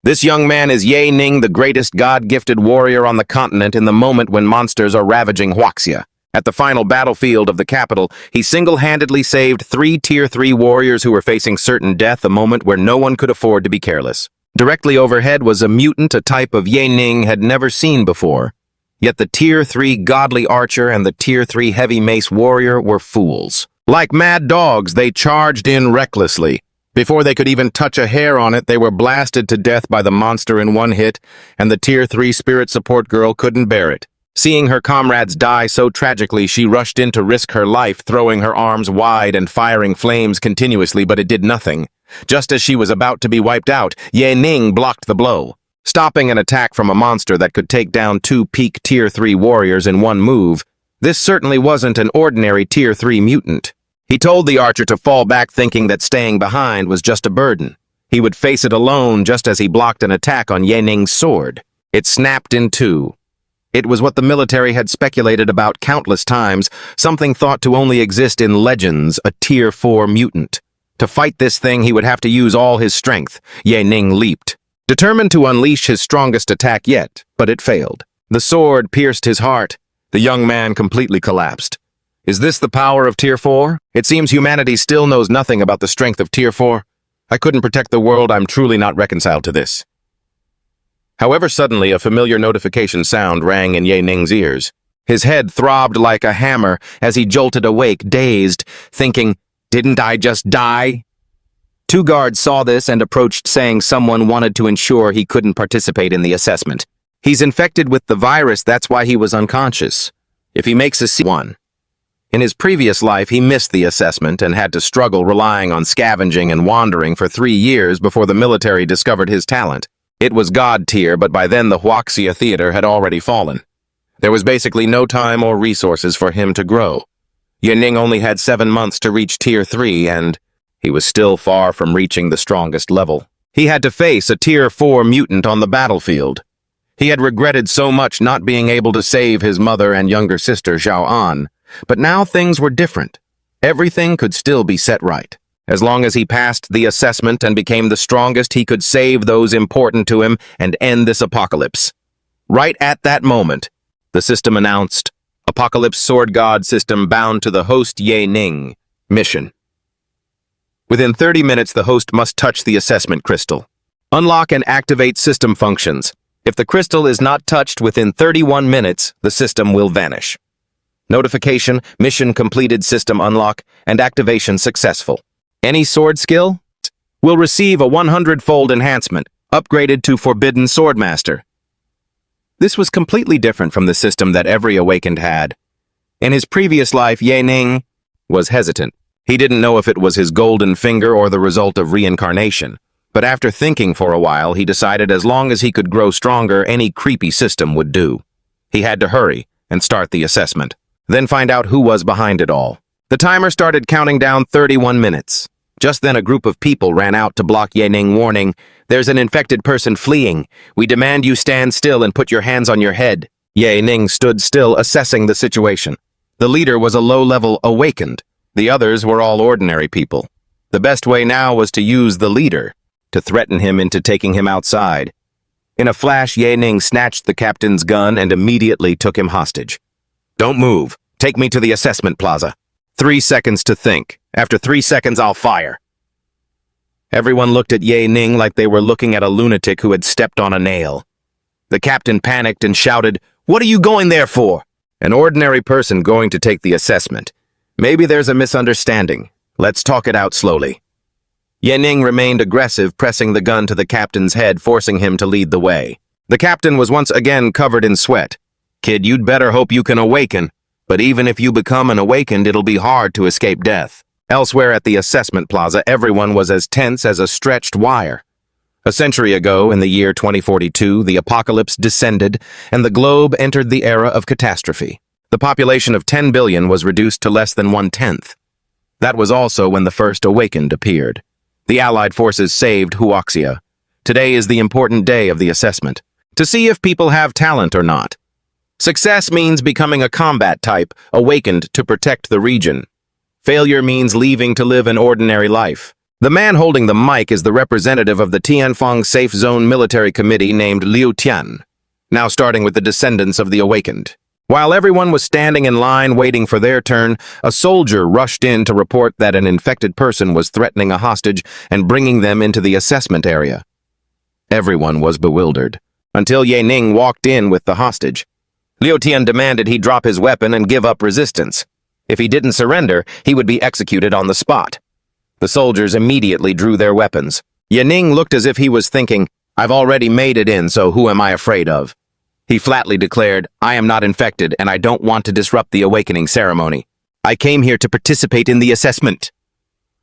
This young man is Ye Ning, the greatest god-gifted warrior on the continent in the moment when monsters are ravaging Huaxia. At the final battlefield of the capital, he single-handedly saved 3 Tier 3 warriors who were facing certain death, a moment where no one could afford to be careless. Directly overhead was a mutant, a type of Ye Ning had never seen before. Yet the Tier 3 godly archer and the Tier 3 heavy mace warrior were fools. Like mad dogs, they charged in recklessly. Before they could even touch a hair on it, they were blasted to death by the monster in one hit, and the Tier 3 spirit support girl couldn't bear it. Seeing her comrades die so tragically, she rushed in to risk her life, throwing her arms wide and firing flames continuously, but it did nothing. Just as she was about to be wiped out, Ye Ning blocked the blow, stopping an attack from a monster that could take down 2 peak Tier 3 warriors in one move. This certainly wasn't an ordinary Tier 3 mutant. He told the archer to fall back, thinking that staying behind was just a burden. He would face it alone just as he blocked an attack on Ye Ning's sword. It snapped in two. It was what the military had speculated about countless times, something thought to only exist in legends, a Tier 4 mutant. To fight this thing, he would have to use all his strength. Ye Ning leaped, determined to unleash his strongest attack yet, but it failed. The sword pierced his heart. The young man completely collapsed. Is this the power of Tier 4? It seems humanity still knows nothing about the strength of Tier 4. I couldn't protect the world. I'm truly not reconciled to this. However, suddenly a familiar notification sound rang in Ye Ning's ears. His head throbbed like a hammer as he jolted awake, dazed, thinking, "Didn't I just die?" 2 guards saw this and approached, saying someone wanted to ensure he couldn't participate in the assessment. He's infected with the virus, that's why he was unconscious. If he makes a C1. In his previous life, he missed the assessment and had to struggle relying on scavenging and wandering for 3 years before the military discovered his talent. It was God tier, but by then the Huaxia theater had already fallen. There was basically no time or resources for him to grow. Ye Ning only had 7 months to reach Tier 3, and he was still far from reaching the strongest level. He had to face a Tier 4 mutant on the battlefield. He had regretted so much not being able to save his mother and younger sister, Zhao An. But now things were different. Everything could still be set right. As long as he passed the assessment and became the strongest, he could save those important to him and end this apocalypse. Right at that moment, the system announced, Apocalypse Sword God System bound to the host Ye Ning. Mission. Within 30 minutes, the host must touch the assessment crystal. Unlock and activate system functions. If the crystal is not touched within 31 minutes, the system will vanish. Notification, mission completed, system unlock, and activation successful. Any sword skill will receive a 100-fold enhancement, upgraded to Forbidden Swordmaster. This was completely different from the system that every awakened had. In his previous life, Ye Ning was hesitant. He didn't know if it was his golden finger or the result of reincarnation. But after thinking for a while, he decided as long as he could grow stronger, any creepy system would do. He had to hurry and start the assessment. Then find out who was behind it all. The timer started counting down 31 minutes. Just then a group of people ran out to block Ye Ning, warning, "There's an infected person fleeing. We demand you stand still and put your hands on your head." Ye Ning stood still, assessing the situation. The leader was a low-level awakened. The others were all ordinary people. The best way now was to use the leader, to threaten him into taking him outside. In a flash, Ye Ning snatched the captain's gun and immediately took him hostage. "Don't move. Take me to the assessment plaza. 3 seconds to think. After 3 seconds, I'll fire." Everyone looked at Ye Ning like they were looking at a lunatic who had stepped on a nail. The captain panicked and shouted, "What are you going there for?" "An ordinary person going to take the assessment. Maybe there's a misunderstanding. Let's talk it out slowly." Ye Ning remained aggressive, pressing the gun to the captain's head, forcing him to lead the way. The captain was once again covered in sweat. "Kid, you'd better hope you can awaken. But even if you become an awakened, it'll be hard to escape death." Elsewhere at the assessment plaza, everyone was as tense as a stretched wire. A century ago, in the year 2042, the apocalypse descended, and the globe entered the era of catastrophe. The population of 10 billion was reduced to less than 1/10. That was also when the first awakened appeared. The Allied forces saved Huaxia. Today is the important day of the assessment, to see if people have talent or not. Success means becoming a combat type, awakened to protect the region. Failure means leaving to live an ordinary life. The man holding the mic is the representative of the Tianfeng Safe Zone Military Committee named Liu Tian, now starting with the descendants of the awakened. While everyone was standing in line waiting for their turn, a soldier rushed in to report that an infected person was threatening a hostage and bringing them into the assessment area. Everyone was bewildered, until Ye Ning walked in with the hostage. Liu Tian demanded he drop his weapon and give up resistance. If he didn't surrender, he would be executed on the spot. The soldiers immediately drew their weapons. Ye Ning looked as if he was thinking, "I've already made it in, so who am I afraid of?" He flatly declared, "I am not infected, and I don't want to disrupt the awakening ceremony. I came here to participate in the assessment."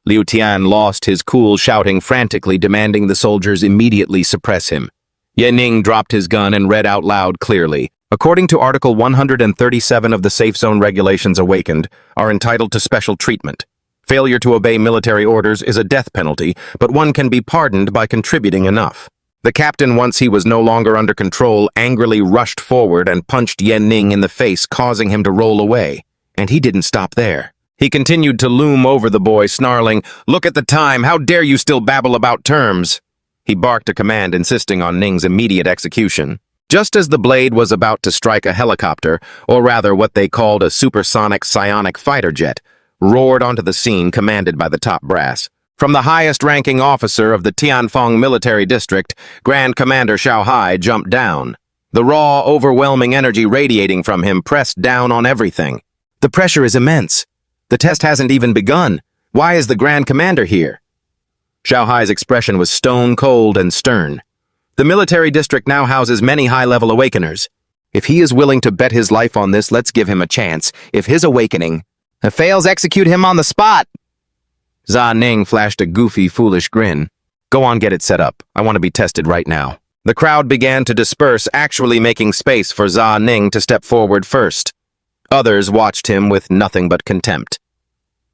Liu Tian lost his cool, shouting frantically, demanding the soldiers immediately suppress him. Ye Ning dropped his gun and read out loud clearly, "According to Article 137 of the Safe Zone Regulations, awakened are entitled to special treatment. Failure to obey military orders is a death penalty, but one can be pardoned by contributing enough." The captain, once he was no longer under control, angrily rushed forward and punched Ye Ning in the face, causing him to roll away. And he didn't stop there. He continued to loom over the boy, snarling, "Look at the time! How dare you still babble about terms!" He barked a command insisting on Ning's immediate execution. Just as the blade was about to strike a helicopter, or rather what they called a supersonic psionic fighter jet, roared onto the scene commanded by the top brass. From the highest-ranking officer of the Tianfeng Military District, Grand Commander Xiao Hai jumped down. The raw, overwhelming energy radiating from him pressed down on everything. "The pressure is immense. The test hasn't even begun. Why is the Grand Commander here?" Xiao Hai's expression was stone-cold and stern. "The military district now houses many high-level awakeners. If he is willing to bet his life on this, let's give him a chance. If his awakening fails, execute him on the spot." Zha Ning flashed a goofy, foolish grin. "Go on, get it set up. I want to be tested right now." The crowd began to disperse, actually making space for Zha Ning to step forward first. Others watched him with nothing but contempt.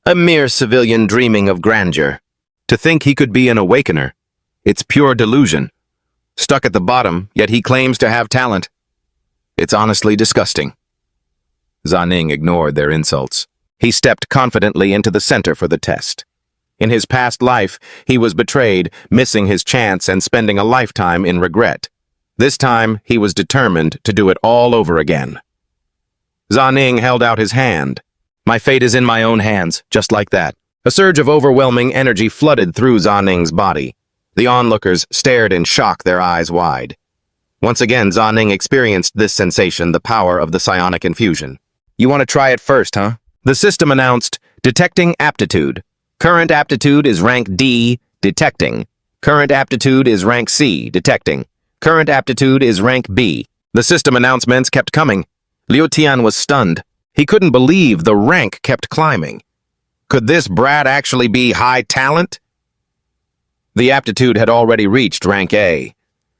A mere civilian dreaming of grandeur. To think he could be an awakener. It's pure delusion. Stuck at the bottom, yet he claims to have talent. It's honestly disgusting. Zha Ning ignored their insults. He stepped confidently into the center for the test. In his past life, he was betrayed, missing his chance and spending a lifetime in regret. This time, he was determined to do it all over again. Zha Ning held out his hand. "My fate is in my own hands," just like that. A surge of overwhelming energy flooded through Zha Ning's body. The onlookers stared in shock, their eyes wide. Once again, Zha Ning experienced this sensation, the power of the psionic infusion. "You want to try it first, huh?" The system announced, "Detecting aptitude. Current aptitude is rank D, detecting. Current aptitude is rank C, detecting. Current aptitude is rank B." The system announcements kept coming. Liu Tian was stunned. He couldn't believe the rank kept climbing. Could this brat actually be high talent? The aptitude had already reached rank A.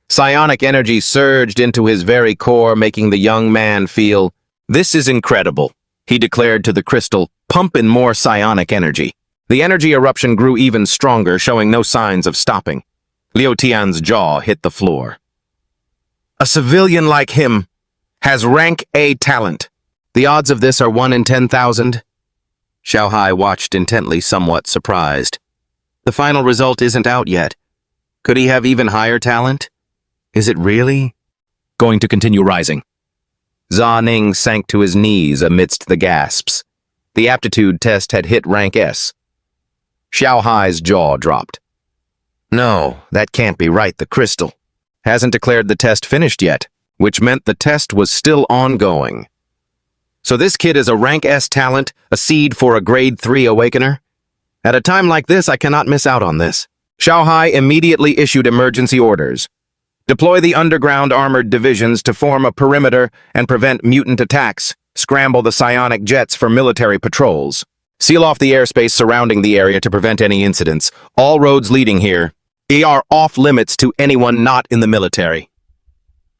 Psionic energy surged into his very core, making the young man feel, "This is incredible," he declared to the crystal, "Pump in more psionic energy." The energy eruption grew even stronger, showing no signs of stopping. Liu Tian's jaw hit the floor. A civilian like him has rank A talent. The odds of this are 1 in 10,000. Xiao Hai watched intently, somewhat surprised. The final result isn't out yet. Could he have even higher talent? Is it really going to continue rising? Zha Ning sank to his knees amidst the gasps. The aptitude test had hit rank S. Xiao Hai's jaw dropped. No, that can't be right. The crystal hasn't declared the test finished yet, which meant the test was still ongoing. So this kid is a rank S talent, a seed for a grade 3 awakener? At a time like this, I cannot miss out on this. Xiao Hai immediately issued emergency orders. Deploy the underground armored divisions to form a perimeter and prevent mutant attacks. Scramble the psionic jets for military patrols. Seal off the airspace surrounding the area to prevent any incidents. All roads leading here are off limits to anyone not in the military.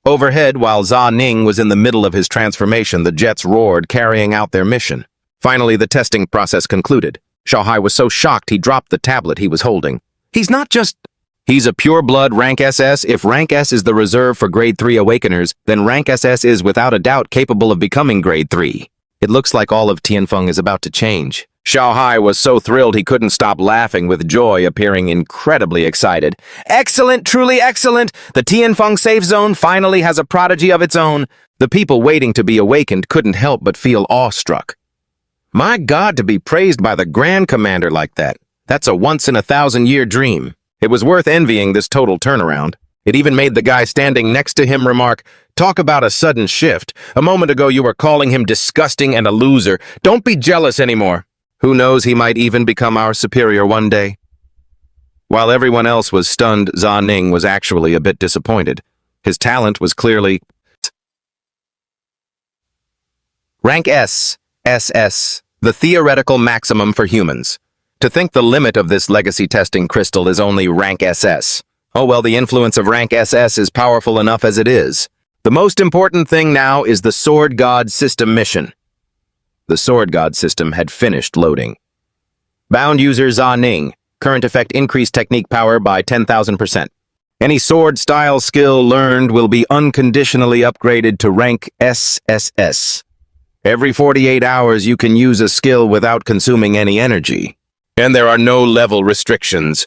Overhead, while Zha Ning was in the middle of his transformation, the jets roared, carrying out their mission. Finally, the testing process concluded. Xiao Hai was so shocked he dropped the tablet he was holding. He's a pure-blood rank SS. If rank S is the reserve for grade 3 awakeners, then rank SS is without a doubt capable of becoming grade 3. It looks like all of Tianfeng is about to change. Xiao Hai was so thrilled he couldn't stop laughing with joy, appearing incredibly excited. Excellent, truly excellent! The Tianfeng safe zone finally has a prodigy of its own. The people waiting to be awakened couldn't help but feel awestruck. My God, to be praised by the Grand Commander like that. That's a once-in-a-thousand-year dream. It was worth envying this total turnaround. It even made the guy standing next to him remark, "Talk about a sudden shift. A moment ago you were calling him disgusting and a loser. Don't be jealous anymore." Who knows, he might even become our superior one day. While everyone else was stunned, Zha Ning was actually a bit disappointed. His talent was clearly Rank S, SS, the theoretical maximum for humans. To think the limit of this legacy testing crystal is only Rank SS. Oh well, the influence of Rank SS is powerful enough as it is. The most important thing now is the Sword God System mission. The Sword God System had finished loading. Bound user Zha Ning. Current effect increased technique power by 10,000%. Any sword style skill learned will be unconditionally upgraded to rank SSS. Every 48 hours you can use a skill without consuming any energy. And there are no level restrictions.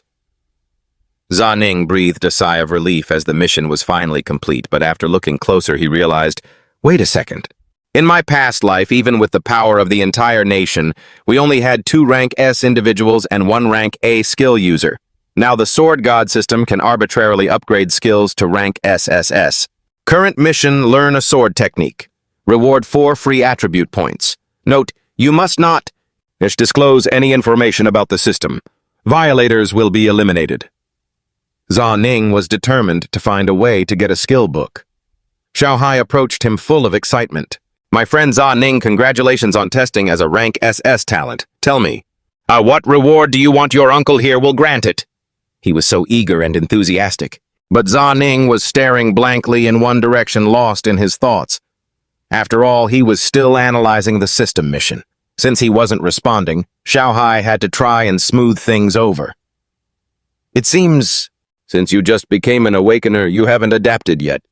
Zha Ning breathed a sigh of relief as the mission was finally complete, but after looking closer he realized, wait a second. In my past life, even with the power of the entire nation, we only had 2 rank S individuals and 1 rank A skill user. Now the Sword God system can arbitrarily upgrade skills to rank SSS. Current mission, learn a sword technique. Reward 4 free attribute points. Note, you must not disclose any information about the system. Violators will be eliminated. Zha Ning was determined to find a way to get a skill book. Xiao Hai approached him full of excitement. My friend Zha Ning, congratulations on testing as a rank SS talent. Tell me, what reward do you want your uncle here will grant it? He was so eager and enthusiastic. But Zha Ning was staring blankly in one direction, lost in his thoughts. After all, he was still analyzing the system mission. Since he wasn't responding, Xiao Hai had to try and smooth things over. It seems, since you just became an awakener, you haven't adapted yet.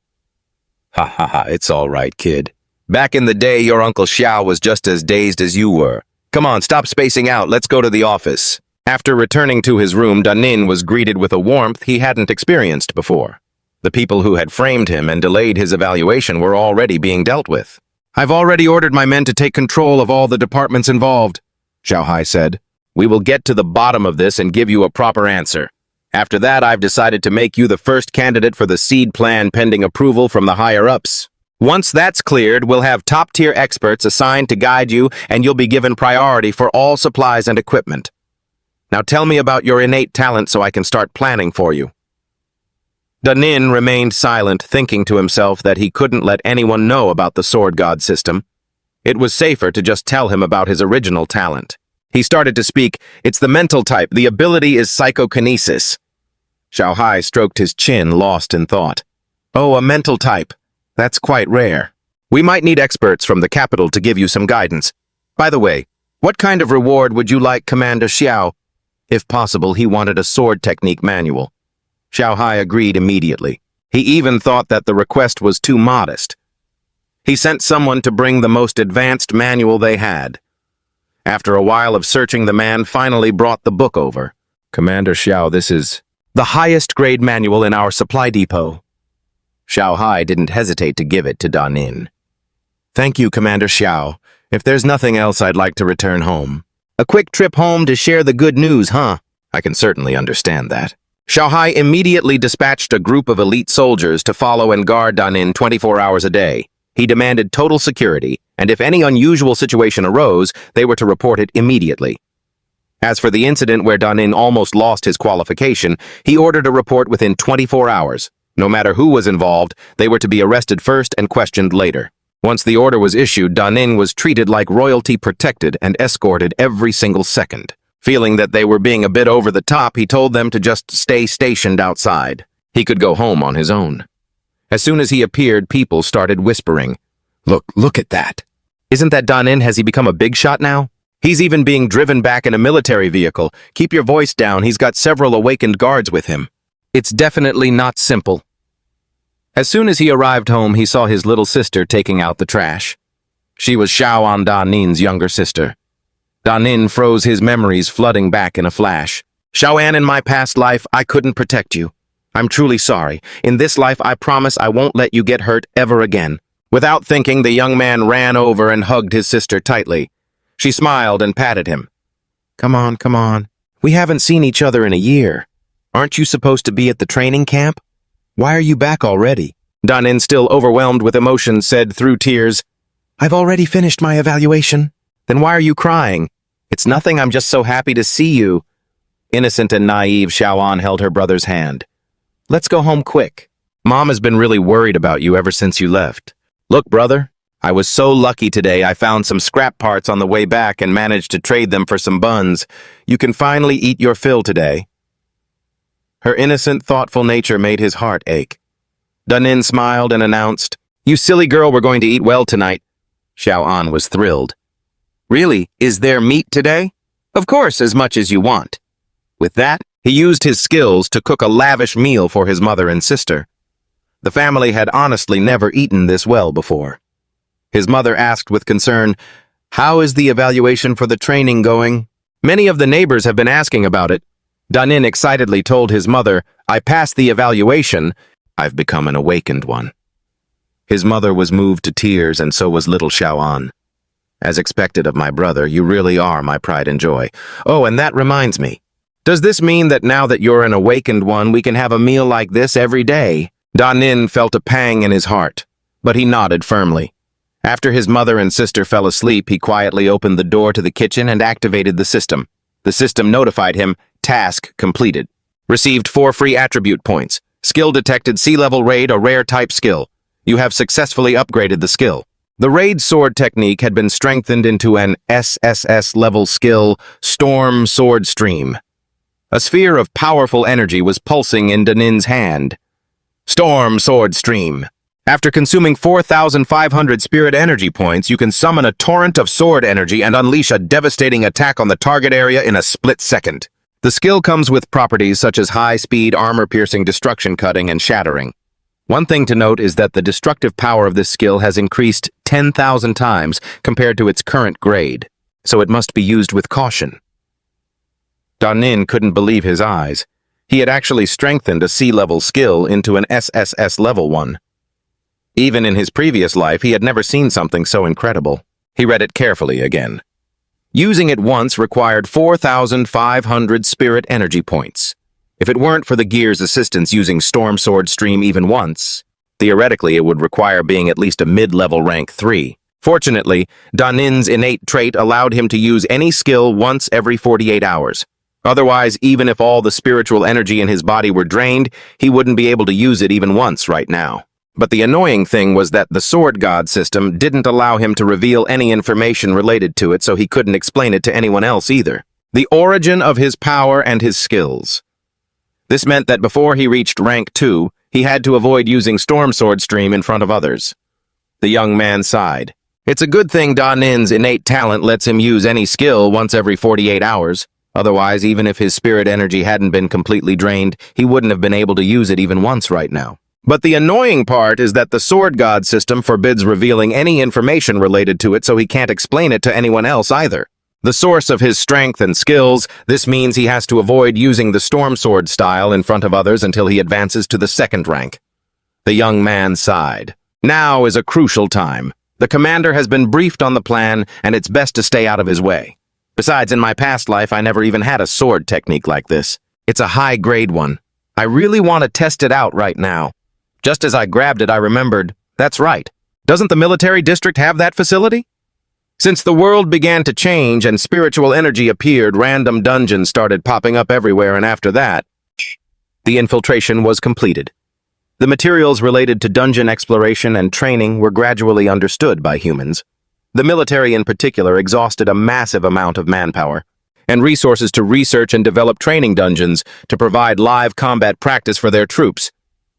Ha ha ha, it's all right, kid. Back in the day, your Uncle Xiao was just as dazed as you were. Come on, stop spacing out, let's go to the office. After returning to his room, Danin was greeted with a warmth he hadn't experienced before. The people who had framed him and delayed his evaluation were already being dealt with. I've already ordered my men to take control of all the departments involved, Xiao Hai said. We will get to the bottom of this and give you a proper answer. After that, I've decided to make you the first candidate for the seed plan pending approval from the higher-ups. Once that's cleared, we'll have top-tier experts assigned to guide you, and you'll be given priority for all supplies and equipment. Now tell me about your innate talent so I can start planning for you. Danin remained silent, thinking to himself that he couldn't let anyone know about the Sword God system. It was safer to just tell him about his original talent. He started to speak. It's the mental type. The ability is psychokinesis. Xiao Hai stroked his chin, lost in thought. Oh, a mental type. That's quite rare. We might need experts from the capital to give you some guidance. By the way, what kind of reward would you like, Commander Xiao? If possible, he wanted a sword technique manual. Xiao Hai agreed immediately. He even thought that the request was too modest. He sent someone to bring the most advanced manual they had. After a while of searching, the man finally brought the book over. Commander Xiao, this is the highest grade manual in our supply depot. Xiao Hai didn't hesitate to give it to Danin. Thank you, Commander Xiao. If there's nothing else, I'd like to return home. A quick trip home to share the good news, huh? I can certainly understand that. Xiao Hai immediately dispatched a group of elite soldiers to follow and guard Danin 24 hours a day. He demanded total security, and if any unusual situation arose, they were to report it immediately. As for the incident where Danin almost lost his qualification, he ordered a report within 24 hours. No matter who was involved, they were to be arrested first and questioned later. Once the order was issued, Danin was treated like royalty, protected and escorted every single second. Feeling that they were being a bit over the top, he told them to just stay stationed outside. He could go home on his own. As soon as he appeared, people started whispering. Look at that. Isn't that Danin? Has he become a big shot now? He's even being driven back in a military vehicle. Keep your voice down, he's got several awakened guards with him. It's definitely not simple. As soon as he arrived home, he saw his little sister taking out the trash. She was Xiaoan Danin's younger sister. Danin froze, his memories flooding back in a flash. Xiaoan, in my past life, I couldn't protect you. I'm truly sorry. In this life, I promise I won't let you get hurt ever again. Without thinking, the young man ran over and hugged his sister tightly. She smiled and patted him. Come on, come on. We haven't seen each other in a year. Aren't you supposed to be at the training camp? Why are you back already? Danin, still overwhelmed with emotion, said through tears, I've already finished my evaluation. Then why are you crying? It's nothing, I'm just so happy to see you. Innocent and naive, Xiaoan held her brother's hand. Let's go home quick. Mom has been really worried about you ever since you left. Look, brother, I was so lucky today I found some scrap parts on the way back and managed to trade them for some buns. You can finally eat your fill today. Her innocent, thoughtful nature made his heart ache. Danin smiled and announced, You silly girl, we're going to eat well tonight. Xiaoan was thrilled. Really? Is there meat today? Of course, as much as you want. With that, he used his skills to cook a lavish meal for his mother and sister. The family had honestly never eaten this well before. His mother asked with concern, How is the evaluation for the training going? Many of the neighbors have been asking about it. Danin excitedly told his mother, I passed the evaluation. I've become an awakened one. His mother was moved to tears, and so was little Xiaoan. As expected of my brother, you really are my pride and joy. Oh, and that reminds me. Does this mean that now that you're an awakened one, we can have a meal like this every day? Danin felt a pang in his heart, but he nodded firmly. After his mother and sister fell asleep, he quietly opened the door to the kitchen and activated the system. The system notified him, task completed. Received 4 free attribute points. Skill detected sea-level raid, a rare type skill. You have successfully upgraded the skill. The raid sword technique had been strengthened into an SSS level skill, Storm Sword Stream. A sphere of powerful energy was pulsing in Danin's hand. Storm Sword Stream. After consuming 4,500 spirit energy points, you can summon a torrent of sword energy and unleash a devastating attack on the target area in a split second. The skill comes with properties such as high-speed, armor-piercing, destruction cutting, and shattering. One thing to note is that the destructive power of this skill has increased 10,000 times compared to its current grade, so it must be used with caution. Danin couldn't believe his eyes. He had actually strengthened a sea-level skill into an SSS level 1. Even in his previous life, he had never seen something so incredible. He read it carefully again. Using it once required 4,500 spirit energy points. If it weren't for the gear's assistance using Storm Sword Stream even once, theoretically it would require being at least a mid-level rank 3. Fortunately, Danin's innate trait allowed him to use any skill once every 48 hours. Otherwise, even if all the spiritual energy in his body were drained, he wouldn't be able to use it even once right now. But the annoying thing was that the Sword God system didn't allow him to reveal any information related to it, so he couldn't explain it to anyone else either. The origin of his power and his skills. This meant that before he reached rank 2, he had to avoid using Storm Sword Stream in front of others. The young man sighed. It's a good thing Danin's innate talent lets him use any skill once every 48 hours. Otherwise, even if his spirit energy hadn't been completely drained, he wouldn't have been able to use it even once right now. But the annoying part is that the Sword God system forbids revealing any information related to it, so he can't explain it to anyone else either. The source of his strength and skills, this means he has to avoid using the Storm Sword style in front of others until he advances to the 2nd rank. The young man sighed. Now is a crucial time. The commander has been briefed on the plan, and it's best to stay out of his way. Besides, in my past life, I never even had a sword technique like this. It's a high-grade one. I really want to test it out right now. Just as I grabbed it, I remembered, that's right. Doesn't the military district have that facility? Since the world began to change and spiritual energy appeared, random dungeons started popping up everywhere, and after that, the infiltration was completed. The materials related to dungeon exploration and training were gradually understood by humans. The military in particular exhausted a massive amount of manpower and resources to research and develop training dungeons to provide live combat practice for their troops.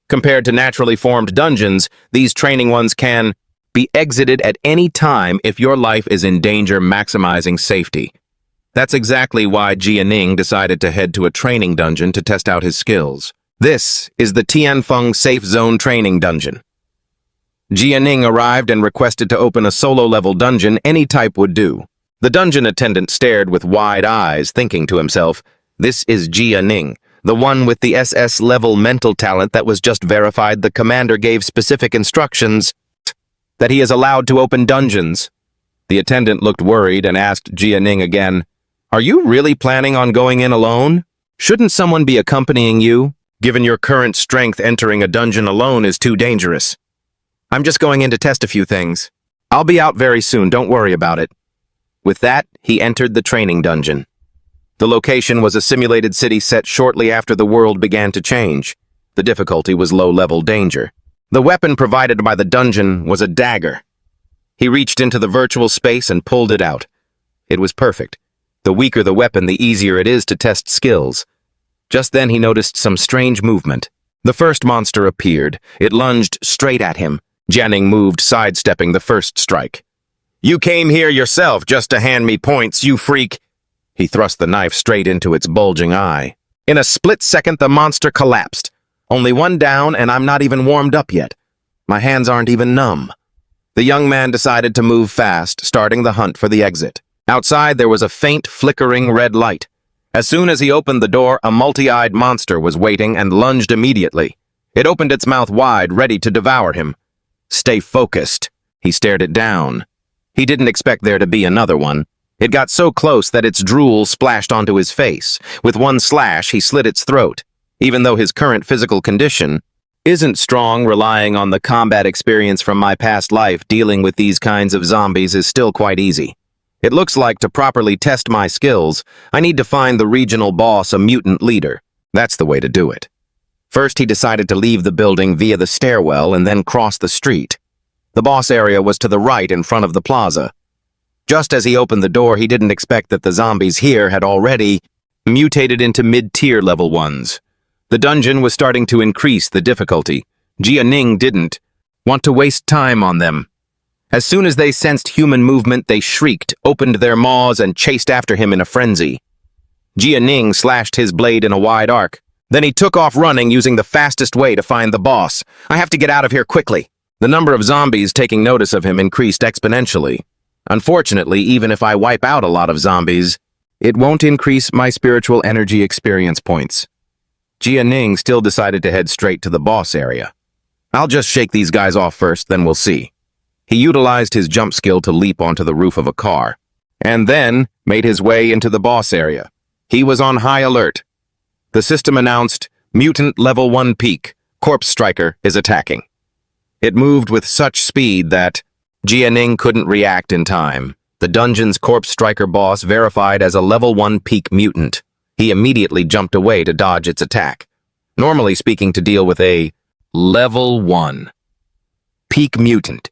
Compared to naturally formed dungeons, these training ones can be exited at any time if your life is in danger, maximizing safety. That's exactly why Jianing decided to head to a training dungeon to test out his skills. This is the Tianfeng Safe Zone Training Dungeon. Jianing arrived and requested to open a solo-level dungeon. Any type would do. The dungeon attendant stared with wide eyes, thinking to himself, "This is Jianing, the one with the SS level mental talent that was just verified. The commander gave specific instructions that he is allowed to open dungeons." The attendant looked worried and asked Jianing again, "Are you really planning on going in alone? Shouldn't someone be accompanying you? Given your current strength, entering a dungeon alone is too dangerous." "I'm just going in to test a few things. I'll be out very soon, don't worry about it." With that, he entered the training dungeon. The location was a simulated city set shortly after the world began to change. The difficulty was low-level danger. The weapon provided by the dungeon was a dagger. He reached into the virtual space and pulled it out. It was perfect. The weaker the weapon, the easier it is to test skills. Just then he noticed some strange movement. The first monster appeared. It lunged straight at him. Jianing moved, sidestepping the first strike. "You came here yourself just to hand me points, you freak." He thrust the knife straight into its bulging eye. In a split second, the monster collapsed. Only one down, and I'm not even warmed up yet. My hands aren't even numb. The young man decided to move fast, starting the hunt for the exit. Outside, there was a faint, flickering red light. As soon as he opened the door, a multi-eyed monster was waiting and lunged immediately. It opened its mouth wide, ready to devour him. "Stay focused." He stared it down. He didn't expect there to be another one. It got so close that its drool splashed onto his face. With one slash, he slit its throat. Even though his current physical condition isn't strong, relying on the combat experience from my past life, dealing with these kinds of zombies is still quite easy. It looks like to properly test my skills, I need to find the regional boss, a mutant leader. That's the way to do it. First, he decided to leave the building via the stairwell and then cross the street. The boss area was to the right in front of the plaza. Just as he opened the door, he didn't expect that the zombies here had already mutated into mid-tier level ones. The dungeon was starting to increase the difficulty. Jianing didn't want to waste time on them. As soon as they sensed human movement, they shrieked, opened their maws, and chased after him in a frenzy. Jianing slashed his blade in a wide arc. Then he took off running, using the fastest way to find the boss. "I have to get out of here quickly." The number of zombies taking notice of him increased exponentially. Unfortunately, even if I wipe out a lot of zombies, it won't increase my spiritual energy experience points. Jianing still decided to head straight to the boss area. "I'll just shake these guys off first, then we'll see." He utilized his jump skill to leap onto the roof of a car, and then made his way into the boss area. He was on high alert. The system announced, "Mutant Level 1 Peak. Corpse Striker is attacking." It moved with such speed that Jianing couldn't react in time. The dungeon's Corpse Striker boss verified as a Level 1 Peak mutant. He immediately jumped away to dodge its attack. Normally speaking, to deal with a Level 1 Peak mutant,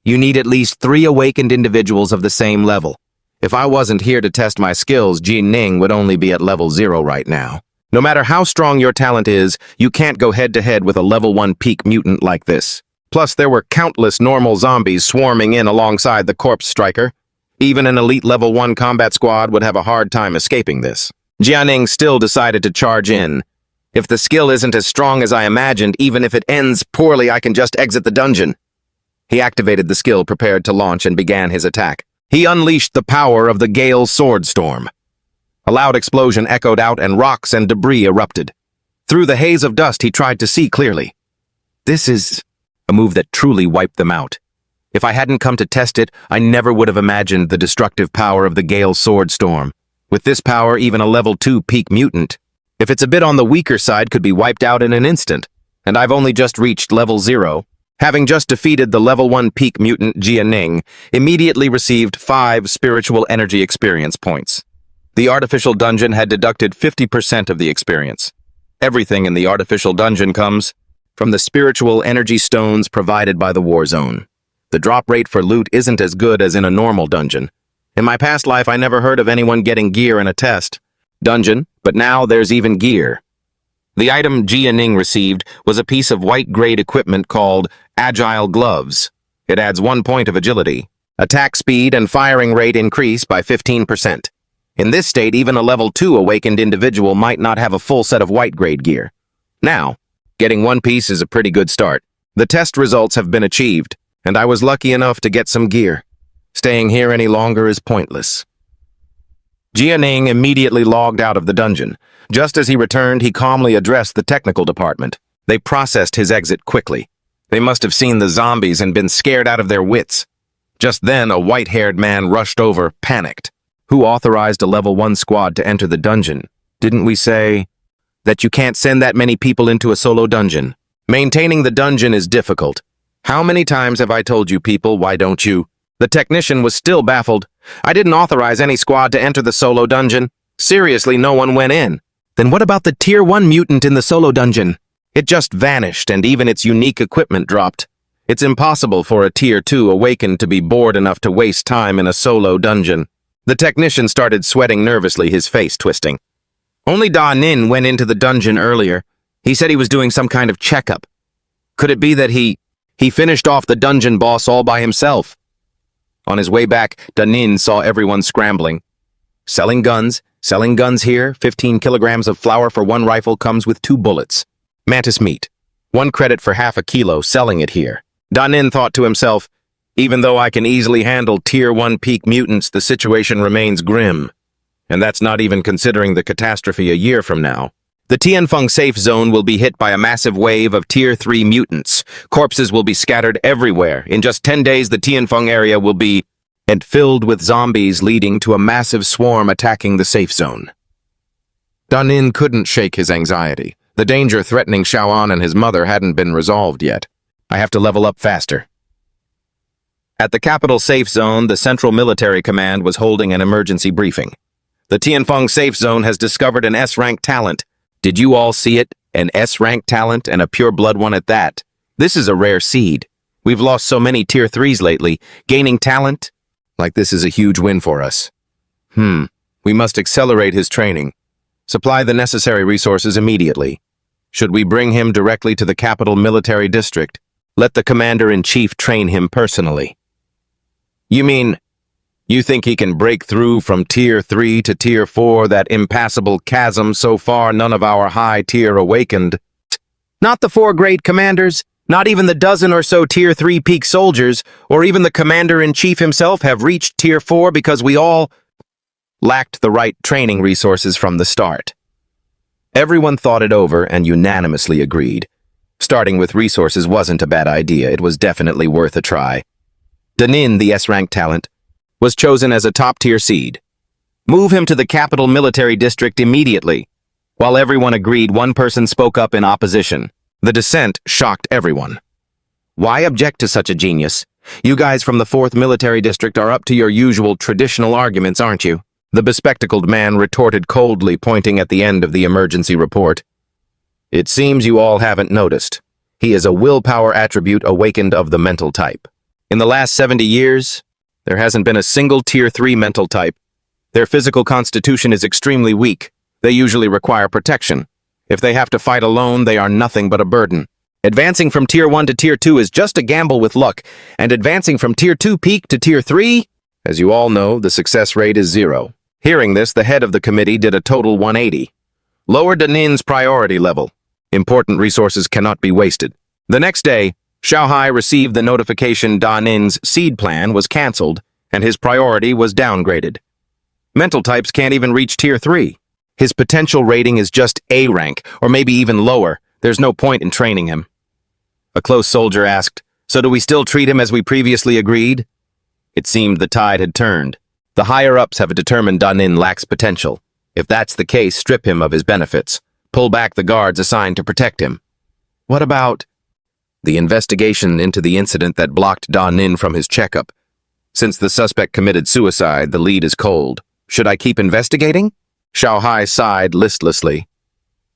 you need at least 3 awakened individuals of the same level. If I wasn't here to test my skills, Jianing would only be at level 0 right now. No matter how strong your talent is, you can't go head-to-head with a level 1 peak mutant like this. Plus, there were countless normal zombies swarming in alongside the Corpse Striker. Even an elite level 1 combat squad would have a hard time escaping this. Jianing still decided to charge in. If the skill isn't as strong as I imagined, even if it ends poorly, I can just exit the dungeon. He activated the skill prepared to launch and began his attack. He unleashed the power of the Gale Sword Storm. A loud explosion echoed out and rocks and debris erupted. Through the haze of dust, he tried to see clearly. This is a move that truly wiped them out. If I hadn't come to test it, I never would have imagined the destructive power of the Gale Sword Storm. With this power, even a level 2 peak mutant, if it's a bit on the weaker side, could be wiped out in an instant. And I've only just reached level 0. Having just defeated the level 1 peak mutant, Jianing immediately received 5 spiritual energy experience points. The artificial dungeon had deducted 50% of the experience. Everything in the artificial dungeon comes from the spiritual energy stones provided by the war zone. The drop rate for loot isn't as good as in a normal dungeon. In my past life, I never heard of anyone getting gear in a test dungeon, but now there's even gear. The item Jianing received was a piece of white-grade equipment called Agile Gloves. It adds 1 point of agility. Attack speed and firing rate increase by 15%. In this state, even a level 2 awakened individual might not have a full set of white-grade gear. Now, getting one piece is a pretty good start. The test results have been achieved, and I was lucky enough to get some gear. Staying here any longer is pointless. Jianing immediately logged out of the dungeon. Just as he returned, he calmly addressed the technical department. They processed his exit quickly. They must have seen the zombies and been scared out of their wits. Just then, a white-haired man rushed over, panicked. Who authorized a level 1 squad to enter the dungeon? Didn't we say that you can't send that many people into a solo dungeon? Maintaining the dungeon is difficult. How many times have I told you people, why don't you? The technician was still baffled. I didn't authorize any squad to enter the solo dungeon. Seriously, no one went in. Then what about the Tier 1 mutant in the solo dungeon? It just vanished, and even its unique equipment dropped. It's impossible for a Tier 2 awakened to be bored enough to waste time in a solo dungeon. The technician started sweating nervously, his face twisting. Only Da Nin went into the dungeon earlier. He said he was doing some kind of checkup. Could it be that he finished off the dungeon boss all by himself? On his way back, Da Nin saw everyone scrambling. Selling guns here, 15 kilograms of flour for 1 rifle comes with 2 bullets. Mantis meat, 1 credit for half a kilo, selling it here. Da Nin thought to himself, even though I can easily handle Tier 1 peak mutants, the situation remains grim. And that's not even considering the catastrophe a year from now. The Tianfeng safe zone will be hit by a massive wave of Tier 3 mutants. Corpses will be scattered everywhere. In just 10 days, the Tianfeng area will be filled with zombies, leading to a massive swarm attacking the safe zone. Da Nin couldn't shake his anxiety. The danger threatening Xiaoan and his mother hadn't been resolved yet. I have to level up faster. At the capital safe zone, the Central Military Command was holding an emergency briefing. The Tianfeng safe zone has discovered an S-rank talent. Did you all see it? An S-rank talent, and a pure-blood one at that. This is a rare seed. We've lost so many Tier 3s lately. Gaining talent like this is a huge win for us. We must accelerate his training. Supply the necessary resources immediately. Should we bring him directly to the capital military district? Let the commander-in-chief train him personally. You mean, you think he can break through from Tier 3 to Tier 4, that impassable chasm so far none of our high tier awakened? Not the 4 great commanders, not even the dozen or so Tier 3 peak soldiers, or even the commander-in-chief himself have reached Tier 4 because we all lacked the right training resources from the start. Everyone thought it over and unanimously agreed. Starting with resources wasn't a bad idea. It was definitely worth a try. Da Nin, the S-rank talent, was chosen as a top-tier seed. Move him to the capital military district immediately. While everyone agreed, one person spoke up in opposition. The dissent shocked everyone. Why object to such a genius? You guys from the 4th military district are up to your usual traditional arguments, aren't you? The bespectacled man retorted coldly, pointing at the end of the emergency report. It seems you all haven't noticed. He is a willpower attribute awakened of the mental type. In the last 70 years, there hasn't been a single Tier 3 mental type. Their physical constitution is extremely weak. They usually require protection. If they have to fight alone, they are nothing but a burden. Advancing from Tier 1 to Tier 2 is just a gamble with luck, and advancing from Tier 2 peak to Tier 3, as you all know, the success rate is 0. Hearing this, the head of the committee did a total 180. Lower Da Nin's priority level. Important resources cannot be wasted. The next day, Xiaohai received the notification Da Nin's seed plan was cancelled, and his priority was downgraded. Mental types can't even reach Tier 3. His potential rating is just A rank, or maybe even lower. There's no point in training him. A close soldier asked, "So do we still treat him as we previously agreed?" It seemed the tide had turned. The higher-ups have determined Da Nin lacks potential. If that's the case, strip him of his benefits. Pull back the guards assigned to protect him. What about the investigation into the incident that blocked Da Nin from his checkup? Since the suspect committed suicide, the lead is cold. Should I keep investigating? Xiaohai sighed listlessly.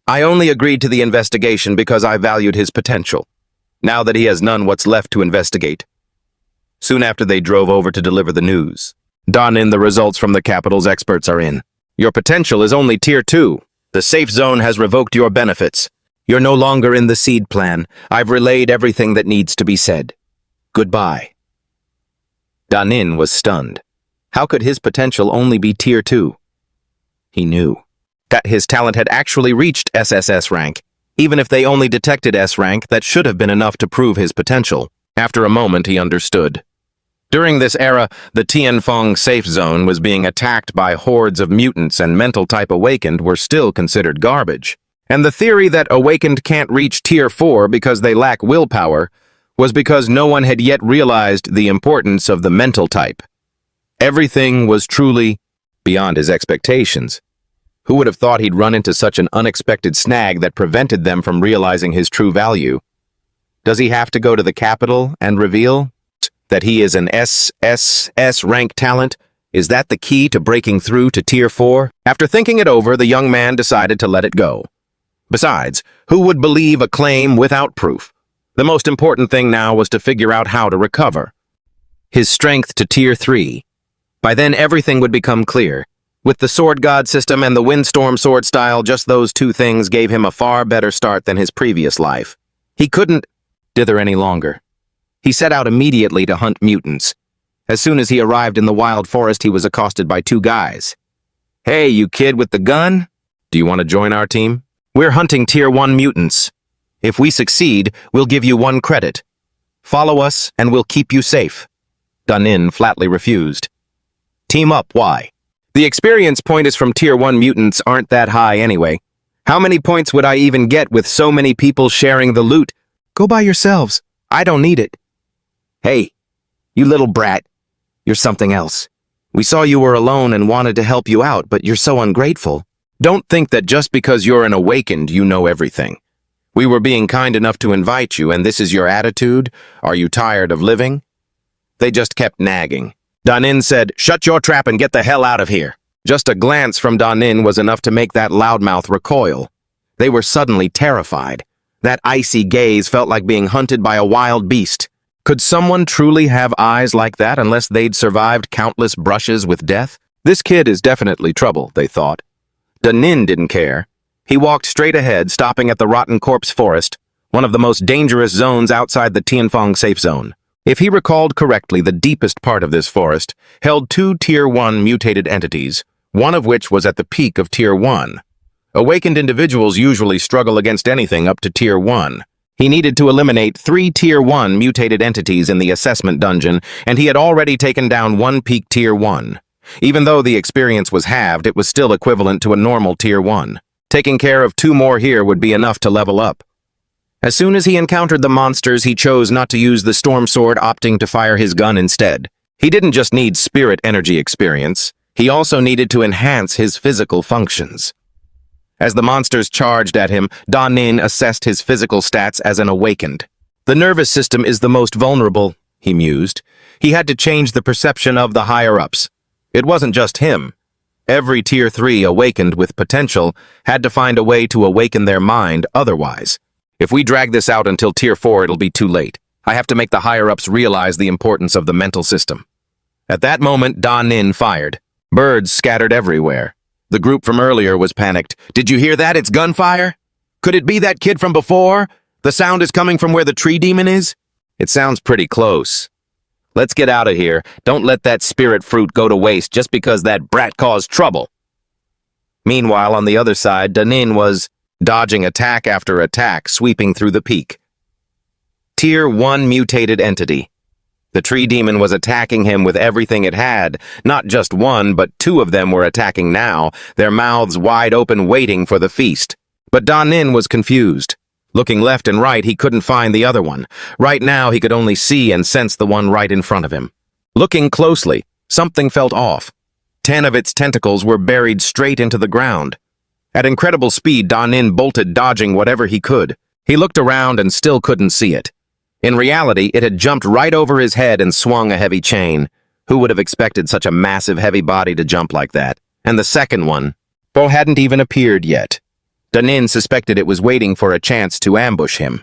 I only agreed to the investigation because I valued his potential. Now that he has none, what's left to investigate? Soon after they drove over to deliver the news. Da Nin, the results from the capital's experts are in. Your potential is only Tier 2. The safe zone has revoked your benefits. You're no longer in the seed plan. I've relayed everything that needs to be said. Goodbye. Da Nin was stunned. How could his potential only be Tier 2? He knew that his talent had actually reached SSS rank. Even if they only detected S rank, that should have been enough to prove his potential. After a moment, he understood. During this era, the Tianfeng safe zone was being attacked by hordes of mutants, and mental-type awakened were still considered garbage. And the theory that awakened can't reach Tier 4 because they lack willpower was because no one had yet realized the importance of the mental type. Everything was truly beyond his expectations. Who would have thought he'd run into such an unexpected snag that prevented them from realizing his true value? Does he have to go to the capital and reveal that he is an SSS rank talent? Is that the key to breaking through to Tier 4? After thinking it over, the young man decided to let it go. Besides, who would believe a claim without proof? The most important thing now was to figure out how to recover his strength to Tier 3. By then, everything would become clear. With the Sword God system and the Windstorm sword style, just those two things gave him a far better start than his previous life. He couldn't dither any longer. He set out immediately to hunt mutants. As soon as he arrived in the wild forest, he was accosted by two guys. "Hey, you kid with the gun? Do you want to join our team? We're hunting Tier 1 mutants. If we succeed, we'll give you 1 credit. Follow us, and we'll keep you safe." Danin flatly refused. "Team up, why? The experience point is from Tier 1 mutants aren't that high anyway. How many points would I even get with so many people sharing the loot? Go by yourselves. I don't need it." "Hey, you little brat. You're something else. We saw you were alone and wanted to help you out, but you're so ungrateful. Don't think that just because you're an awakened, you know everything. We were being kind enough to invite you, and this is your attitude? Are you tired of living?" They just kept nagging. Danin said, "Shut your trap and get the hell out of here." Just a glance from Danin was enough to make that loudmouth recoil. They were suddenly terrified. That icy gaze felt like being hunted by a wild beast. Could someone truly have eyes like that unless they'd survived countless brushes with death? This kid is definitely trouble, they thought. Danin didn't care. He walked straight ahead, stopping at the Rotten Corpse Forest, one of the most dangerous zones outside the Tianfeng safe zone. If he recalled correctly, the deepest part of this forest held 2 Tier 1 mutated entities, one of which was at the peak of Tier 1. Awakened individuals usually struggle against anything up to Tier 1. He needed to eliminate 3 Tier 1 mutated entities in the assessment dungeon, and he had already taken down 1 peak Tier 1. Even though the experience was halved, it was still equivalent to a normal Tier 1. Taking care of 2 more here would be enough to level up. As soon as he encountered the monsters, he chose not to use the storm sword, opting to fire his gun instead. He didn't just need spirit energy experience, he also needed to enhance his physical functions. As the monsters charged at him, Danin assessed his physical stats as an awakened. The nervous system is the most vulnerable, he mused. He had to change the perception of the higher-ups. It wasn't just him. Every Tier 3 awakened with potential had to find a way to awaken their mind otherwise. If we drag this out until Tier 4, it'll be too late. I have to make the higher-ups realize the importance of the mental system. At that moment, Danin fired. Birds scattered everywhere. The group from earlier was panicked. "Did you hear that? It's gunfire? Could it be that kid from before? The sound is coming from where the tree demon is?" "It sounds pretty close. Let's get out of here. Don't let that spirit fruit go to waste just because that brat caused trouble." Meanwhile, on the other side, Danin was dodging attack after attack, sweeping through the peak. Tier 1 mutated entity. The tree demon was attacking him with everything it had. Not just one, but 2 of them were attacking now, their mouths wide open waiting for the feast. But Danin was confused. Looking left and right, he couldn't find the other one. Right now, he could only see and sense the one right in front of him. Looking closely, something felt off. 10 of its tentacles were buried straight into the ground. At incredible speed, Danin bolted, dodging whatever he could. He looked around and still couldn't see it. In reality, it had jumped right over his head and swung a heavy chain. Who would have expected such a massive, heavy body to jump like that? And the second one, Bo hadn't even appeared yet. Danin suspected it was waiting for a chance to ambush him.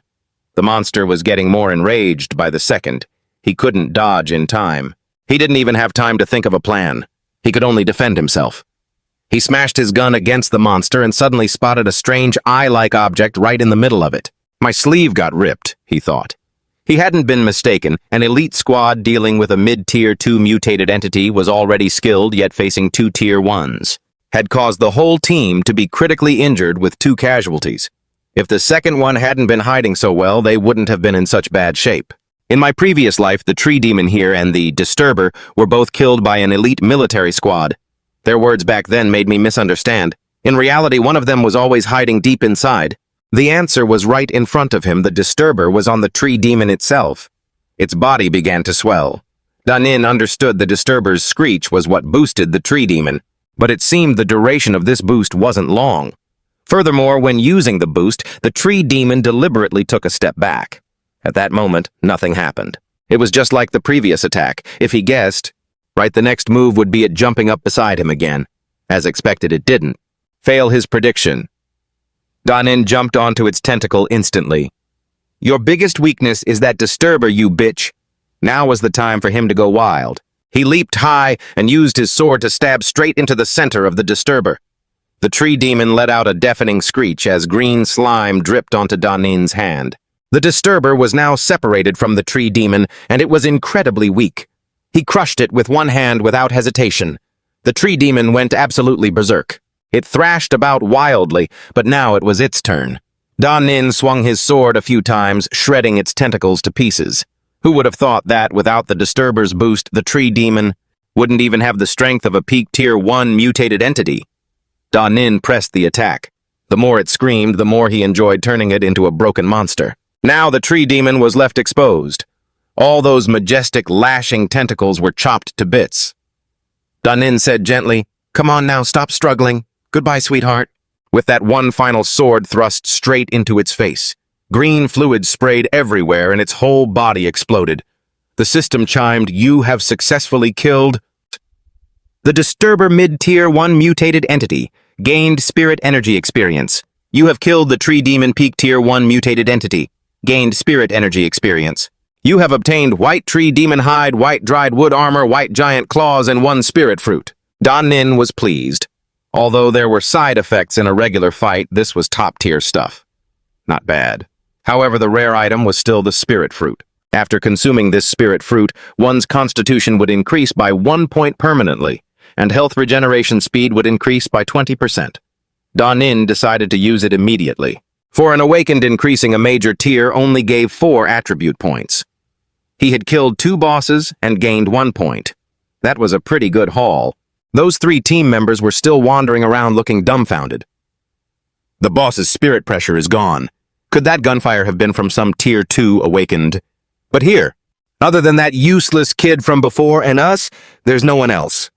The monster was getting more enraged by the second. He couldn't dodge in time. He didn't even have time to think of a plan. He could only defend himself. He smashed his gun against the monster and suddenly spotted a strange eye-like object right in the middle of it. My sleeve got ripped, he thought. He hadn't been mistaken. An elite squad dealing with a mid-tier 2 mutated entity was already skilled, yet facing 2 Tier 1s. Had caused the whole team to be critically injured with 2 casualties. If the second one hadn't been hiding so well, they wouldn't have been in such bad shape. In my previous life, the tree demon here and the disturber were both killed by an elite military squad. Their words back then made me misunderstand. In reality, one of them was always hiding deep inside. The answer was right in front of him. The disturber was on the tree demon itself. Its body began to swell. Danin understood the disturber's screech was what boosted the tree demon, but it seemed the duration of this boost wasn't long. Furthermore, when using the boost, the tree demon deliberately took a step back. At that moment, nothing happened. It was just like the previous attack. If he guessed, right, the next move would be it jumping up beside him again. As expected, it didn't. Fail his prediction. Danin jumped onto its tentacle instantly. Your biggest weakness is that disturber, you bitch. Now was the time for him to go wild. He leaped high and used his sword to stab straight into the center of the disturber. The tree demon let out a deafening screech as green slime dripped onto Danin's hand. The disturber was now separated from the tree demon, and it was incredibly weak. He crushed it with one hand without hesitation. The tree demon went absolutely berserk. It thrashed about wildly, but now it was its turn. Danin swung his sword a few times, shredding its tentacles to pieces. Who would have thought that, without the disturber's boost, the tree demon wouldn't even have the strength of a peak tier 1 mutated entity? Danin pressed the attack. The more it screamed, the more he enjoyed turning it into a broken monster. Now the tree demon was left exposed. All those majestic, lashing tentacles were chopped to bits. Danin said gently, "Come on now, stop struggling. Goodbye, sweetheart." With that one final sword thrust straight into its face. Green fluid sprayed everywhere and its whole body exploded. The system chimed, "You have successfully killed..." The disturber mid-tier 1 mutated entity gained spirit energy experience. You have killed the tree demon peak tier 1 mutated entity. Gained spirit energy experience. You have obtained white tree demon hide, white dried wood armor, white giant claws, and 1 spirit fruit. Danin was pleased. Although there were side effects in a regular fight, this was top-tier stuff. Not bad. However, the rare item was still the spirit fruit. After consuming this spirit fruit, one's constitution would increase by 1 point permanently, and health regeneration speed would increase by 20%. Danin decided to use it immediately. For an awakened, increasing a major tier only gave 4 attribute points. He had killed 2 bosses and gained 1 point. That was a pretty good haul. Those 3 team members were still wandering around looking dumbfounded. The boss's spirit pressure is gone. Could that gunfire have been from some tier 2 awakened? But here, other than that useless kid from before and us, there's no one else.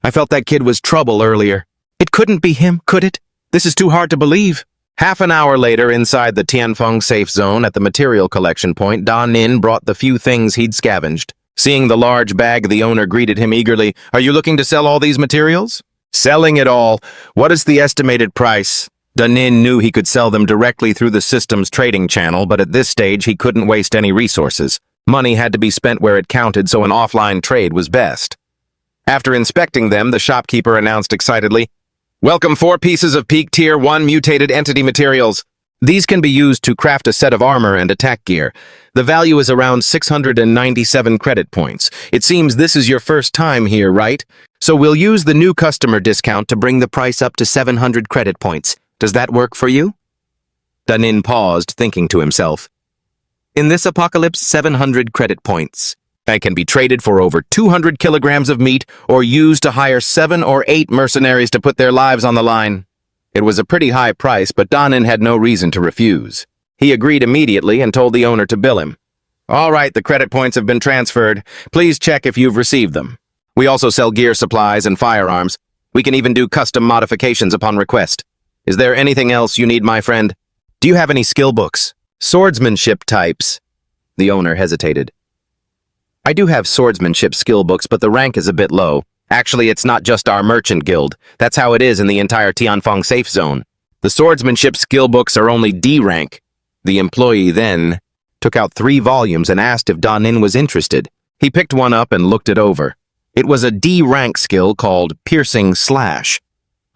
I felt that kid was trouble earlier. It couldn't be him, could it? This is too hard to believe. Half an hour later, inside the Tianfeng safe zone at the material collection point, Danin brought the few things he'd scavenged. Seeing the large bag, the owner greeted him eagerly. "Are you looking to sell all these materials?" "Selling it all. What is the estimated price?" Danin knew he could sell them directly through the system's trading channel, but at this stage he couldn't waste any resources. Money had to be spent where it counted, so an offline trade was best. After inspecting them, the shopkeeper announced excitedly, "Welcome 4 pieces of peak tier 1 mutated entity materials. These can be used to craft a set of armor and attack gear. The value is around 697 credit points. It seems this is your first time here, right? So we'll use the new customer discount to bring the price up to 700 credit points. Does that work for you?" Danin paused, thinking to himself. In this apocalypse, 700 credit points. I can be traded for over 200 kilograms of meat or used to hire 7 or 8 mercenaries to put their lives on the line. It was a pretty high price, but Danin had no reason to refuse. He agreed immediately and told the owner to bill him. "All right, the credit points have been transferred. Please check if you've received them. We also sell gear supplies and firearms. We can even do custom modifications upon request. Is there anything else you need, my friend? Do you have any skill books? Swordsmanship types?" The owner hesitated. "I do have swordsmanship skill books, but the rank is a bit low. Actually, it's not just our merchant guild. That's how it is in the entire Tianfeng safe zone. The swordsmanship skill books are only D rank." The employee then took out 3 volumes and asked if Danin was interested. He picked one up and looked it over. It was a D rank skill called Piercing Slash.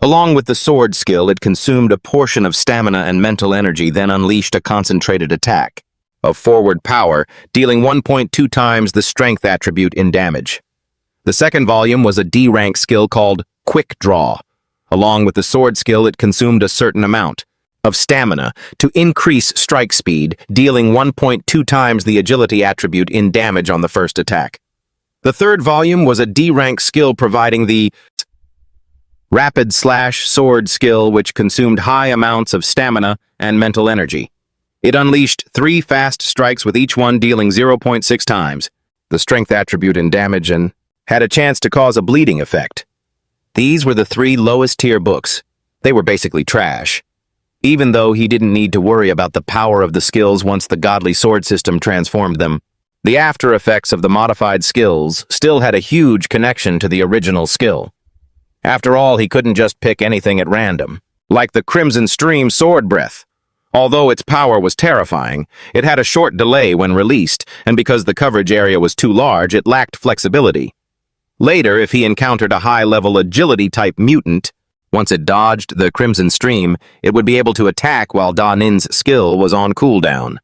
Along with the sword skill, it consumed a portion of stamina and mental energy, then unleashed a concentrated attack of forward power, dealing 1.2 times the strength attribute in damage. The second volume was a D rank skill called Quick Draw. Along with the sword skill, it consumed a certain amount, of stamina to increase strike speed, dealing 1.2 times the agility attribute in damage on the first attack. The third volume was a D-rank skill providing the rapid slash sword skill, which consumed high amounts of stamina and mental energy. It unleashed 3 fast strikes with each one dealing 0.6 times the strength attribute in damage and had a chance to cause a bleeding effect. These were the 3 lowest tier books. They were basically trash. Even though he didn't need to worry about the power of the skills once the godly sword system transformed them, the after effects of the modified skills still had a huge connection to the original skill. After all, he couldn't just pick anything at random, like the Crimson Stream Sword Breath. Although its power was terrifying, it had a short delay when released, and because the coverage area was too large, it lacked flexibility. Later, if he encountered a high-level agility-type mutant, once it dodged the Crimson Stream, it would be able to attack while Da Nin's skill was on cooldown.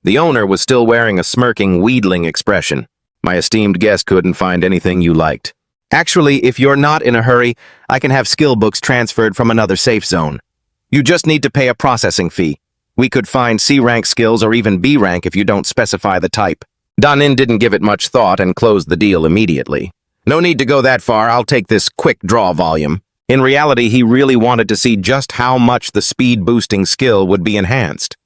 The owner was still wearing a smirking, wheedling expression. My esteemed guest couldn't find anything you liked. Actually, if you're not in a hurry, I can have skill books transferred from another safe zone. You just need to pay a processing fee. We could find C-rank skills or even B-rank if you don't specify the type. Da Nin didn't give it much thought and closed the deal immediately. No need to go that far, I'll take this quick draw volume. In reality, he really wanted to see just how much the speed-boosting skill would be enhanced.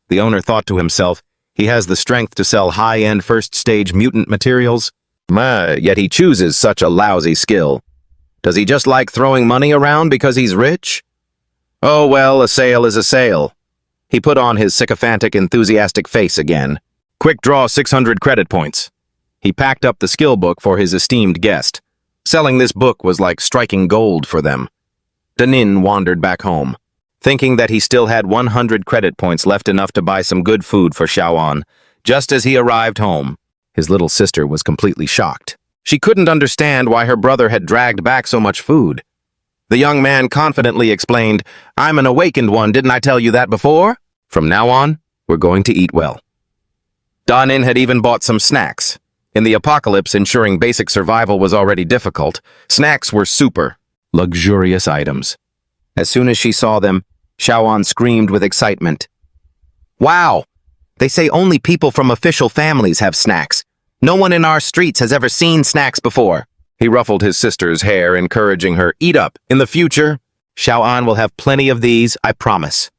The owner thought to himself, he has the strength to sell high-end first-stage mutant materials, yet he chooses such a lousy skill. Does he just like throwing money around because he's rich? Oh well, a sale is a sale. He put on his sycophantic, enthusiastic face again. Quick draw 600 credit points. He packed up the skill book for his esteemed guest. Selling this book was like striking gold for them. Da Nin wandered back home, thinking that he still had 100 credit points left, enough to buy some good food for Xiaoan. Just as he arrived home, his little sister was completely shocked. She couldn't understand why her brother had dragged back so much food. The young man confidently explained, "I'm an awakened one, didn't I tell you that before? From now on, we're going to eat well." Da Nin had even bought some snacks. In the apocalypse, ensuring basic survival was already difficult. Snacks were super, luxurious items. As soon as she saw them, Xiaoan screamed with excitement. "Wow! They say only people from official families have snacks. No one in our streets has ever seen snacks before." He ruffled his sister's hair, encouraging her, "Eat up. In the future, Xiaoan will have plenty of these, I promise."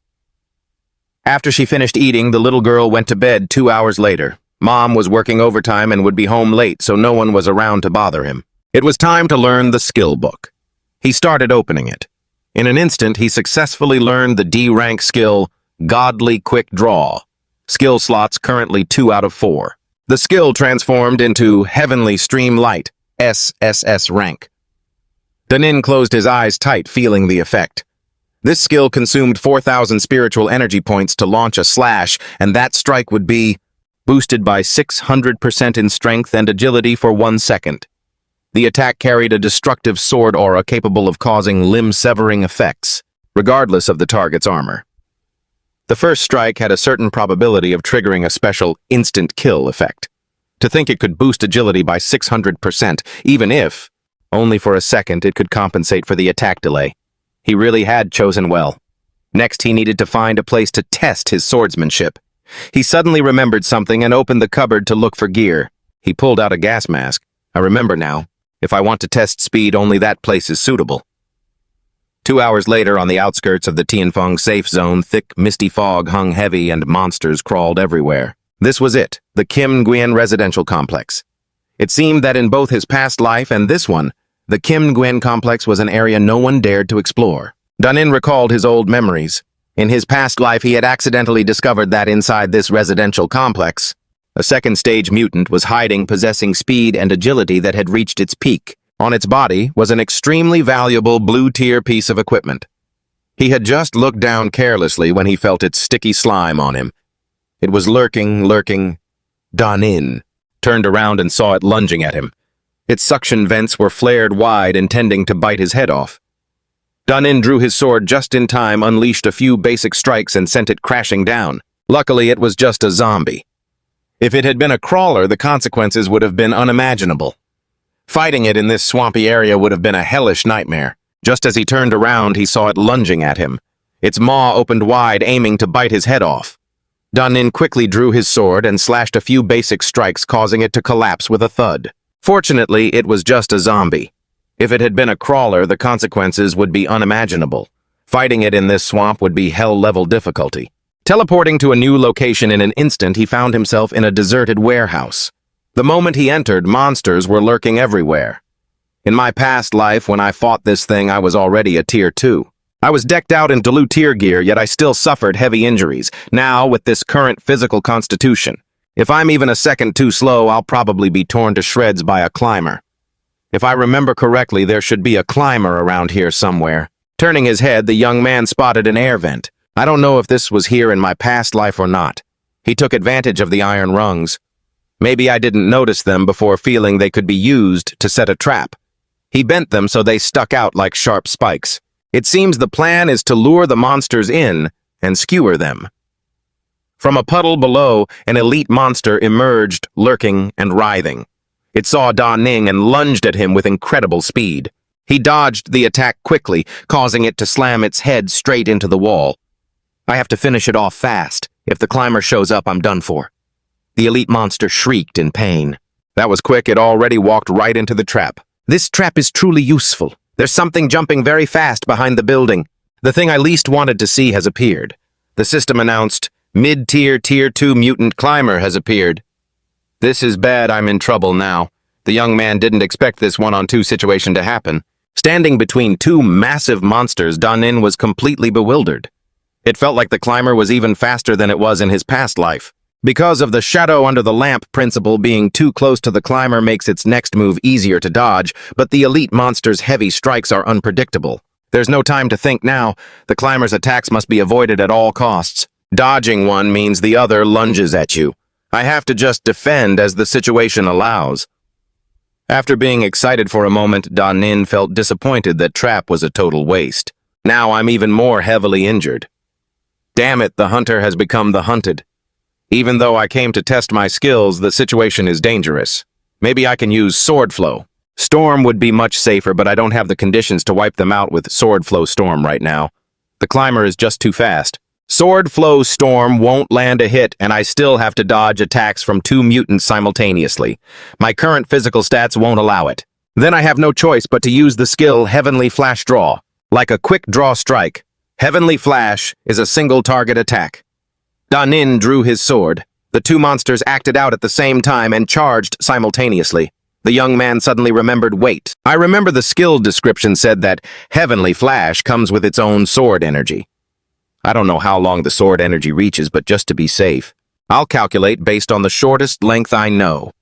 After she finished eating, the little girl went to bed 2 hours later. Mom was working overtime and would be home late, so no one was around to bother him. It was time to learn the skill book. He started opening it. In an instant, he successfully learned the D-rank skill, Godly Quick Draw. Skill slots currently 2 out of 4. The skill transformed into Heavenly Stream Light, SSS rank. Da Nin closed his eyes tight, feeling the effect. This skill consumed 4,000 spiritual energy points to launch a slash, and that strike would be boosted by 600% in strength and agility for 1 second. The attack carried a destructive sword aura capable of causing limb-severing effects, regardless of the target's armor. The first strike had a certain probability of triggering a special instant kill effect. To think it could boost agility by 600%, even if, only for a second, it could compensate for the attack delay. He really had chosen well. Next, he needed to find a place to test his swordsmanship. He suddenly remembered something and opened the cupboard to look for gear. He pulled out a gas mask. I remember now. If I want to test speed, only that place is suitable. 2 hours later, on the outskirts of the Tianfeng safe zone, thick, misty fog hung heavy and monsters crawled everywhere. This was it, the Kim Nguyen residential complex. It seemed that in both his past life and this one, the Kim Nguyen complex was an area no one dared to explore. Da Nin recalled his old memories. In his past life, he had accidentally discovered that inside this residential complex, a second-stage mutant was hiding, possessing speed and agility that had reached its peak. On its body was an extremely valuable blue-tier piece of equipment. He had just looked down carelessly when he felt its sticky slime on him. It was lurking. Da Nin turned around and saw it lunging at him. Its suction vents were flared wide, intending to bite his head off. Da Nin drew his sword just in time, unleashed a few basic strikes, and sent it crashing down. Luckily, it was just a zombie. If it had been a crawler, the consequences would have been unimaginable. Fighting it in this swampy area would have been a hellish nightmare. Just as he turned around, he saw it lunging at him. Its maw opened wide, aiming to bite his head off. Dan-nin quickly drew his sword and slashed a few basic strikes, causing it to collapse with a thud. Fortunately, it was just a zombie. If it had been a crawler, the consequences would be unimaginable. Fighting it in this swamp would be hell-level difficulty. Teleporting to a new location in an instant, he found himself in a deserted warehouse. The moment he entered, monsters were lurking everywhere. In my past life, when I fought this thing, I was already a Tier 2. I was decked out in blue tier gear, yet I still suffered heavy injuries. Now, with this current physical constitution, if I'm even a second too slow, I'll probably be torn to shreds by a climber. If I remember correctly, there should be a climber around here somewhere. Turning his head, the young man spotted an air vent. I don't know if this was here in my past life or not. He took advantage of the iron rungs. Maybe I didn't notice them before feeling they could be used to set a trap. He bent them so they stuck out like sharp spikes. It seems the plan is to lure the monsters in and skewer them. From a puddle below, an elite monster emerged, lurking and writhing. It saw Dan-nin and lunged at him with incredible speed. He dodged the attack quickly, causing it to slam its head straight into the wall. I have to finish it off fast. If the climber shows up, I'm done for. The elite monster shrieked in pain. That was quick. It already walked right into the trap. This trap is truly useful. There's something jumping very fast behind the building. The thing I least wanted to see has appeared. The system announced, Mid-tier Tier 2 mutant climber has appeared. This is bad. I'm in trouble now. The young man didn't expect this one-on-two situation to happen. Standing between two massive monsters, Dan-nin was completely bewildered. It felt like the climber was even faster than it was in his past life. Because of the shadow under the lamp principle, being too close to the climber makes its next move easier to dodge, but the elite monster's heavy strikes are unpredictable. There's no time to think now. The climber's attacks must be avoided at all costs. Dodging one means the other lunges at you. I have to just defend as the situation allows. After being excited for a moment, Dan-nin felt disappointed that trap was a total waste. Now I'm even more heavily injured. Damn it, the hunter has become the hunted. Even though I came to test my skills, the situation is dangerous. Maybe I can use sword flow. Storm would be much safer, but I don't have the conditions to wipe them out with sword flow storm right now. The climber is just too fast. Sword flow storm won't land a hit, and I still have to dodge attacks from two mutants simultaneously. My current physical stats won't allow it. Then I have no choice but to use the skill Heavenly Flash Draw. Like a quick draw strike, Heavenly Flash is a single target attack. Dan-nin drew his sword. The two monsters acted out at the same time and charged simultaneously. The young man suddenly remembered, wait. I remember the skill description said that Heavenly Flash comes with its own sword energy. I don't know how long the sword energy reaches, but just to be safe, I'll calculate based on the shortest length I know.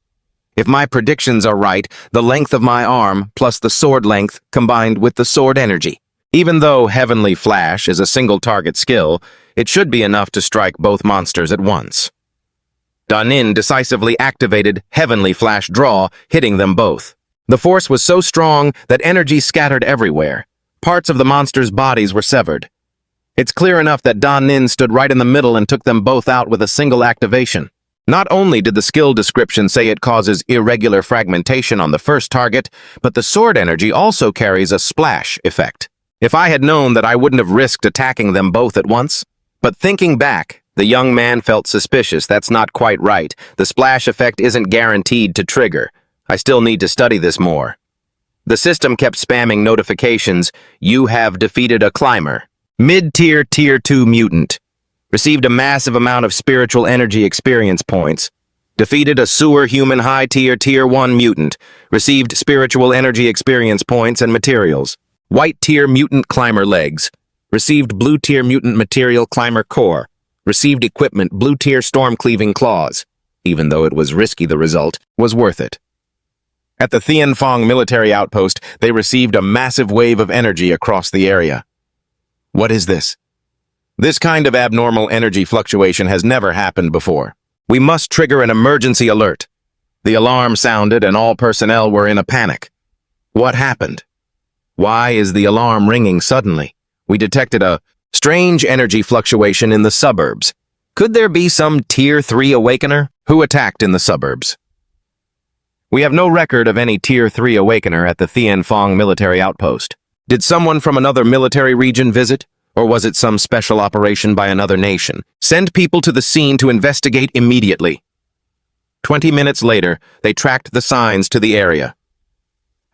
If my predictions are right, the length of my arm plus the sword length combined with the sword energy. Even though Heavenly Flash is a single target skill, it should be enough to strike both monsters at once. Dan-nin decisively activated Heavenly Flash Draw, hitting them both. The force was so strong that energy scattered everywhere. Parts of the monsters' bodies were severed. It's clear enough that Dan-nin stood right in the middle and took them both out with a single activation. Not only did the skill description say it causes irregular fragmentation on the first target, but the sword energy also carries a splash effect. If I had known that, I wouldn't have risked attacking them both at once. But thinking back, the young man felt suspicious. That's not quite right. The splash effect isn't guaranteed to trigger. I still need to study this more. The system kept spamming notifications. You have defeated a climber. Mid-tier Tier 2 mutant. Received a massive amount of spiritual energy experience points. Defeated a sewer human high-tier Tier 1 mutant. Received spiritual energy experience points and materials. White-tier mutant climber legs. Received blue-tier mutant material climber core. Received equipment blue-tier storm-cleaving claws. Even though it was risky, the result was worth it. At the Tianfeng military outpost, they received a massive wave of energy across the area. What is this? This kind of abnormal energy fluctuation has never happened before. We must trigger an emergency alert. The alarm sounded and all personnel were in a panic. What happened? Why is the alarm ringing suddenly? We detected a strange energy fluctuation in the suburbs. Could there be some Tier 3 awakener? Who attacked in the suburbs? We have no record of any Tier 3 awakener at the Tianfeng military outpost. Did someone from another military region visit? Or was it some special operation by another nation? Send people to the scene to investigate immediately. 20 minutes later, they tracked the signs to the area.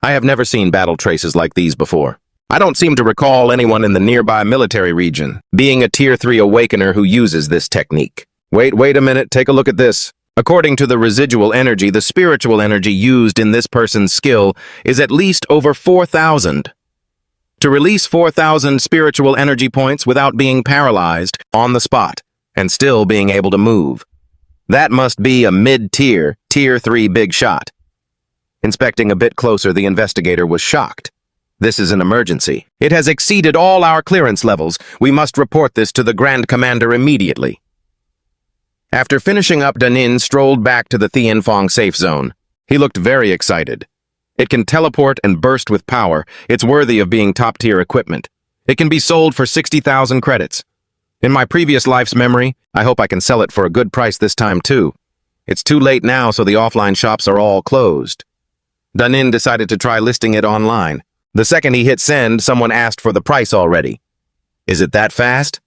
I have never seen battle traces like these before. I don't seem to recall anyone in the nearby military region being a Tier 3 awakener who uses this technique. Wait a minute, take a look at this. According to the residual energy, the spiritual energy used in this person's skill is at least over 4,000. To release 4,000 spiritual energy points without being paralyzed on the spot and still being able to move. That must be a mid-tier, Tier 3 big shot. Inspecting a bit closer, the investigator was shocked. This is an emergency. It has exceeded all our clearance levels. We must report this to the Grand Commander immediately. After finishing up, Danin strolled back to the Tianfeng safe zone. He looked very excited. It can teleport and burst with power. It's worthy of being top-tier equipment. It can be sold for 60,000 credits. In my previous life's memory, I hope I can sell it for a good price this time too. It's too late now, so the offline shops are all closed. Danin decided to try listing it online. The second he hit send, someone asked for the price already. Is it that fast?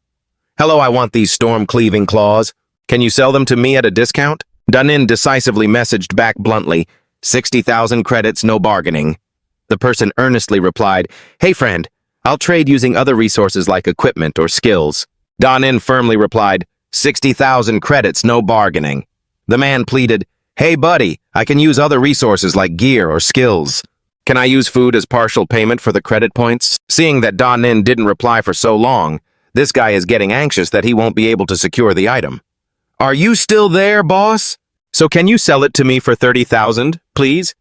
Hello, I want these storm-cleaving claws. Can you sell them to me at a discount? Danin decisively messaged back bluntly, 60,000 credits, no bargaining. The person earnestly replied, Hey friend, I'll trade using other resources like equipment or skills. Danin firmly replied, 60,000 credits, no bargaining. The man pleaded, Hey buddy, I can use other resources like gear or skills. Can I use food as partial payment for the credit points? Seeing that Danin didn't reply for so long, this guy is getting anxious that he won't be able to secure the item. Are you still there, boss? So can you sell it to me for 30,000, please?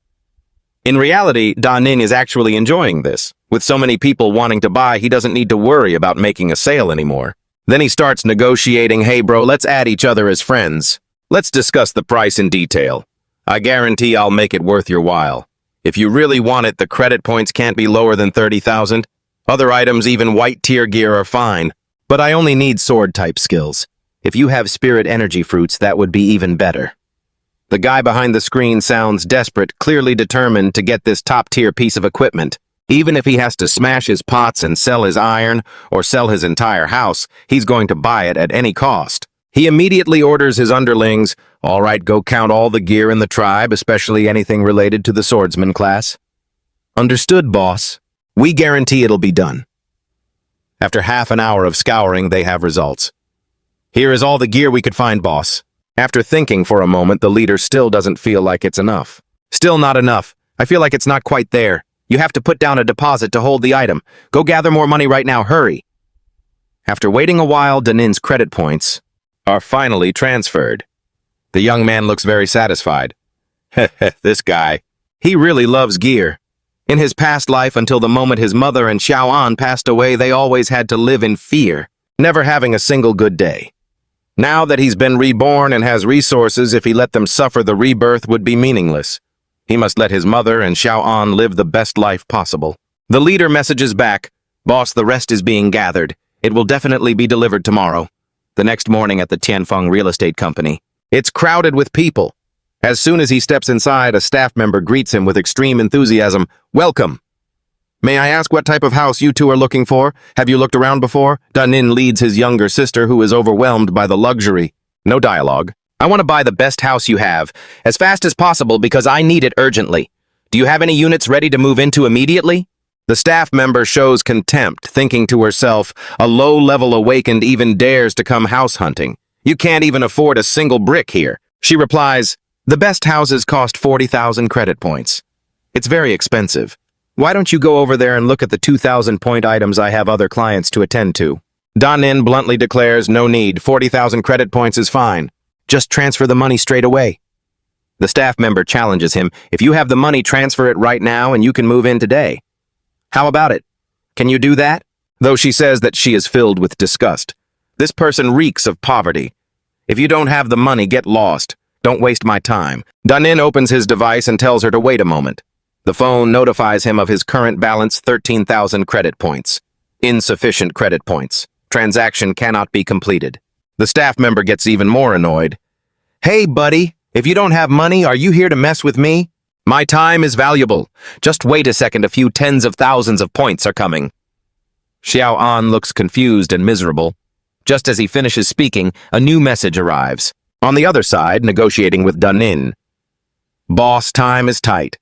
In reality, Danin is actually enjoying this. With so many people wanting to buy, he doesn't need to worry about making a sale anymore. Then he starts negotiating, Hey bro, let's add each other as friends. Let's discuss the price in detail. I guarantee I'll make it worth your while. If you really want it, the credit points can't be lower than 30,000. Other items, even white tier gear, are fine. But I only need sword-type skills. If you have spirit energy fruits, that would be even better. The guy behind the screen sounds desperate, clearly determined to get this top-tier piece of equipment. Even if he has to smash his pots and sell his iron, or sell his entire house, he's going to buy it at any cost. He immediately orders his underlings, All right, go count all the gear in the tribe, especially anything related to the swordsman class. Understood, boss. We guarantee it'll be done. After half an hour of scouring, they have results. Here is all the gear we could find, boss. After thinking for a moment, the leader still doesn't feel like it's enough. Still not enough. I feel like it's not quite there. You have to put down a deposit to hold the item. Go gather more money right now, hurry. After waiting a while, Danin's credit points are finally transferred. The young man looks very satisfied. This guy. He really loves gear. In his past life, until the moment his mother and Xiao An passed away, they always had to live in fear, never having a single good day. Now that he's been reborn and has resources, if he let them suffer, the rebirth would be meaningless. He must let his mother and Xiao An live the best life possible. The leader messages back, Boss, the rest is being gathered. It will definitely be delivered tomorrow. The next morning at the Tianfeng real estate company. It's crowded with people. As soon as he steps inside, a staff member greets him with extreme enthusiasm. Welcome. May I ask what type of house you two are looking for? Have you looked around before? Danin leads his younger sister, who is overwhelmed by the luxury. No dialogue. I want to buy the best house you have, as fast as possible because I need it urgently. Do you have any units ready to move into immediately? The staff member shows contempt, thinking to herself, a low-level awakened even dares to come house hunting. You can't even afford a single brick here. She replies, The best houses cost 40,000 credit points. It's very expensive. Why don't you go over there and look at the 2,000-point items I have other clients to attend to? Danin bluntly declares, No need, 40,000 credit points is fine. Just transfer the money straight away. The staff member challenges him, If you have the money, transfer it right now and you can move in today. How about it? Can you do that? Though she says that she is filled with disgust. This person reeks of poverty. If you don't have the money, get lost. Don't waste my time. Danin opens his device and tells her to wait a moment. The phone notifies him of his current balance, 13,000 credit points. Insufficient credit points. Transaction cannot be completed. The staff member gets even more annoyed. Hey, buddy, if you don't have money, are you here to mess with me? My time is valuable. Just wait a second, a few tens of thousands of points are coming. Xiao An looks confused and miserable. Just as he finishes speaking, a new message arrives. On the other side, negotiating with Danin. Boss, time is tight.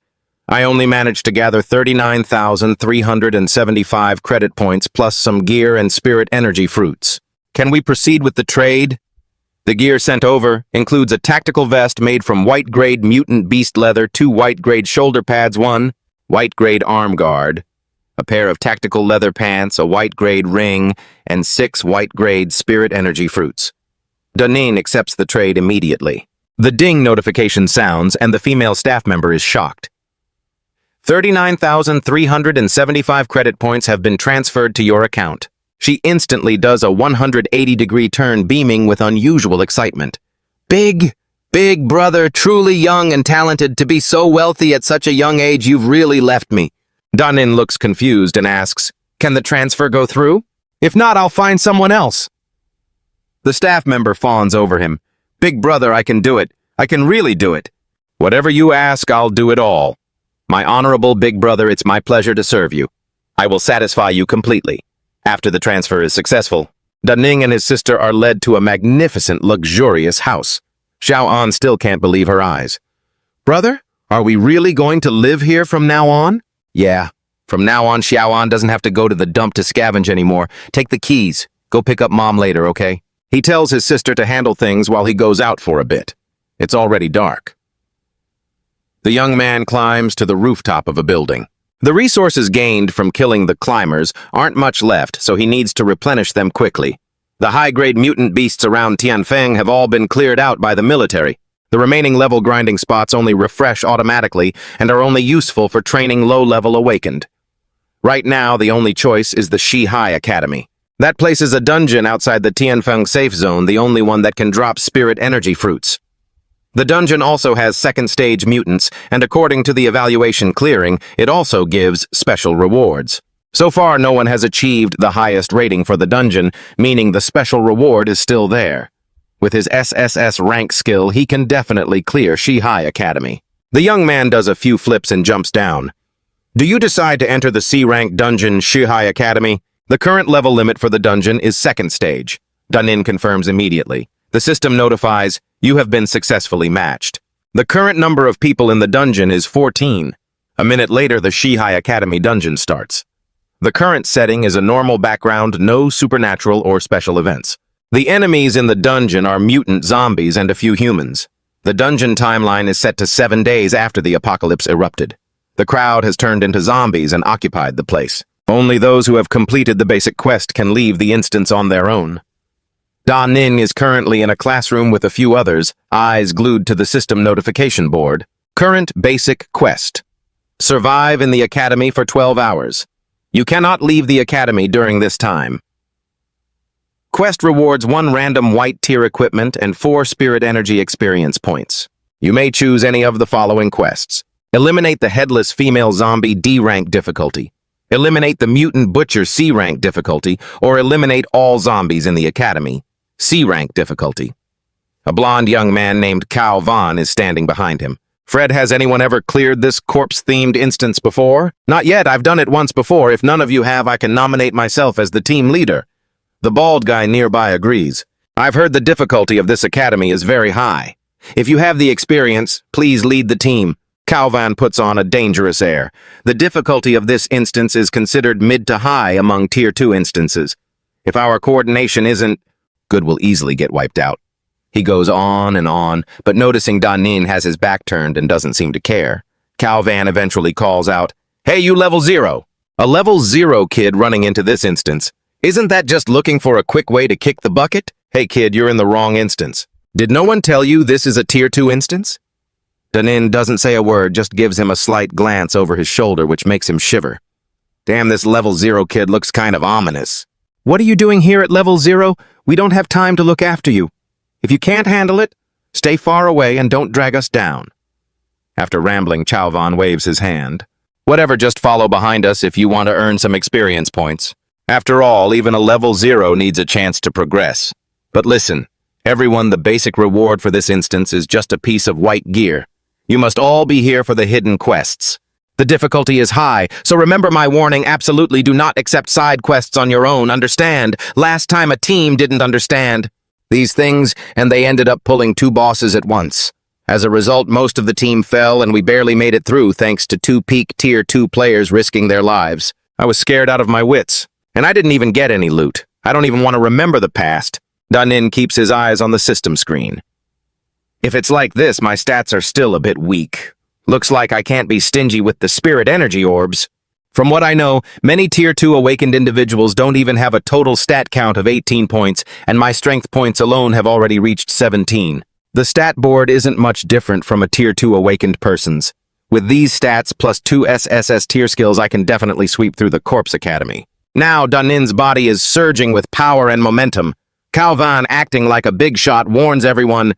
I only managed to gather 39,375 credit points plus some gear and spirit energy fruits. Can we proceed with the trade? The gear sent over includes a tactical vest made from white-grade mutant beast leather, 2 white-grade shoulder pads, 1 white-grade arm guard, a pair of tactical leather pants, a white-grade ring, and 6 white-grade spirit energy fruits. Danin accepts the trade immediately. The ding notification sounds and the female staff member is shocked. 39,375 credit points have been transferred to your account. She instantly does a 180-degree turn, beaming with unusual excitement. Big brother, truly young and talented. To be so wealthy at such a young age, you've really left me. Danin looks confused and asks, can the transfer go through? If not, I'll find someone else. The staff member fawns over him. Big brother, I can do it. I can really do it. Whatever you ask, I'll do it all. My honorable big brother, it's my pleasure to serve you. I will satisfy you completely. After the transfer is successful, Daning and his sister are led to a magnificent, luxurious house. Xiao An still can't believe her eyes. Brother, are we really going to live here from now on? Yeah. From now on, Xiao An doesn't have to go to the dump to scavenge anymore. Take the keys. Go pick up Mom later, okay? He tells his sister to handle things while he goes out for a bit. It's already dark. The young man climbs to the rooftop of a building. The resources gained from killing the climbers aren't much left, so he needs to replenish them quickly. The high-grade mutant beasts around Tianfeng have all been cleared out by the military. The remaining level grinding spots only refresh automatically and are only useful for training low-level awakened. Right now, the only choice is the Shihai Academy. That place is a dungeon outside the Tianfeng safe zone, the only one that can drop spirit energy fruits. The dungeon also has second-stage mutants, and according to the evaluation clearing, it also gives special rewards. So far, no one has achieved the highest rating for the dungeon, meaning the special reward is still there. With his SSS rank skill, he can definitely clear Shihai Academy. The young man does a few flips and jumps down. Do you decide to enter the C-rank dungeon Shihai Academy? The current level limit for the dungeon is second stage. Danin confirms immediately. The system notifies, you have been successfully matched. The current number of people in the dungeon is 14. A minute later, the Shihai Academy dungeon starts. The current setting is a normal background, no supernatural or special events. The enemies in the dungeon are mutant zombies and a few humans. The dungeon timeline is set to 7 days after the apocalypse erupted. The crowd has turned into zombies and occupied the place. Only those who have completed the basic quest can leave the instance on their own. Da Ning is currently in a classroom with a few others, eyes glued to the system notification board. Current basic quest. Survive in the academy for 12 hours. You cannot leave the academy during this time. Quest rewards 1 random white tier equipment and 4 spirit energy experience points. You may choose any of the following quests. Eliminate the headless female zombie D-rank difficulty. Eliminate the mutant butcher C-rank difficulty, or eliminate all zombies in the academy. C-rank difficulty. A blonde young man named Cao Van is standing behind him. Fred, has anyone ever cleared this corpse-themed instance before? Not yet, I've done it once before. If none of you have, I can nominate myself as the team leader. The bald guy nearby agrees. I've heard the difficulty of this academy is very high. If you have the experience, please lead the team. Cao Van puts on a dangerous air. The difficulty of this instance is considered mid to high among Tier 2 instances. If our coordination isn't, good will easily get wiped out. He goes on and on, but noticing Da Nin has his back turned and doesn't seem to care. Cao Van eventually calls out, Hey, you level 0! A level 0 kid running into this instance. Isn't that just looking for a quick way to kick the bucket? Hey kid, you're in the wrong instance. Did no one tell you this is a Tier 2 instance? Danin doesn't say a word, just gives him a slight glance over his shoulder, which makes him shiver. Damn, this level 0 kid looks kind of ominous. What are you doing here at level 0? We don't have time to look after you. If you can't handle it, stay far away and don't drag us down. After rambling, Cao Van waves his hand. Whatever, just follow behind us if you want to earn some experience points. After all, even a level 0 needs a chance to progress. But listen, everyone, the basic reward for this instance is just a piece of white gear. You must all be here for the hidden quests. The difficulty is high, so remember my warning, absolutely do not accept side quests on your own, understand? Last time a team didn't understand these things, and they ended up pulling 2 bosses at once. As a result, most of the team fell, and we barely made it through thanks to 2 peak Tier 2 players risking their lives. I was scared out of my wits, and I didn't even get any loot. I don't even want to remember the past. Danin keeps his eyes on the system screen. If it's like this, my stats are still a bit weak. Looks like I can't be stingy with the spirit energy orbs. From what I know, many Tier 2 awakened individuals don't even have a total stat count of 18 points, and my strength points alone have already reached 17. The stat board isn't much different from a Tier 2 awakened person's. With these stats plus 2 SSS tier skills, I can definitely sweep through the Corpse Academy. Now, Danin's body is surging with power and momentum. Calvan, acting like a big shot, warns everyone,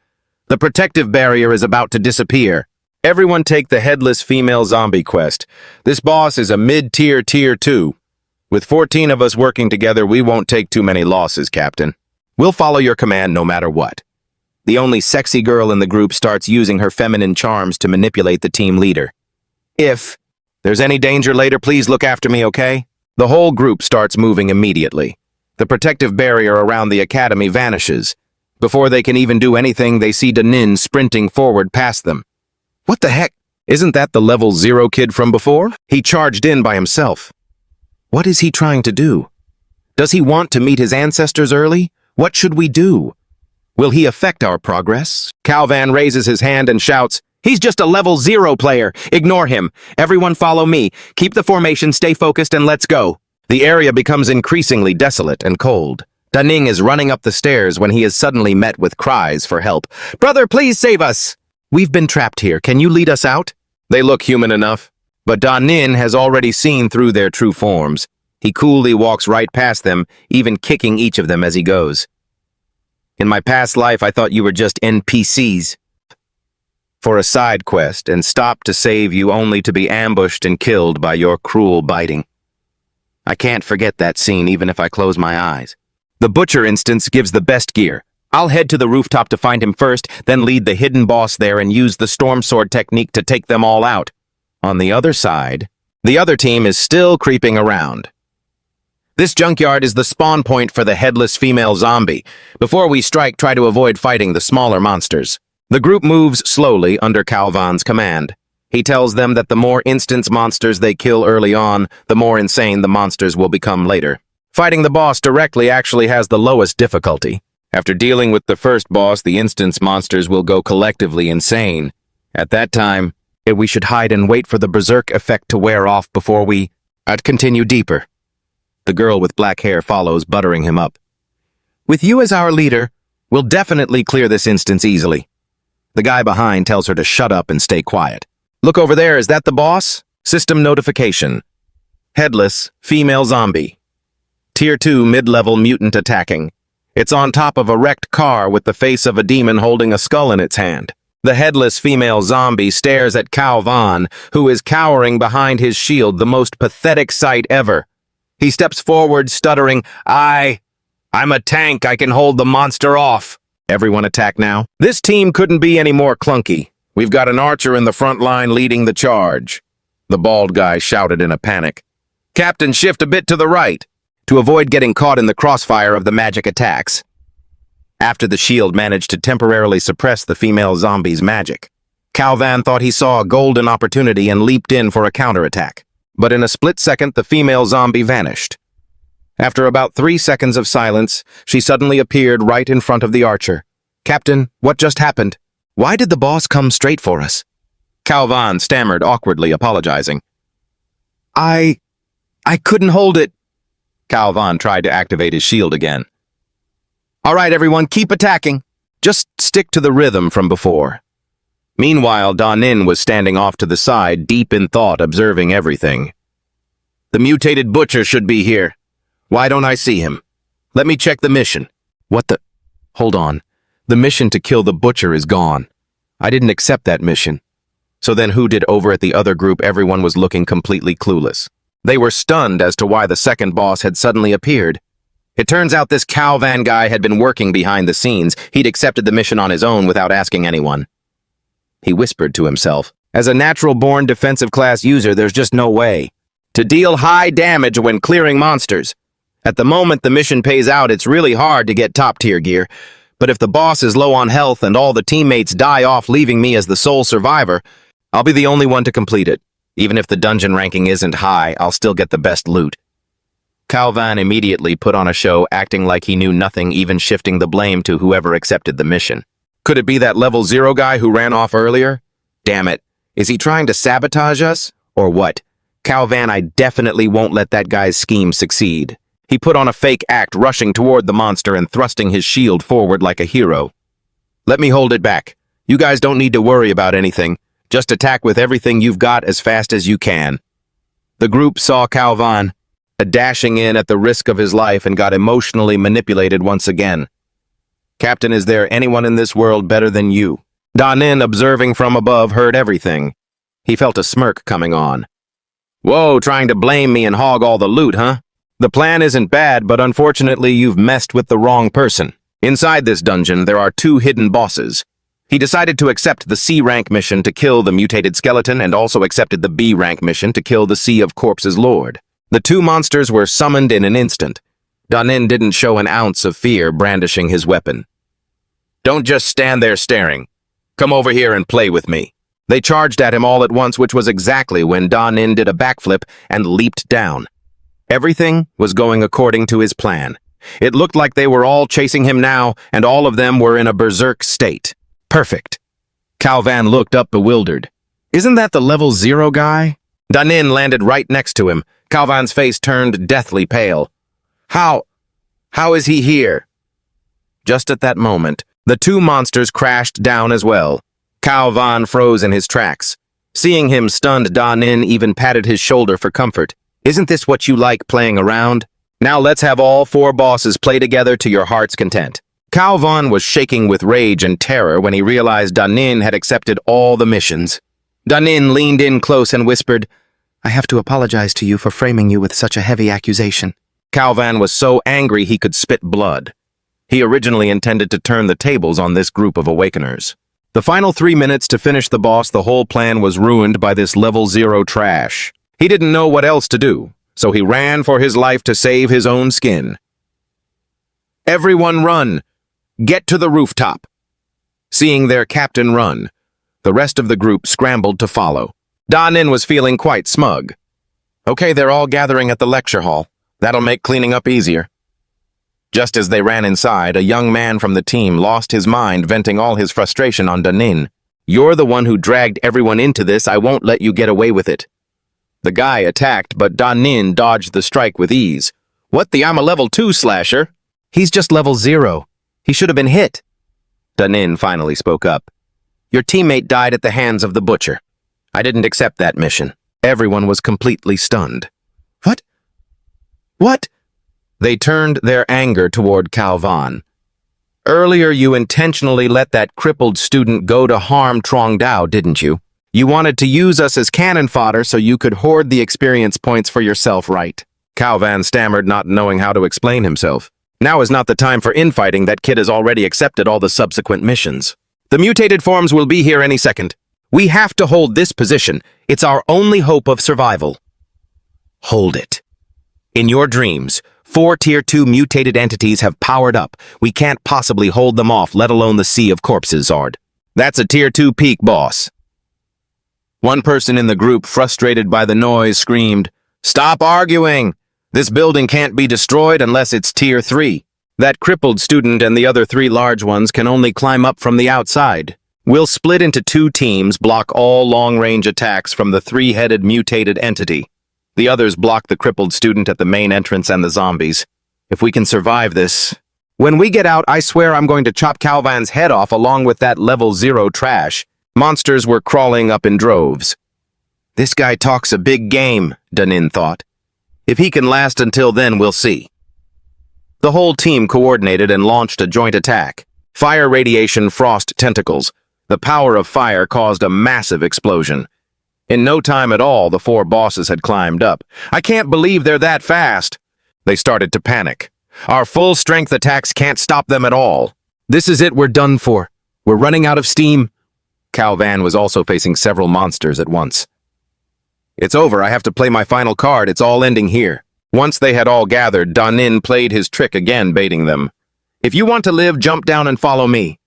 the protective barrier is about to disappear. Everyone take the Headless Female Zombie quest. This boss is a mid-tier Tier 2. With 14 of us working together, we won't take too many losses, Captain. We'll follow your command no matter what. The only sexy girl in the group starts using her feminine charms to manipulate the team leader. If there's any danger later, please look after me, okay? The whole group starts moving immediately. The protective barrier around the academy vanishes. Before they can even do anything, they see Danin sprinting forward past them. What the heck? Isn't that the level 0 kid from before? He charged in by himself. What is he trying to do? Does he want to meet his ancestors early? What should we do? Will he affect our progress? Calvan raises his hand and shouts, "He's just a level 0 player. Ignore him. Everyone follow me. Keep the formation, stay focused, and let's go." The area becomes increasingly desolate and cold. Daning is running up the stairs when he is suddenly met with cries for help. "Brother, please save us! We've been trapped here. Can you lead us out?" They look human enough, but Danin has already seen through their true forms. He coolly walks right past them, even kicking each of them as he goes. "In my past life, I thought you were just NPCs for a side quest and stopped to save you only to be ambushed and killed by your cruel biting. I can't forget that scene even if I close my eyes." The Butcher instance gives the best gear. I'll head to the rooftop to find him first, then lead the hidden boss there and use the Storm Sword technique to take them all out. On the other side, the other team is still creeping around. This junkyard is the spawn point for the Headless Female Zombie. Before we strike, try to avoid fighting the smaller monsters. The group moves slowly under Calvan's command. He tells them that the more instance monsters they kill early on, the more insane the monsters will become later. Fighting the boss directly actually has the lowest difficulty. After dealing with the first boss, the instance monsters will go collectively insane. At that time, we should hide and wait for the berserk effect to wear off before we continue deeper. The girl with black hair follows, buttering him up. "With you as our leader, we'll definitely clear this instance easily." The guy behind tells her to shut up and stay quiet. "Look over there, is that the boss?" System notification. Headless Female Zombie. Tier 2 mid-level mutant attacking. It's on top of a wrecked car with the face of a demon holding a skull in its hand. The Headless Female Zombie stares at Calvan, who is cowering behind his shield, the most pathetic sight ever. He steps forward, stuttering, I'm a tank, I can hold the monster off." Everyone attack now. This team couldn't be any more clunky. We've got an archer in the front line leading the charge. The bald guy shouted in a panic. "Captain, shift a bit to the right," to avoid getting caught in the crossfire of the magic attacks. After the shield managed to temporarily suppress the female zombie's magic, Calvan thought he saw a golden opportunity and leaped in for a counterattack. But in a split second, the female zombie vanished. After about 3 seconds of silence, she suddenly appeared right in front of the archer. "Captain, what just happened? Why did the boss come straight for us?" Calvan stammered, awkwardly apologizing. I couldn't hold it." Calvan tried to activate his shield again. "All right, everyone, keep attacking. Just stick to the rhythm from before." Meanwhile, Danin was standing off to the side, deep in thought, observing everything. "The mutated butcher should be here. Why don't I see him? Let me check the mission." "What the? Hold on. The mission to kill the butcher is gone. I didn't accept that mission." So then who did? Over at the other group, everyone was looking completely clueless. They were stunned as to why the second boss had suddenly appeared. It turns out this Calvan guy had been working behind the scenes. He'd accepted the mission on his own without asking anyone. He whispered to himself, As a natural-born defensive class user, there's just no way. To deal high damage when clearing monsters. At the moment the mission pays out, it's really hard to get top-tier gear. But if the boss is low on health and all the teammates die off leaving me as the sole survivor, I'll be the only one to complete it. Even if the dungeon ranking isn't high, I'll still get the best loot. Calvan immediately put on a show, acting like he knew nothing, even shifting the blame to whoever accepted the mission. Could it be that level 0 guy who ran off earlier? Damn it. Is he trying to sabotage us? Or what? Calvan, I definitely won't let that guy's scheme succeed. He put on a fake act, rushing toward the monster and thrusting his shield forward like a hero. Let me hold it back. You guys don't need to worry about anything. Just attack with everything you've got as fast as you can. The group saw Calvan dashing in at the risk of his life and got emotionally manipulated once again. Captain, is there anyone in this world better than you? Danin, observing from above, heard everything. He felt a smirk coming on. Whoa, trying to blame me and hog all the loot, huh? The plan isn't bad, but unfortunately you've messed with the wrong person. Inside this dungeon, there are 2 hidden bosses. He decided to accept the C-rank mission to kill the mutated skeleton and also accepted the B-rank mission to kill the Sea of Corpses Lord. The 2 monsters were summoned in an instant. Danin didn't show an ounce of fear, brandishing his weapon. Don't just stand there staring. Come over here and play with me. They charged at him all at once, which was exactly when Danin did a backflip and leaped down. Everything was going according to his plan. It looked like they were all chasing him now, and all of them were in a berserk state. Perfect. Calvan looked up bewildered. Isn't that the level 0 guy? Danin landed right next to him. Calvan's face turned deathly pale. How is he here? Just at that moment, the 2 monsters crashed down as well. Calvan froze in his tracks. Seeing him stunned, Danin even patted his shoulder for comfort. Isn't this what you like, playing around? Now let's have all 4 bosses play together to your heart's content. Calvan was shaking with rage and terror when he realized Danin had accepted all the missions. Danin leaned in close and whispered, I have to apologize to you for framing you with such a heavy accusation. Calvan was so angry he could spit blood. He originally intended to turn the tables on this group of awakeners. The final 3 minutes to finish the boss, the whole plan was ruined by this level 0 trash. He didn't know what else to do, so he ran for his life to save his own skin. Everyone run! Get to the rooftop! Seeing their captain run, the rest of the group scrambled to follow. Danin was feeling quite smug. Okay, they're all gathering at the lecture hall. That'll make cleaning up easier. Just as they ran inside, a young man from the team lost his mind, venting all his frustration on Danin. You're the one who dragged everyone into this. I won't let you get away with it. The guy attacked, but Danin dodged the strike with ease. What the? I'm a level 2 slasher. He's just level 0. He should have been hit. Danin finally spoke up. Your teammate died at the hands of the butcher. I didn't accept that mission. Everyone was completely stunned. What? What? They turned their anger toward Calvan. Earlier you intentionally let that crippled student go to harm Trong Dao, didn't you? You wanted to use us as cannon fodder so you could hoard the experience points for yourself, right? Calvan stammered, not knowing how to explain himself. Now is not the time for infighting. That kid has already accepted all the subsequent missions. The mutated forms will be here any second. We have to hold this position. It's our only hope of survival. Hold it. In your dreams, 4 Tier 2 mutated entities have powered up. We can't possibly hold them off, let alone the Sea of Corpses, Zard. That's a Tier 2 peak, boss. One person in the group, frustrated by the noise, screamed, Stop arguing! This building can't be destroyed unless it's Tier 3. That crippled student and the other 3 large ones can only climb up from the outside. We'll split into 2 teams, block all long-range attacks from the 3-headed mutated entity. The others block the crippled student at the main entrance and the zombies. If we can survive this... When we get out, I swear I'm going to chop Calvan's head off along with that level 0 trash. Monsters were crawling up in droves. This guy talks a big game, Danin thought. If he can last until then, we'll see. The whole team coordinated and launched a joint attack. Fire radiation, frost tentacles. The power of fire caused a massive explosion. In no time at all, the 4 bosses had climbed up. I can't believe they're that fast. They started to panic. Our full-strength attacks can't stop them at all. This is it, we're done for. We're running out of steam. Cao Van was also facing several monsters at once. It's over, I have to play my final card, it's all ending here. Once they had all gathered, Da Nin played his trick again, baiting them. If you want to live, jump down and follow me.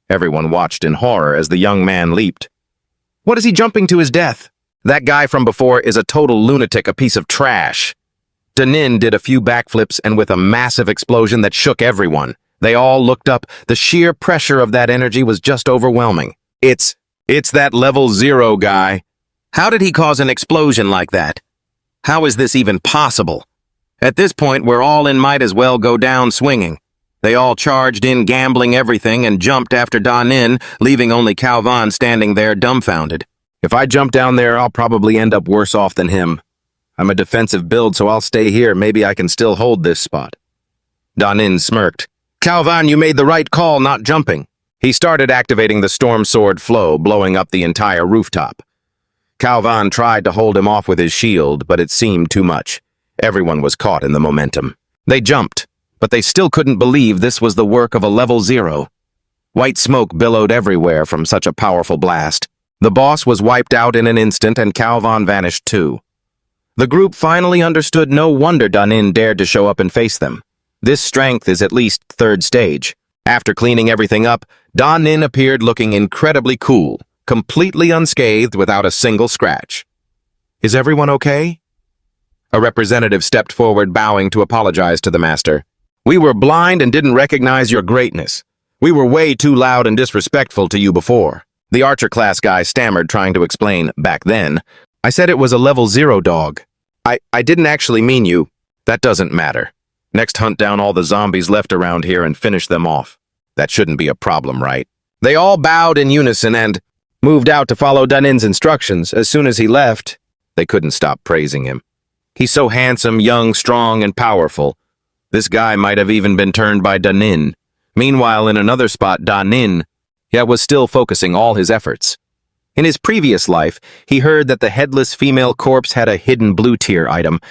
Everyone watched in horror as the young man leaped. What is he jumping to his death? That guy from before is a total lunatic, a piece of trash. Da Nin did a few backflips and with a massive explosion that shook everyone. They all looked up. The sheer pressure of that energy was just overwhelming. It's that level 0 guy. How did he cause an explosion like that? How is this even possible? At this point, we're all in might as well go down swinging. They all charged in, gambling everything, and jumped after Da Nin, leaving only Cao Van standing there dumbfounded. If I jump down there, I'll probably end up worse off than him. I'm a defensive build, so I'll stay here. Maybe I can still hold this spot. Da Nin smirked. Cao Van, you made the right call not jumping. He started activating the storm sword flow, blowing up the entire rooftop. Cao Van tried to hold him off with his shield, but it seemed too much. Everyone was caught in the momentum. They jumped, but they still couldn't believe this was the work of a level 0. White smoke billowed everywhere from such a powerful blast. The boss was wiped out in an instant, and Cao Van vanished too. The group finally understood no wonder Da Nin dared to show up and face them. This strength is at least 3rd stage. After cleaning everything up, Da Nin appeared looking incredibly cool, completely unscathed without a single scratch. Is everyone okay? A representative stepped forward, bowing to apologize to the master. We were blind and didn't recognize your greatness. We were way too loud and disrespectful to you before. The archer class guy stammered, trying to explain, back then. I said it was a level 0 dog. I didn't actually mean you. That doesn't matter. Next, hunt down all the zombies left around here and finish them off. That shouldn't be a problem, right? They all bowed in unison and moved out to follow Da Nin's instructions. As soon as he left, they couldn't stop praising him. He's so handsome, young, strong, and powerful. This guy might have even been turned by Da Nin. Meanwhile, in another spot, Da Nin was still focusing all his efforts. In his previous life, he heard that the headless female corpse had a hidden blue tier item.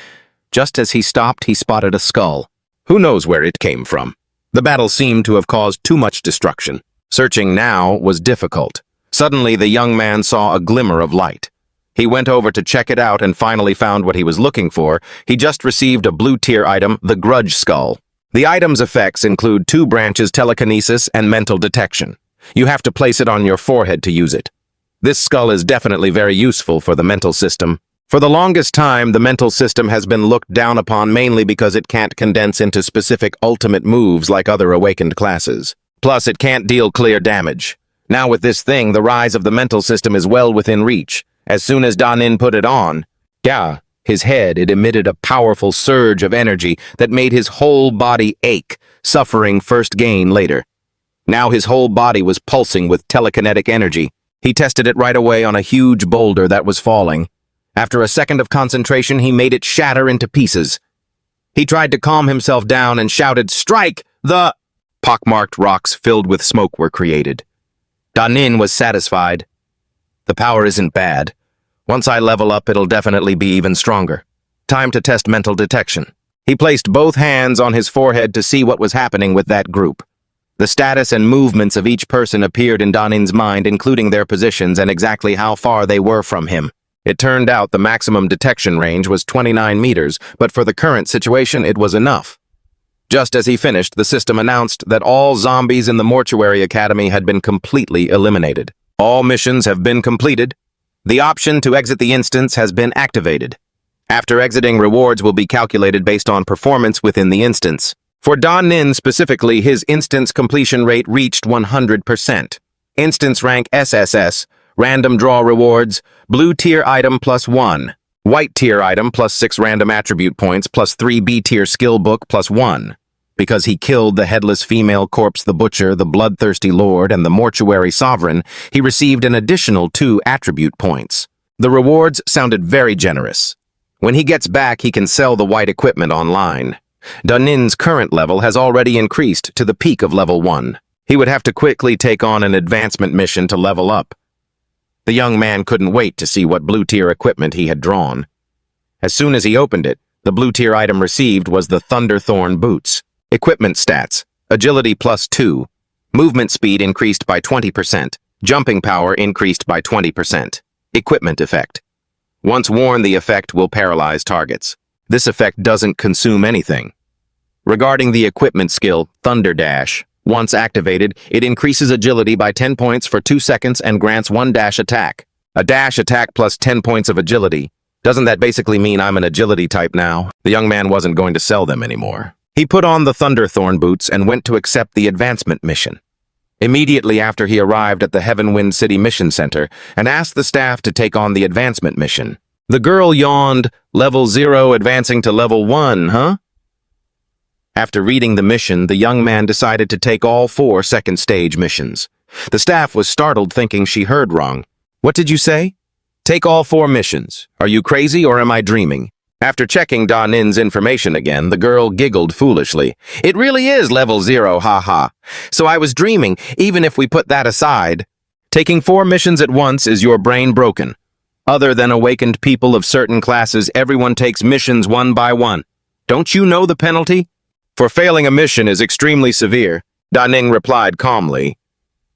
Just as he stopped, he spotted a skull. Who knows where it came from? The battle seemed to have caused too much destruction. Searching now was difficult. Suddenly, the young man saw a glimmer of light. He went over to check it out and finally found what he was looking for. He just received a blue tier item, the Grudge Skull. The item's effects include 2 branches, telekinesis and mental detection. You have to place it on your forehead to use it. This skull is definitely very useful for the mental system. For the longest time, the mental system has been looked down upon mainly because it can't condense into specific ultimate moves like other awakened classes. Plus, it can't deal clear damage. Now with this thing, the rise of the mental system is well within reach. As soon as Da Nin put it on, his head, it emitted a powerful surge of energy that made his whole body ache, suffering first gain later. Now his whole body was pulsing with telekinetic energy. He tested it right away on a huge boulder that was falling. After a second of concentration, he made it shatter into pieces. He tried to calm himself down and shouted, "Strike! The—" Pockmarked rocks filled with smoke were created. Da Nin was satisfied. The power isn't bad. Once I level up, it'll definitely be even stronger. Time to test mental detection. He placed both hands on his forehead to see what was happening with that group. The status and movements of each person appeared in Da Nin's mind, including their positions and exactly how far they were from him. It turned out the maximum detection range was 29 meters, but for the current situation, it was enough. Just as he finished, the system announced that all zombies in the Mortuary Academy had been completely eliminated. All missions have been completed. The option to exit the instance has been activated. After exiting, rewards will be calculated based on performance within the instance. For Da Nin specifically, his instance completion rate reached 100%. Instance rank SSS, random draw rewards, blue tier item +1, white tier item +6 random attribute points +3 B tier skill book +1. Because he killed the headless female corpse, the butcher, the bloodthirsty lord, and the mortuary sovereign, he received an additional 2 attribute points. The rewards sounded very generous. When he gets back, he can sell the white equipment online. Da Nin's current level has already increased to the peak of level 1. He would have to quickly take on an advancement mission to level up. The young man couldn't wait to see what blue-tier equipment he had drawn. As soon as he opened it, the blue-tier item received was the Thunderthorn boots. Equipment stats: agility +2, movement speed increased by 20%, Jumping power increased by 20%. Equipment effect. Once worn, the effect will paralyze targets. This effect doesn't consume anything. Regarding the equipment skill, Thunder Dash. Once activated, it increases agility by 10 points for 2 seconds and grants 1 dash attack. A dash attack plus 10 points of agility. Doesn't that basically mean I'm an agility type now? The young man wasn't going to sell them anymore. He put on the Thunderthorn boots and went to accept the advancement mission. Immediately after he arrived at the Heavenwind City Mission Center and asked the staff to take on the advancement mission. The girl yawned, level 0 advancing to level 1, huh? After reading the mission, the young man decided to take all 4 second stage missions. The staff was startled, thinking she heard wrong. What did you say? Take all 4 missions. Are you crazy or am I dreaming? After checking Da Nin's information again, the girl giggled foolishly. It really is level 0, haha. So I was dreaming, even if we put that aside. Taking 4 missions at once is your brain broken. Other than awakened people of certain classes, everyone takes missions one by one. Don't you know the penalty? For failing a mission is extremely severe, Da Ning replied calmly.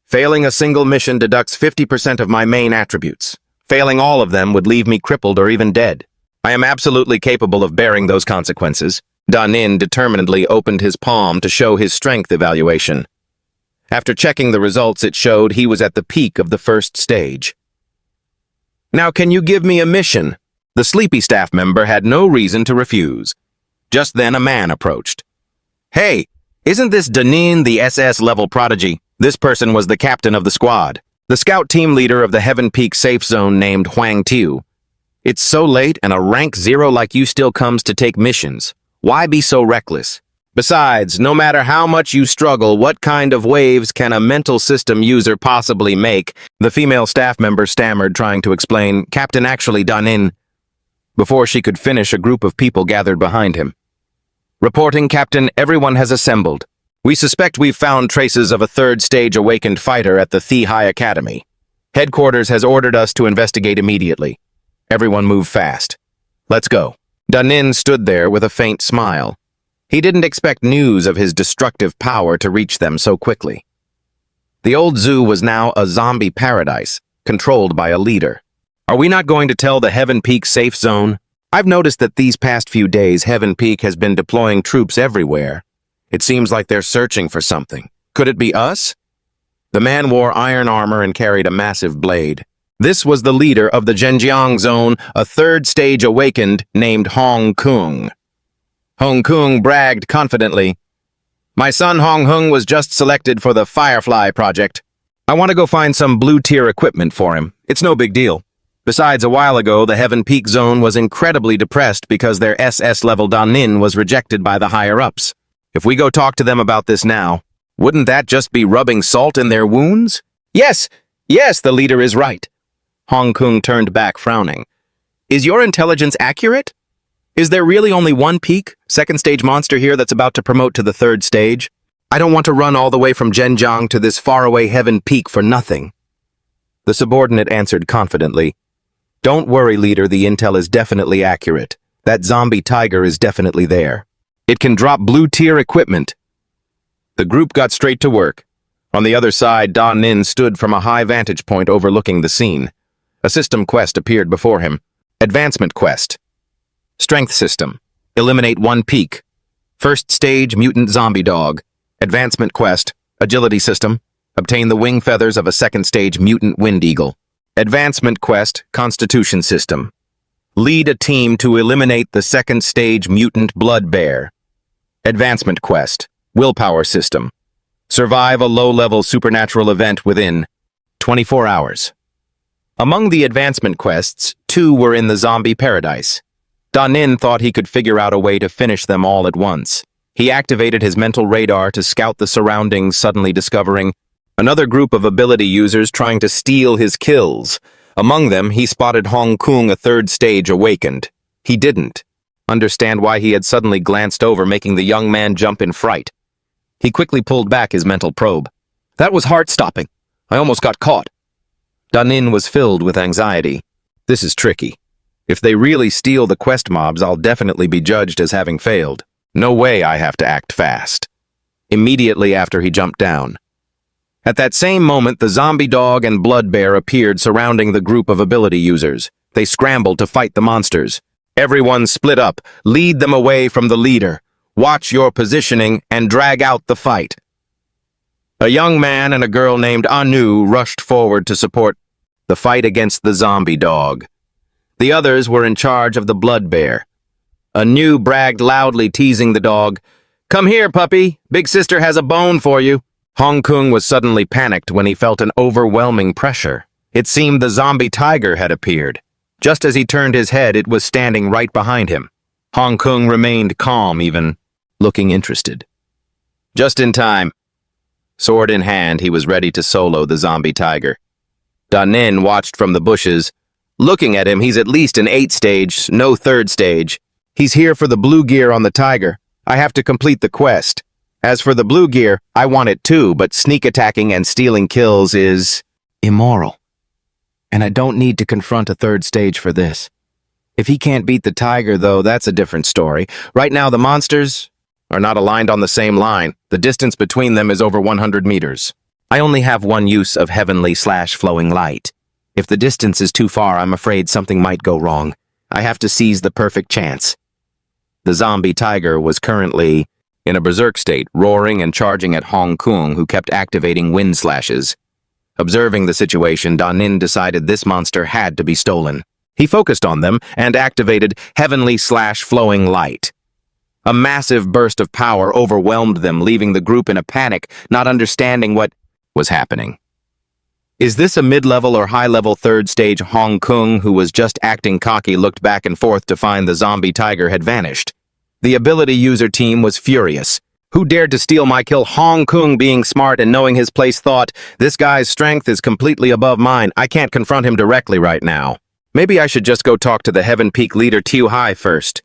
Failing a single mission deducts 50% of my main attributes. Failing all of them would leave me crippled or even dead. I am absolutely capable of bearing those consequences. Da Nin determinedly opened his palm to show his strength evaluation. After checking the results, it showed he was at the peak of the first stage. Now can you give me a mission? The sleepy staff member had no reason to refuse. Just then a man approached. Hey, isn't this Da Nin the SS level prodigy? This person was the captain of the squad, the scout team leader of the Heaven Peak safe zone named Huang Tiu. It's so late and a rank 0 like you still comes to take missions. Why be so reckless? Besides, no matter how much you struggle, what kind of waves can a mental system user possibly make? The female staff member stammered, trying to explain, Captain, actually Da Nin. Before she could finish, a group of people gathered behind him. Reporting, Captain, everyone has assembled. We suspect we've found traces of a 3rd stage awakened fighter at the Thi High Academy. Headquarters has ordered us to investigate immediately. Everyone move fast. Let's go. Da Nin stood there with a faint smile. He didn't expect news of his destructive power to reach them so quickly. The old zoo was now a zombie paradise, controlled by a leader. Are we not going to tell the Heaven Peak safe zone? I've noticed that these past few days, Heaven Peak has been deploying troops everywhere. It seems like they're searching for something. Could it be us? The man wore iron armor and carried a massive blade. This was the leader of the Zhenjiang zone, a 3rd stage awakened named Hong Kung. Hong Kung bragged confidently. My son Hong Hung was just selected for the Firefly project. I want to go find some blue-tier equipment for him. It's no big deal. Besides, a while ago, the Heaven Peak zone was incredibly depressed because their SS level Da Nin was rejected by the higher-ups. If we go talk to them about this now, wouldn't that just be rubbing salt in their wounds? Yes, the leader is right. Hong Kung turned back, frowning. Is your intelligence accurate? Is there really only one peak, 2nd stage monster here that's about to promote to the 3rd stage? I don't want to run all the way from Zhenjiang to this faraway Heaven Peak for nothing. The subordinate answered confidently. Don't worry, leader, the intel is definitely accurate. That zombie tiger is definitely there. It can drop blue-tier equipment. The group got straight to work. On the other side, Da Nin stood from a high vantage point overlooking the scene. A system quest appeared before him. Advancement quest. Strength system. Eliminate 1 peak. 1st stage mutant zombie dog. Advancement quest. Agility system. Obtain the wing feathers of a 2nd stage mutant wind eagle. Advancement quest. Constitution system. Lead a team to eliminate the 2nd stage mutant blood bear. Advancement quest. Willpower system. Survive a low-level supernatural event within 24 hours. Among the advancement quests, 2 were in the zombie paradise. Da Nin thought he could figure out a way to finish them all at once. He activated his mental radar to scout the surroundings, suddenly discovering another group of ability users trying to steal his kills. Among them, he spotted Hong Kung, a 3rd stage awakened. He didn't understand why he had suddenly glanced over, making the young man jump in fright. He quickly pulled back his mental probe. That was heart-stopping. I almost got caught. Da Nin was filled with anxiety. This is tricky. If they really steal the quest mobs, I'll definitely be judged as having failed. No way I have to act fast. Immediately after he jumped down. At that same moment, the zombie dog and blood bear appeared surrounding the group of ability users. They scrambled to fight the monsters. Everyone split up. Lead them away from the leader. Watch your positioning and drag out the fight. A young man and a girl named Anu rushed forward to support the fight against the zombie dog. The others were in charge of the blood bear. Anu bragged loudly, teasing the dog. "Come here, puppy. Big sister has a bone for you." Hong Kong was suddenly panicked when he felt an overwhelming pressure. It seemed the zombie tiger had appeared. Just as he turned his head, it was standing right behind him. Hong Kong remained calm, even looking interested. Just in time. Sword in hand, he was ready to solo the zombie tiger. Danin watched from the bushes. Looking at him, he's at least an 8 stage, no 3rd stage. He's here for the blue gear on the tiger. I have to complete the quest. As for the blue gear, I want it too, but sneak attacking and stealing kills is immoral. And I don't need to confront a 3rd stage for this. If he can't beat the tiger, though, that's a different story. Right now, the monsters are not aligned on the same line. The distance between them is over 100 meters. I only have one use of heavenly/flowing light. If the distance is too far, I'm afraid something might go wrong. I have to seize the perfect chance. The zombie tiger was currently in a berserk state, roaring and charging at Hong Kong, who kept activating wind slashes. Observing the situation, Danin decided this monster had to be stolen. He focused on them and activated heavenly/flowing light. A massive burst of power overwhelmed them, leaving the group in a panic, not understanding what was happening. Is this a mid-level or high-level 3rd stage? Hong Kong, who was just acting cocky, looked back and forth to find the zombie tiger had vanished. The ability user team was furious. Who dared to steal my kill? Hong Kong, being smart and knowing his place, thought, this guy's strength is completely above mine. I can't confront him directly right now. Maybe I should just go talk to the Heaven Peak leader Tiu Hai first.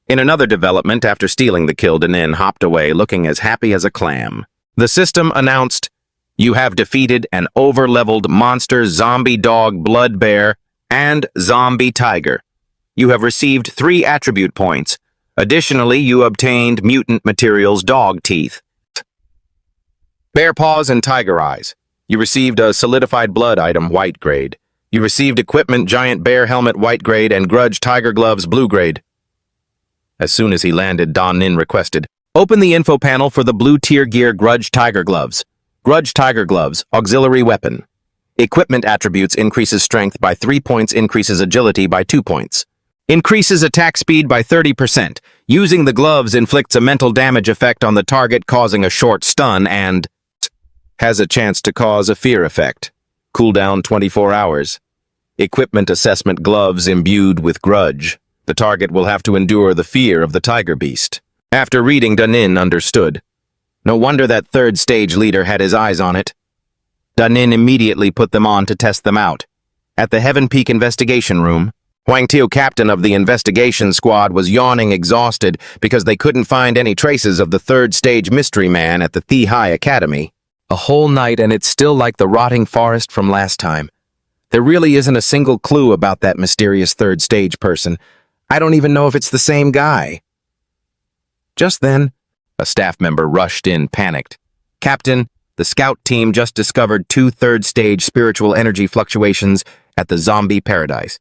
In another development, after stealing the kill, Danin hopped away looking as happy as a clam. The system announced, you have defeated an over-leveled monster, zombie dog, blood bear, and zombie tiger. You have received 3 attribute points. Additionally, you obtained mutant materials, dog teeth, bear paws, and tiger eyes. You received a solidified blood item, white grade. You received equipment, giant bear helmet, white grade, and grudge tiger gloves, blue grade. As soon as he landed, Danin requested, open the info panel for the blue tier gear grudge tiger gloves. Grudge tiger gloves, auxiliary weapon. Equipment attributes: increases strength by 3 points, increases agility by 2 points. Increases attack speed by 30%. Using the gloves inflicts a mental damage effect on the target, causing a short stun, and has a chance to cause a fear effect. Cooldown 24 hours. Equipment assessment: gloves imbued with grudge. The target will have to endure the fear of the tiger beast. After reading, Danin understood. No wonder that 3rd stage leader had his eyes on it. Danin immediately put them on to test them out. At the Heaven Peak investigation room, Huang Tio, captain of the investigation squad, was yawning exhausted because they couldn't find any traces of the 3rd stage mystery man at the Thi Hai Academy. A whole night and it's still like the rotting forest from last time. There really isn't a single clue about that mysterious 3rd stage person. I don't even know if it's the same guy. Just then, a staff member rushed in, panicked. Captain, the scout team just discovered 2 3rd stage spiritual energy fluctuations at the zombie paradise.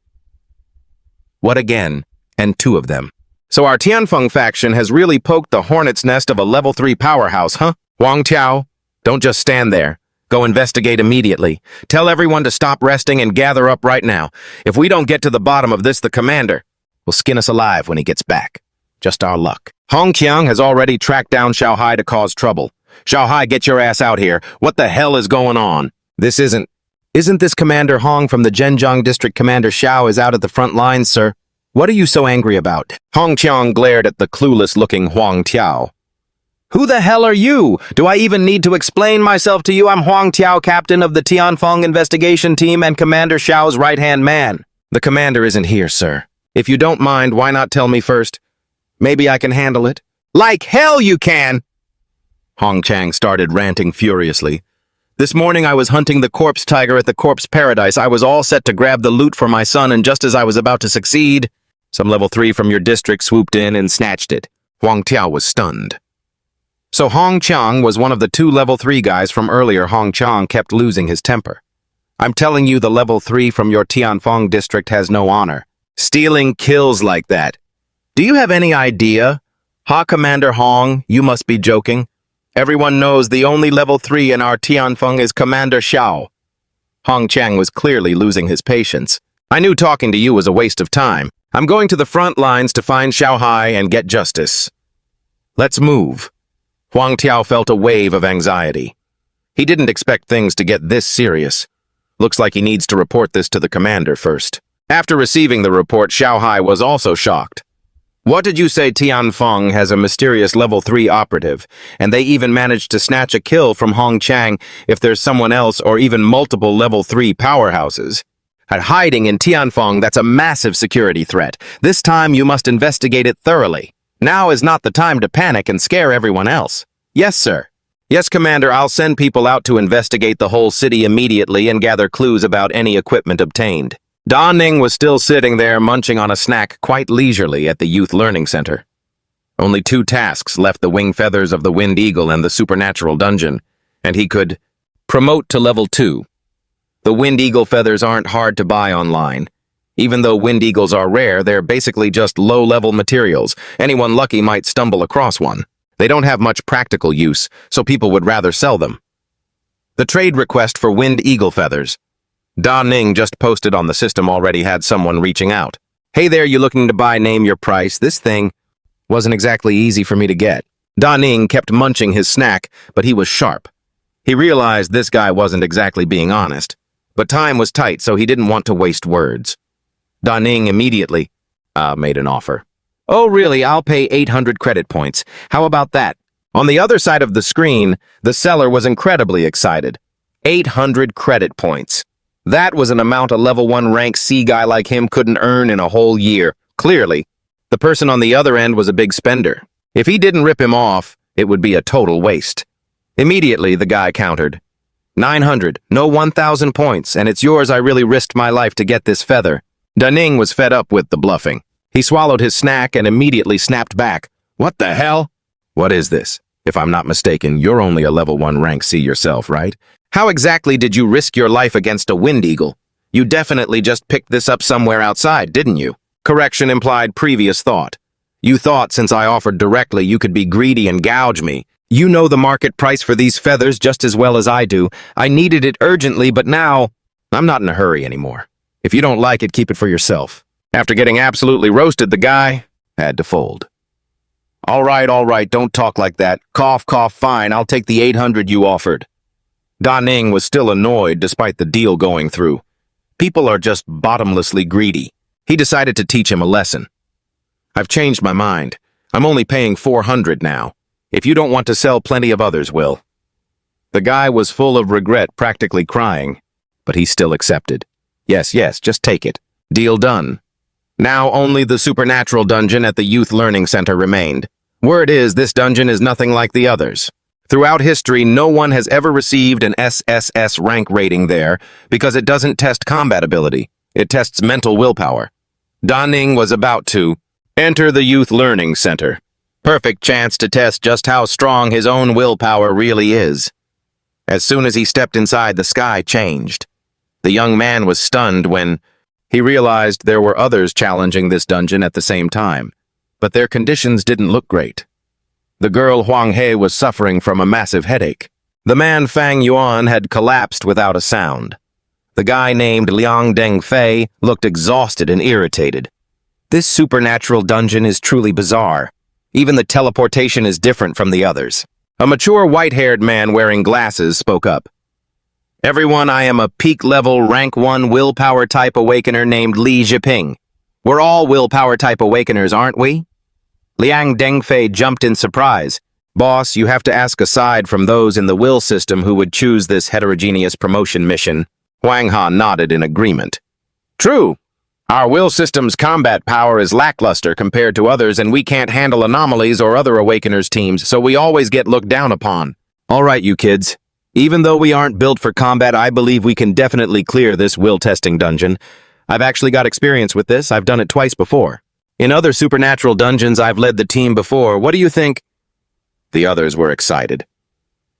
What again? And 2 of them. So our Tianfeng faction has really poked the hornet's nest of a level 3 powerhouse, huh? Wang Tiao, don't just stand there. Go investigate immediately. Tell everyone to stop resting and gather up right now. If we don't get to the bottom of this, the commander will skin us alive when he gets back. Just our luck. Hong Qiang has already tracked down Xiao Hai to cause trouble. Xiao Hai, get your ass out here. What the hell is going on? Isn't this Commander Hong from the Zhenjiang District? Commander Xiao is out at the front lines, sir. What are you so angry about? Hong Qiang glared at the clueless-looking Huang Tiao. Who the hell are you? Do I even need to explain myself to you? I'm Huang Tiao, captain of the Tianfeng investigation team and Commander Xiao's right-hand man. The commander isn't here, sir. If you don't mind, why not tell me first? Maybe I can handle it. Like hell you can! Hong Chang started ranting furiously. This morning I was hunting the corpse tiger at the corpse paradise. I was all set to grab the loot for my son, and just as I was about to succeed, some level 3 from your district swooped in and snatched it. Huang Tiao was stunned. So Hong Chang was one of the two level 3 guys from earlier. Hong Chang kept losing his temper. I'm telling you, the level 3 from your Tianfeng district has no honor. Stealing kills like that. Do you have any idea? Ha, Commander Hong, you must be joking. Everyone knows the only level 3 in our Tianfeng is Commander Xiao. Hong Chang was clearly losing his patience. I knew talking to you was a waste of time. I'm going to the front lines to find Xiao Hai and get justice. Let's move. Huang Tiao felt a wave of anxiety. He didn't expect things to get this serious. Looks like he needs to report this to the commander first. After receiving the report, Xiao Hai was also shocked. What did you say? Tianfeng has a mysterious level 3 operative, and they even managed to snatch a kill from Hong Chang if there's someone else or even multiple level 3 powerhouses. At hiding in Tianfeng, that's a massive security threat. This time you must investigate it thoroughly. Now is not the time to panic and scare everyone else. Yes, sir. Yes, Commander, I'll send people out to investigate the whole city immediately and gather clues about any equipment obtained. Da Ning was still sitting there munching on a snack quite leisurely at the Youth Learning Center. Only 2 tasks left: the wing feathers of the Wind Eagle and the supernatural dungeon, and he could promote to level 2. The Wind Eagle feathers aren't hard to buy online. Even though Wind Eagles are rare, they're basically just low-level materials. Anyone lucky might stumble across one. They don't have much practical use, so people would rather sell them. The trade request for Wind Eagle feathers. Da Ning just posted on the system already had someone reaching out. Hey there, you looking to buy? Name your price. This thing wasn't exactly easy for me to get. Da Ning kept munching his snack, but he was sharp. He realized this guy wasn't exactly being honest, but time was tight, so he didn't want to waste words. Da Ning immediately made an offer. Oh really, I'll pay 800 credit points. How about that? On the other side of the screen, the seller was incredibly excited. 800 credit points. That was an amount a level 1 rank C guy like him couldn't earn in a whole year. Clearly, the person on the other end was a big spender. If he didn't rip him off, it would be a total waste. Immediately, the guy countered. 900, no 1,000 points, and it's yours. I really risked my life to get this feather. Da Ning was fed up with the bluffing. He swallowed his snack and immediately snapped back. What the hell? What is this? If I'm not mistaken, you're only a level 1 rank C yourself, right? How exactly did you risk your life against a Wind Eagle? You definitely just picked this up somewhere outside, didn't you? Correction implied previous thought. You thought since I offered directly you could be greedy and gouge me. You know the market price for these feathers just as well as I do. I needed it urgently, but now I'm not in a hurry anymore. If you don't like it, keep it for yourself. After getting absolutely roasted, the guy had to fold. All right, don't talk like that. Cough, cough, fine, I'll take the 800 you offered. Da Ning was still annoyed despite the deal going through. People are just bottomlessly greedy. He decided to teach him a lesson. I've changed my mind. I'm only paying 400 now. If you don't want to sell, plenty of others will. The guy was full of regret, practically crying, but he still accepted. Yes, just take it. Deal done. Now only the supernatural dungeon at the Youth Learning Center remained. Word is, this dungeon is nothing like the others. Throughout history, no one has ever received an SSS rank rating there because it doesn't test combat ability. It tests mental willpower. Da Ning was about to enter the Youth Learning Center. Perfect chance to test just how strong his own willpower really is. As soon as he stepped inside, the sky changed. The young man was stunned when he realized there were others challenging this dungeon at the same time, but their conditions didn't look great. The girl Huang He was suffering from a massive headache. The man Fang Yuan had collapsed without a sound. The guy named Liang Dengfei looked exhausted and irritated. This supernatural dungeon is truly bizarre. Even the teleportation is different from the others. A mature white-haired man wearing glasses spoke up. Everyone, I am a peak-level rank 1 willpower type awakener named Li Zhiping. We're all willpower type awakeners, aren't we? Liang Dengfei jumped in surprise. Boss, you have to ask aside from those in the will system who would choose this heterogeneous promotion mission. Huang Ha nodded in agreement. True. Our will system's combat power is lackluster compared to others, and we can't handle anomalies or other awakeners teams, so we always get looked down upon. All right, you kids. Even though we aren't built for combat, I believe we can definitely clear this will-testing dungeon. I've actually got experience with this. I've done it twice before. In other supernatural dungeons, I've led the team before. What do you think? The others were excited.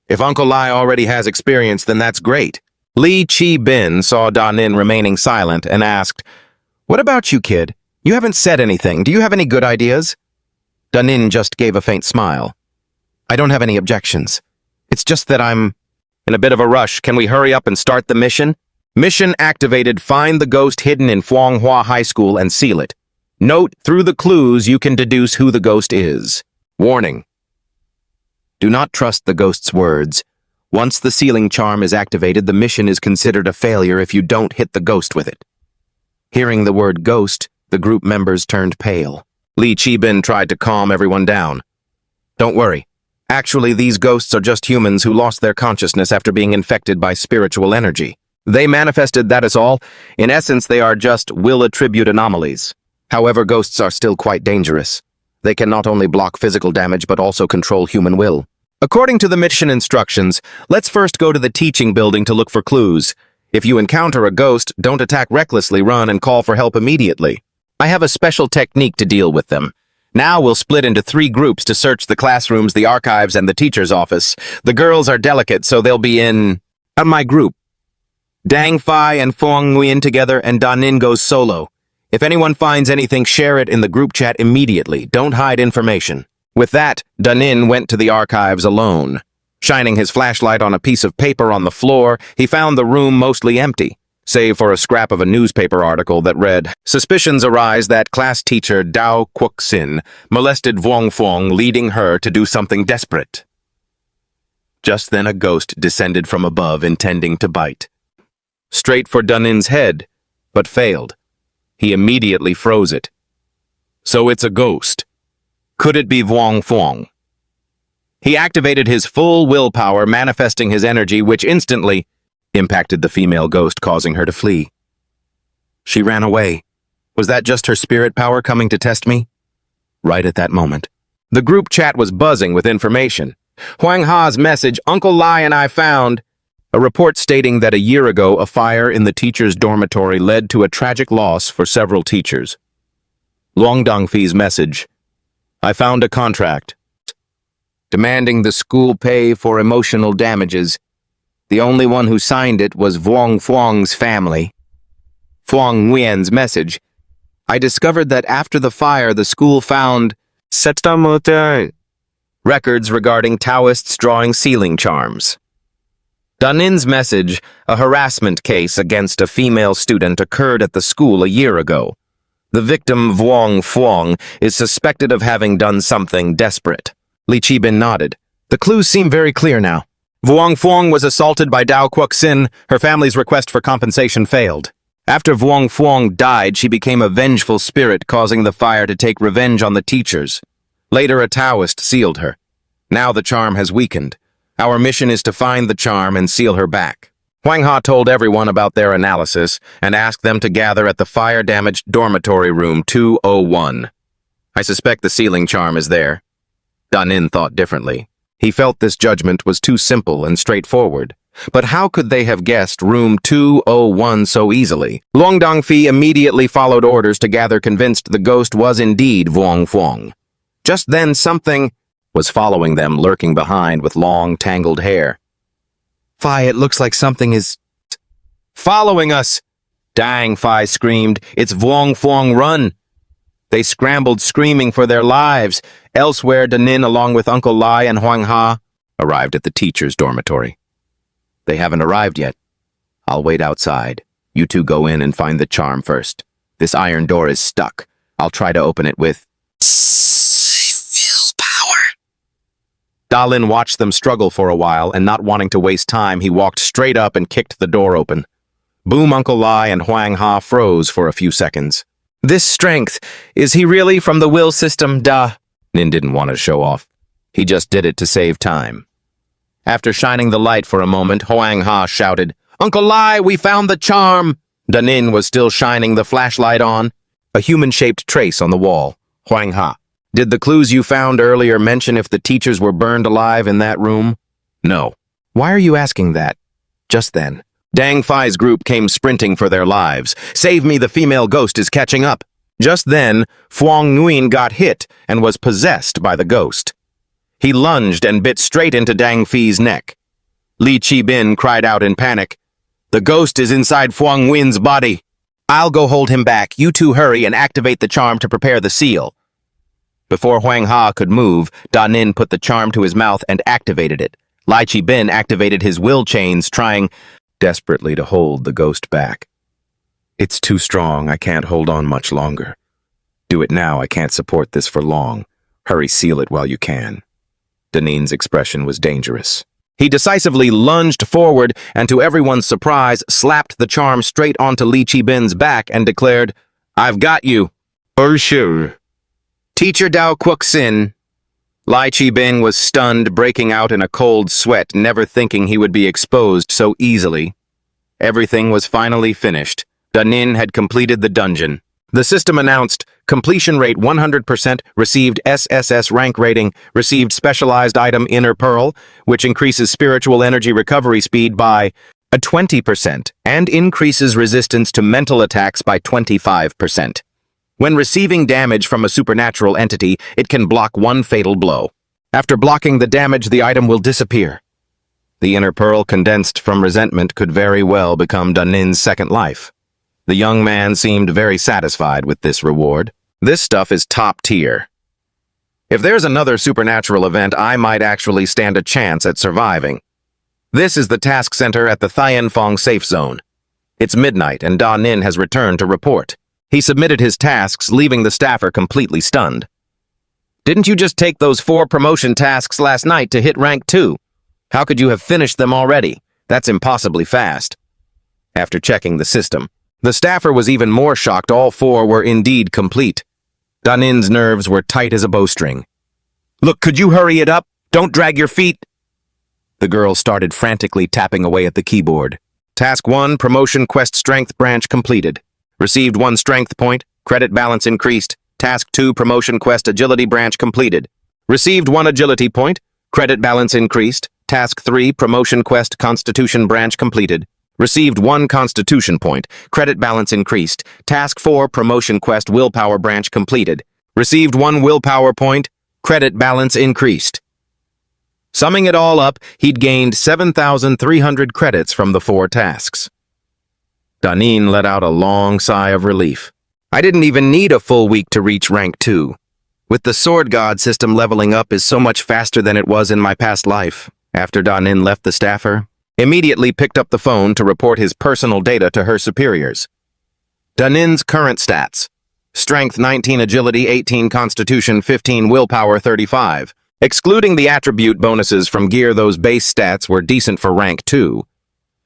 If Uncle Lai already has experience, then that's great. Li Chi-bin saw Da-nin remaining silent and asked, "What about you, kid? You haven't said anything. Do you have any good ideas?" Da-nin just gave a faint smile. "I don't have any objections. It's just that I'm in a bit of a rush. Can we hurry up and start the mission?" Mission activated. Find the ghost hidden in Fuanghua High School and seal it. Note, through the clues, you can deduce who the ghost is. Warning. Do not trust the ghost's words. Once the sealing charm is activated, the mission is considered a failure if you don't hit the ghost with it. Hearing the word ghost, the group members turned pale. Li Chi-bin tried to calm everyone down. "Don't worry. Actually, these ghosts are just humans who lost their consciousness after being infected by spiritual energy. They manifested, that is all. In essence, they are just will-attribute anomalies. However, ghosts are still quite dangerous. They can not only block physical damage, but also control human will. According to the mission instructions, let's first go to the teaching building to look for clues. If you encounter a ghost, don't attack recklessly, run and call for help immediately. I have a special technique to deal with them. Now we'll split into 3 groups to search the classrooms, the archives, and the teacher's office. The girls are delicate, so they'll be in my group. Dang Fai and Fong Nguyen together, and Da-nin goes solo. If anyone finds anything, share it in the group chat immediately. Don't hide information." With that, Da-nin went to the archives alone. Shining his flashlight on a piece of paper on the floor, he found the room mostly empty, save for a scrap of a newspaper article that read, "Suspicions arise that class teacher Dao Kwok-sin molested Vuong Fuong, leading her to do something desperate." Just then a ghost descended from above, intending to bite. Straight for Da-nin's head, but failed. He immediately froze it. So it's a ghost. Could it be Vuong Fuong? He activated his full willpower, manifesting his energy, which instantly impacted the female ghost, causing her to flee. She ran away. Was that just her spirit power coming to test me? Right at that moment, the group chat was buzzing with information. Huang Ha's message, "Uncle Lai and I found..." A report stating that a year ago, a fire in the teacher's dormitory led to a tragic loss for several teachers. Luang Dongfi's message, "I found a contract demanding the school pay for emotional damages. The only one who signed it was Vuong Fuong's family." Fuong Nguyen's message, "I discovered that after the fire, the school found records regarding Taoists drawing sealing charms." Da-nin's message, "A harassment case against a female student occurred at the school a year ago. The victim, Vuong Fuong, is suspected of having done something desperate." Li Chi-bin nodded. "The clues seem very clear now. Vuong Fuong was assaulted by Dao Kwok-sin. Her family's request for compensation failed. After Vuong Fuong died, she became a vengeful spirit, causing the fire to take revenge on the teachers. Later, a Taoist sealed her. Now the charm has weakened. Our mission is to find the charm and seal her back." Huang Ha told everyone about their analysis and asked them to gather at the fire-damaged dormitory room 201. "I suspect the sealing charm is there." Da-nin thought differently. He felt this judgment was too simple and straightforward. But how could they have guessed room 201 so easily? Luang Dongfi immediately followed orders to gather, convinced the ghost was indeed Vuong Fuong. Just then something was following them, lurking behind with long, tangled hair. "Fai, it looks like something is following us!" Dang Fai screamed. "It's Vuong Fuong, run!" They scrambled, screaming for their lives. Elsewhere, Da-nin, along with Uncle Lai and Huang Ha, arrived at the teacher's dormitory. "They haven't arrived yet. I'll wait outside. You two go in and find the charm first. This iron door is stuck. I'll try to open it with Dalin watched them struggle for a while, and not wanting to waste time, he walked straight up and kicked the door open. Boom, Uncle Lai and Huang Ha froze for a few seconds. "This strength, is he really from the will system, da?" Nin didn't want to show off. He just did it to save time. After shining the light for a moment, Huang Ha shouted, "Uncle Lai, we found the charm!" Da-nin was still shining the flashlight on. A human-shaped trace on the wall. Huang Ha, "Did the clues you found earlier mention if the teachers were burned alive in that room?" "No." "Why are you asking that?" Just then, Dang Fai's group came sprinting for their lives. "Save me, the female ghost is catching up." Just then, Fuong Nguyen got hit and was possessed by the ghost. He lunged and bit straight into Dang Fi's neck. Li Qibin cried out in panic. "The ghost is inside Fuang Win's body. I'll go hold him back. You two hurry and activate the charm to prepare the seal." Before Huang Ha could move, Da Nin put the charm to his mouth and activated it. Li Qibin activated his will chains, trying desperately to hold the ghost back. "It's too strong. I can't hold on much longer. Do it now. I can't support this for long. Hurry, seal it while you can." Da Nin's expression was dangerous. He decisively lunged forward and, to everyone's surprise, slapped the charm straight onto Li Qibin's back and declared, "I've got you." Sure. Teacher Dao Quoxin. Li Qibin was stunned, breaking out in a cold sweat, never thinking he would be exposed so easily. Everything was finally finished. Da Nin had completed the dungeon. The system announced, completion rate 100%, received SSS rank rating, received specialized item Inner Pearl, which increases spiritual energy recovery speed by 20% and increases resistance to mental attacks by 25%. When receiving damage from a supernatural entity, it can block one fatal blow. After blocking the damage, the item will disappear. The Inner Pearl condensed from resentment could very well become Da Nin's second life. The young man seemed very satisfied with this reward. This stuff is top tier. If there's another supernatural event, I might actually stand a chance at surviving. This is the task center at the Tianfeng safe zone. It's midnight and Da Nin has returned to report. He submitted his tasks, leaving the staffer completely stunned. "Didn't you just take those 4 promotion tasks last night to hit rank 2? How could you have finished them already? That's impossibly fast." After checking the system, the staffer was even more shocked. All 4 were indeed complete. Da Nin's nerves were tight as a bowstring. "Look, could you hurry it up? Don't drag your feet." The girl started frantically tapping away at the keyboard. Task 1, Promotion Quest Strength Branch completed. Received 1 strength point, credit balance increased. Task 2, Promotion Quest Agility Branch completed. Received 1 agility point, credit balance increased. Task 3, Promotion Quest Constitution Branch completed. Received 1 Constitution point, credit balance increased. Task 4, Promotion Quest Willpower Branch completed. Received 1 Willpower point, credit balance increased. Summing it all up, he'd gained 7,300 credits from the 4 tasks. Da Nin let out a long sigh of relief. I didn't even need a full week to reach rank 2. With the Sword God system, leveling up is so much faster than it was in my past life. After Da Nin left the staffer, immediately picked up the phone to report his personal data to her superiors. Da Nin's current stats: Strength 19, Agility 18, Constitution 15, Willpower 35. Excluding the attribute bonuses from gear, those base stats were decent for rank 2.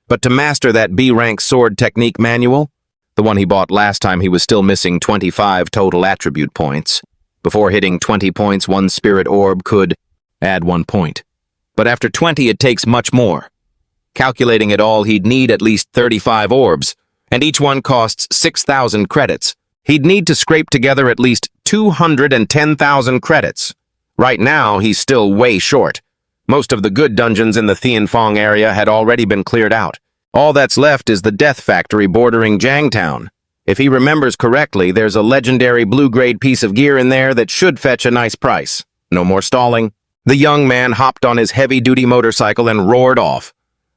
But to master that B-rank sword technique manual, the one he bought last time, he was still missing 25 total attribute points. Before hitting 20 points, 1 spirit orb could add 1 point. But after 20, it takes much more. Calculating it all, he'd need at least 35 orbs, and each one costs 6,000 credits. He'd need to scrape together at least 210,000 credits. Right now, he's still way short. Most of the good dungeons in the Tianfeng area had already been cleared out. All that's left is the Death Factory bordering Jiangtown. If he remembers correctly, there's a legendary blue-grade piece of gear in there that should fetch a nice price. No more stalling. The young man hopped on his heavy-duty motorcycle and roared off.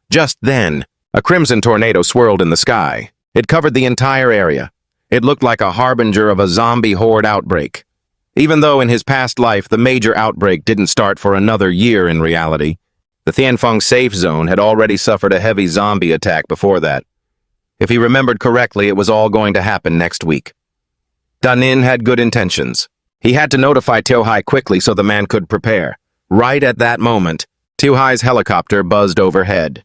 Just then, a crimson tornado swirled in the sky. It covered the entire area. It looked like a harbinger of a zombie horde outbreak. Even though in his past life the major outbreak didn't start for another year in reality, the Tianfeng safe zone had already suffered a heavy zombie attack before that. If he remembered correctly, it was all going to happen next week. Da Nin had good intentions. He had to notify Tiu Hai quickly so the man could prepare. Right at that moment, Tiu Hai's helicopter buzzed overhead.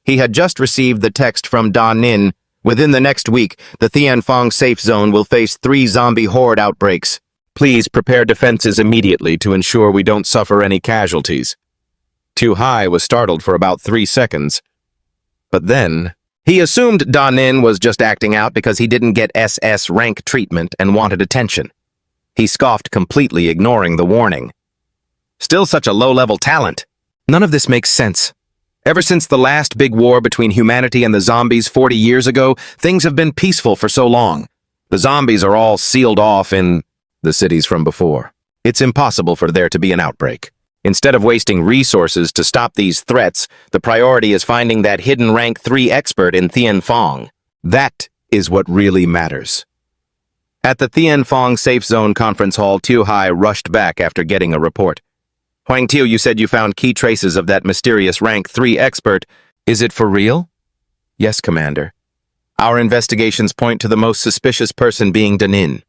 He had just received the text from Da Nin. Within the next week, the Tianfeng safe zone will face 3 zombie horde outbreaks. Please prepare defenses immediately to ensure we don't suffer any casualties. Tiu Hai was startled for about 3 seconds. But then, he assumed Da Nin was just acting out because he didn't get SS rank treatment and wanted attention. He scoffed, completely ignoring the warning. Still such a low-level talent. None of this makes sense. Ever since the last big war between humanity and the zombies 40 years ago, things have been peaceful for so long. The zombies are all sealed off in the cities from before. It's impossible for there to be an outbreak. Instead of wasting resources to stop these threats, the priority is finding that hidden rank 3 expert in Thien Phong. That is what really matters. At the Thien Phong Safe Zone conference hall, Tiu Hai rushed back after getting a report. Huang Tiu, you said you found key traces of that mysterious rank 3 expert. Is it for real? Yes, Commander. Our investigations point to the most suspicious person being Danin.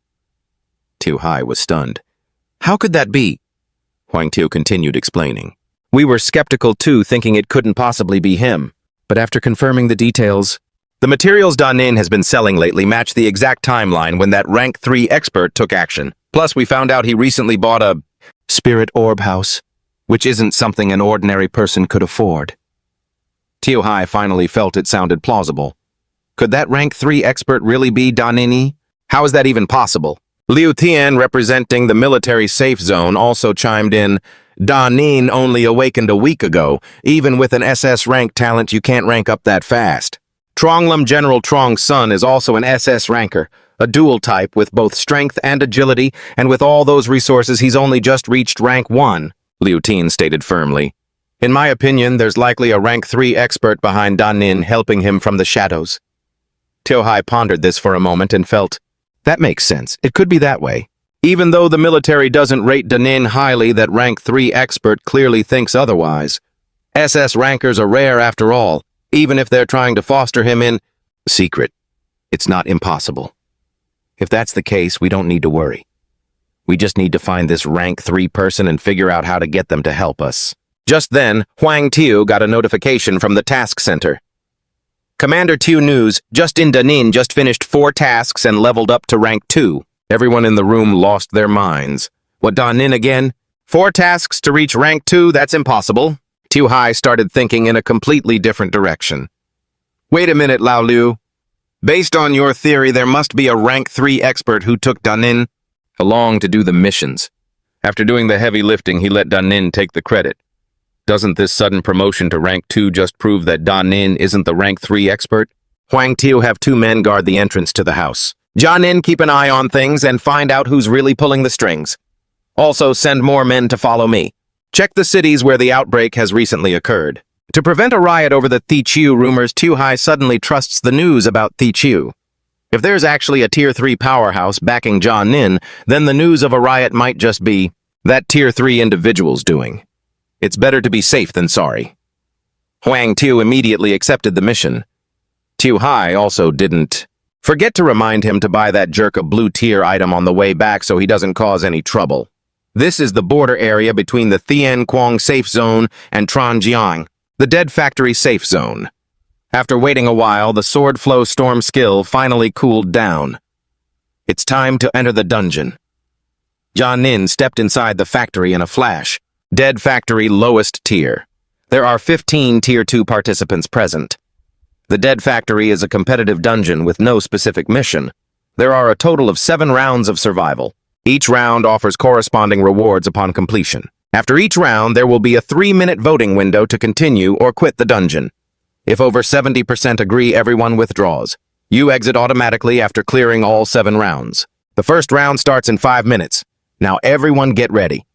Tiu Hai was stunned. How could that be? Huang Tiu continued explaining. We were skeptical too, thinking it couldn't possibly be him. But after confirming the details, the materials Danin has been selling lately match the exact timeline when that rank 3 expert took action. Plus, we found out he recently bought a spirit orb house, which isn't something an ordinary person could afford. Tiu Hai finally felt it sounded plausible. Could that rank 3 expert really be Danin? How is that even possible? Liu Tian, representing the military safe zone, also chimed in, Danin only awakened a week ago. Even with an SS rank talent, you can't rank up that fast. Tronglam General Trong's son is also an SS ranker, a dual type with both strength and agility, and with all those resources he's only just reached rank 1, Liu Tian stated firmly. In my opinion, there's likely a rank 3 expert behind Danin helping him from the shadows. Tiu Hai pondered this for a moment and felt, that makes sense. It could be that way. Even though the military doesn't rate Danin highly, that rank 3 expert clearly thinks otherwise. SS rankers are rare after all, even if they're trying to foster him in secret. It's not impossible. If that's the case, we don't need to worry. We just need to find this rank 3 person and figure out how to get them to help us. Just then, Huang Tiu got a notification from the task center. Commander Tiu News, Justin Danin just finished 4 tasks and leveled up to rank 2. Everyone in the room lost their minds. What, Danin again? 4 tasks to reach rank 2? That's impossible. Tiu Hai started thinking in a completely different direction. Wait a minute, Lao Liu. Based on your theory, there must be a rank 3 expert who took Danin along to do the missions. After doing the heavy lifting, he let Danin take the credit. Doesn't this sudden promotion to rank 2 just prove that Danin isn't the rank 3 expert? Huang Tiu, have 2 men guard the entrance to the house. Jianin, keep an eye on things and find out who's really pulling the strings. Also, send more men to follow me. Check the cities where the outbreak has recently occurred. To prevent a riot over the Thiqiu rumors, Tiu Hai suddenly trusts the news about Thiqiu. If there's actually a Tier 3 powerhouse backing Jianin, then the news of a riot might just be that Tier 3 individual's doing. It's better to be safe than sorry. Huang Tiu immediately accepted the mission. Tiu Hai also didn't forget to remind him to buy that jerk a blue tier item on the way back so he doesn't cause any trouble. This is the border area between the Thien Quang Safe Zone and Tranjiang, the Dead Factory Safe Zone. After waiting a while, the Sword Flow Storm skill finally cooled down. It's time to enter the dungeon. Jianin stepped inside the factory in a flash. Dead Factory lowest tier. There are 15 Tier 2 participants present. The Dead Factory is a competitive dungeon with no specific mission. There are a total of 7 rounds of survival. Each round offers corresponding rewards upon completion. After each round, there will be a 3-minute voting window to continue or quit the dungeon. If over 70% agree, everyone withdraws. You exit automatically after clearing all 7 rounds. The first round starts in 5 minutes. Now everyone get ready.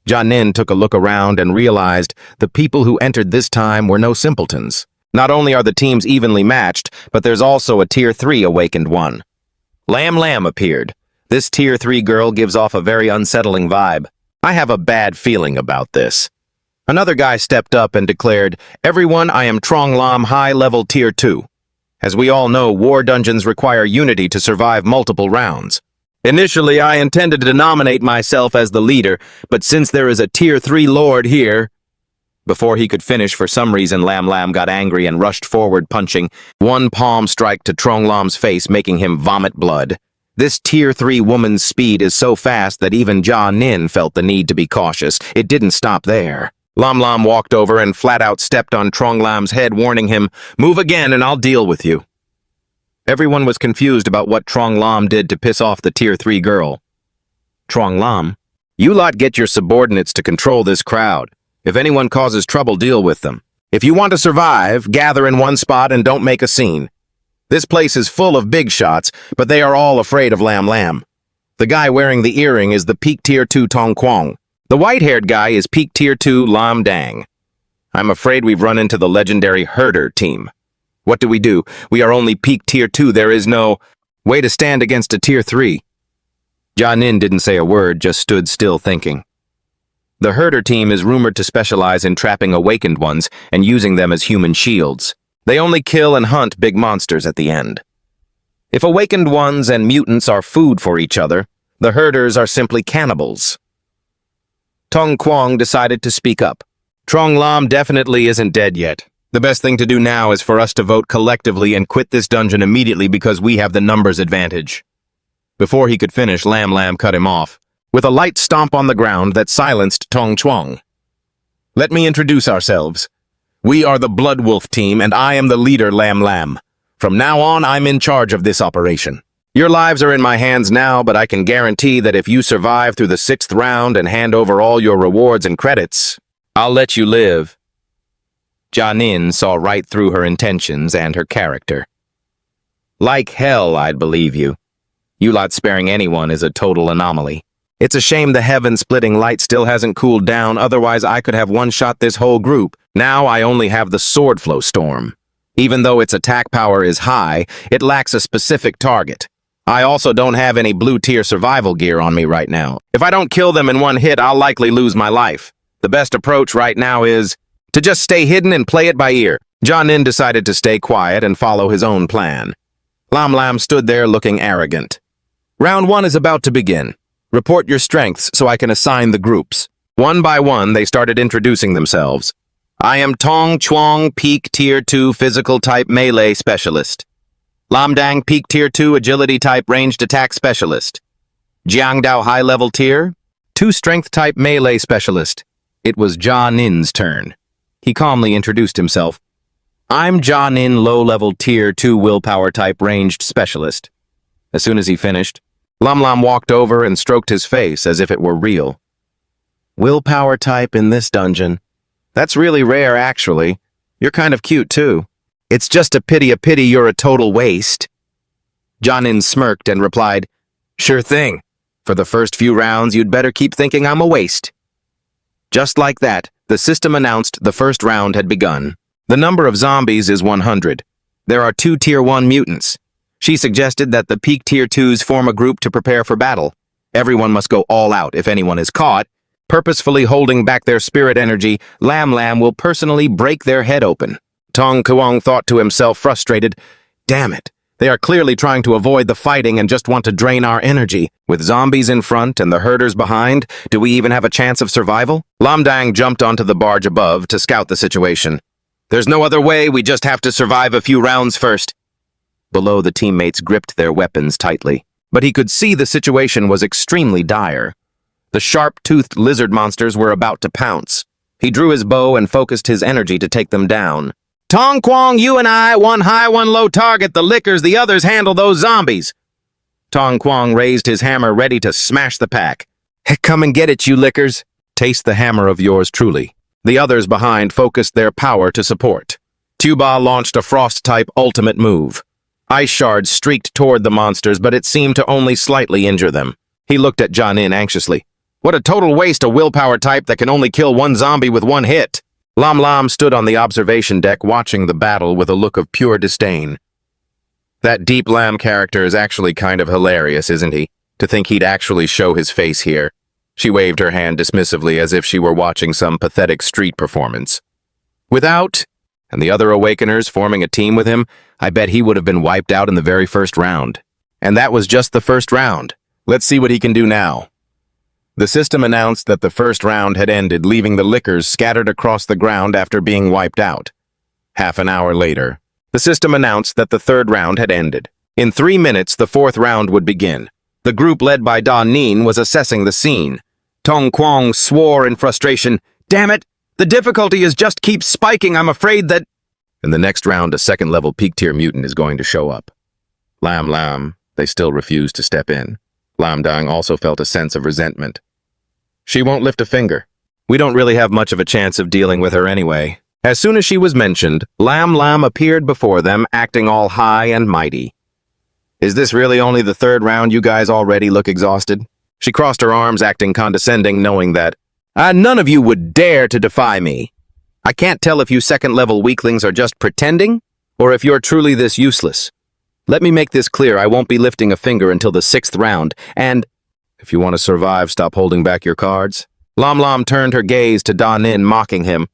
Jianin took a look around and realized the people who entered this time were no simpletons. Not only are the teams evenly matched, but there's also a Tier 3 awakened one. Lam Lam appeared. This Tier 3 girl gives off a very unsettling vibe. I have a bad feeling about this. Another guy stepped up and declared, Everyone, I am Tronglam high-level Tier 2. As we all know, war dungeons require unity to survive multiple rounds. Initially, I intended to nominate myself as the leader, but since there is a Tier 3 lord here... Before he could finish, for some reason, Lam Lam got angry and rushed forward, punching one palm strike to Tronglam's face, making him vomit blood. This Tier 3 woman's speed is so fast that even Jianin felt the need to be cautious. It didn't stop there. Lam Lam walked over and flat-out stepped on Tronglam's head, warning him, Move again and I'll deal with you. Everyone was confused about what Tronglam did to piss off the Tier 3 girl. Tronglam, you lot get your subordinates to control this crowd. If anyone causes trouble, deal with them. If you want to survive, gather in one spot and don't make a scene. This place is full of big shots, but they are all afraid of Lam Lam. The guy wearing the earring is the peak Tier 2 Tong Quang. The white-haired guy is Peak Tier 2 Lam Dang. I'm afraid we've run into the legendary Herder team. What do? We are only Peak Tier 2. There is no way to stand against a Tier 3. Jianin didn't say a word, just stood still thinking. The Herder team is rumored to specialize in trapping awakened ones and using them as human shields. They only kill and hunt big monsters at the end. If awakened ones and mutants are food for each other, the Herders are simply cannibals. Tong Kwang decided to speak up. Trong Lam definitely isn't dead yet. The best thing to do now is for us to vote collectively and quit this dungeon immediately because we have the numbers advantage. Before he could finish, Lam Lam cut him off, with a light stomp on the ground that silenced Tong Chuang. Let me introduce ourselves. We are the Blood Wolf team, and I am the leader, Lam Lam. From now on, I'm in charge of this operation. Your lives are in my hands now, but I can guarantee that if you survive through the 6th round and hand over all your rewards and credits, I'll let you live. Jianin saw right through her intentions and her character. Like hell, I'd believe you. You lot sparing anyone is a total anomaly. It's a shame the heaven-splitting light still hasn't cooled down, otherwise I could have one-shot this whole group. Now I only have the Sword Flow Storm. Even though its attack power is high, it lacks a specific target. I also don't have any blue-tier survival gear on me right now. If I don't kill them in one hit, I'll likely lose my life. The best approach right now is to just stay hidden and play it by ear. Jianin decided to stay quiet and follow his own plan. Lam Lam stood there looking arrogant. Round 1 is about to begin. Report your strengths so I can assign the groups. One by one, they started introducing themselves. I am Tong Chuang, Peak Tier 2 Physical Type Melee Specialist. Lam Dang, Peak Tier 2 Agility Type Ranged Attack Specialist. Jiang Dao, High Level Tier 2 Strength Type Melee Specialist. It was Jianin's turn. He calmly introduced himself. I'm Jianin, Low Level Tier 2 Willpower Type Ranged Specialist. As soon as he finished, Lam Lam walked over and stroked his face as if it were real. Willpower type in this dungeon. That's really rare, actually. You're kind of cute, too. It's just a pity you're a total waste. Jianin smirked and replied, Sure thing. For the first few rounds, you'd better keep thinking I'm a waste. Just like that, the system announced the first round had begun. The number of zombies is 100. There are 2 Tier 1 mutants. She suggested that the Peak Tier 2s form a group to prepare for battle. Everyone must go all out if anyone is caught. Purposefully holding back their spirit energy, Lam Lam will personally break their head open. Tong Kuang thought to himself, frustrated, Damn it, they are clearly trying to avoid the fighting and just want to drain our energy. With zombies in front and the herders behind, do we even have a chance of survival? Lam Dang jumped onto the barge above to scout the situation. There's no other way, we just have to survive a few rounds first. Below, the teammates gripped their weapons tightly, but he could see the situation was extremely dire. The sharp-toothed lizard monsters were about to pounce. He drew his bow and focused his energy to take them down. Tong Kwang, you and I, one high, one low target the lickers, the others handle those zombies. Tong Kwang raised his hammer ready to smash the pack. Come and get it, you lickers. Taste the hammer of yours truly. The others behind focused their power to support. Tuba launched a frost-type ultimate move. Ice shards streaked toward the monsters, but it seemed to only slightly injure them. He looked at Jianin anxiously. What a total waste, a willpower type that can only kill one zombie with one hit. Lam Lam stood on the observation deck watching the battle with a look of pure disdain. That Deep Lam character is actually kind of hilarious, isn't he? To think he'd actually show his face here. She waved her hand dismissively as if she were watching some pathetic street performance. Without, and the other Awakeners forming a team with him, I bet he would have been wiped out in the very first round. And that was just the first round. Let's see what he can do now. The system announced that the first round had ended, leaving the lickers scattered across the ground after being wiped out. Half an hour later, the system announced that the third round had ended. In 3 minutes, the fourth round would begin. The group led by Da Nin was assessing the scene. Tong Kwang swore in frustration, Damn it! The difficulty is just keeps spiking, I'm afraid that... In the next round, a second-level peak-tier mutant is going to show up. Lam Lam, they still refused to step in. Lam Dang also felt a sense of resentment. She won't lift a finger. We don't really have much of a chance of dealing with her anyway. As soon as she was mentioned, Lam Lam appeared before them, acting all high and mighty. Is this really only the third round? You guys already look exhausted? She crossed her arms, acting condescending, knowing that None of you would dare to defy me. I can't tell if you second-level weaklings are just pretending, or if you're truly this useless. Let me make this clear, I won't be lifting a finger until the 6th round, and if you want to survive, stop holding back your cards. Lam Lam turned her gaze to Da Nin, mocking him.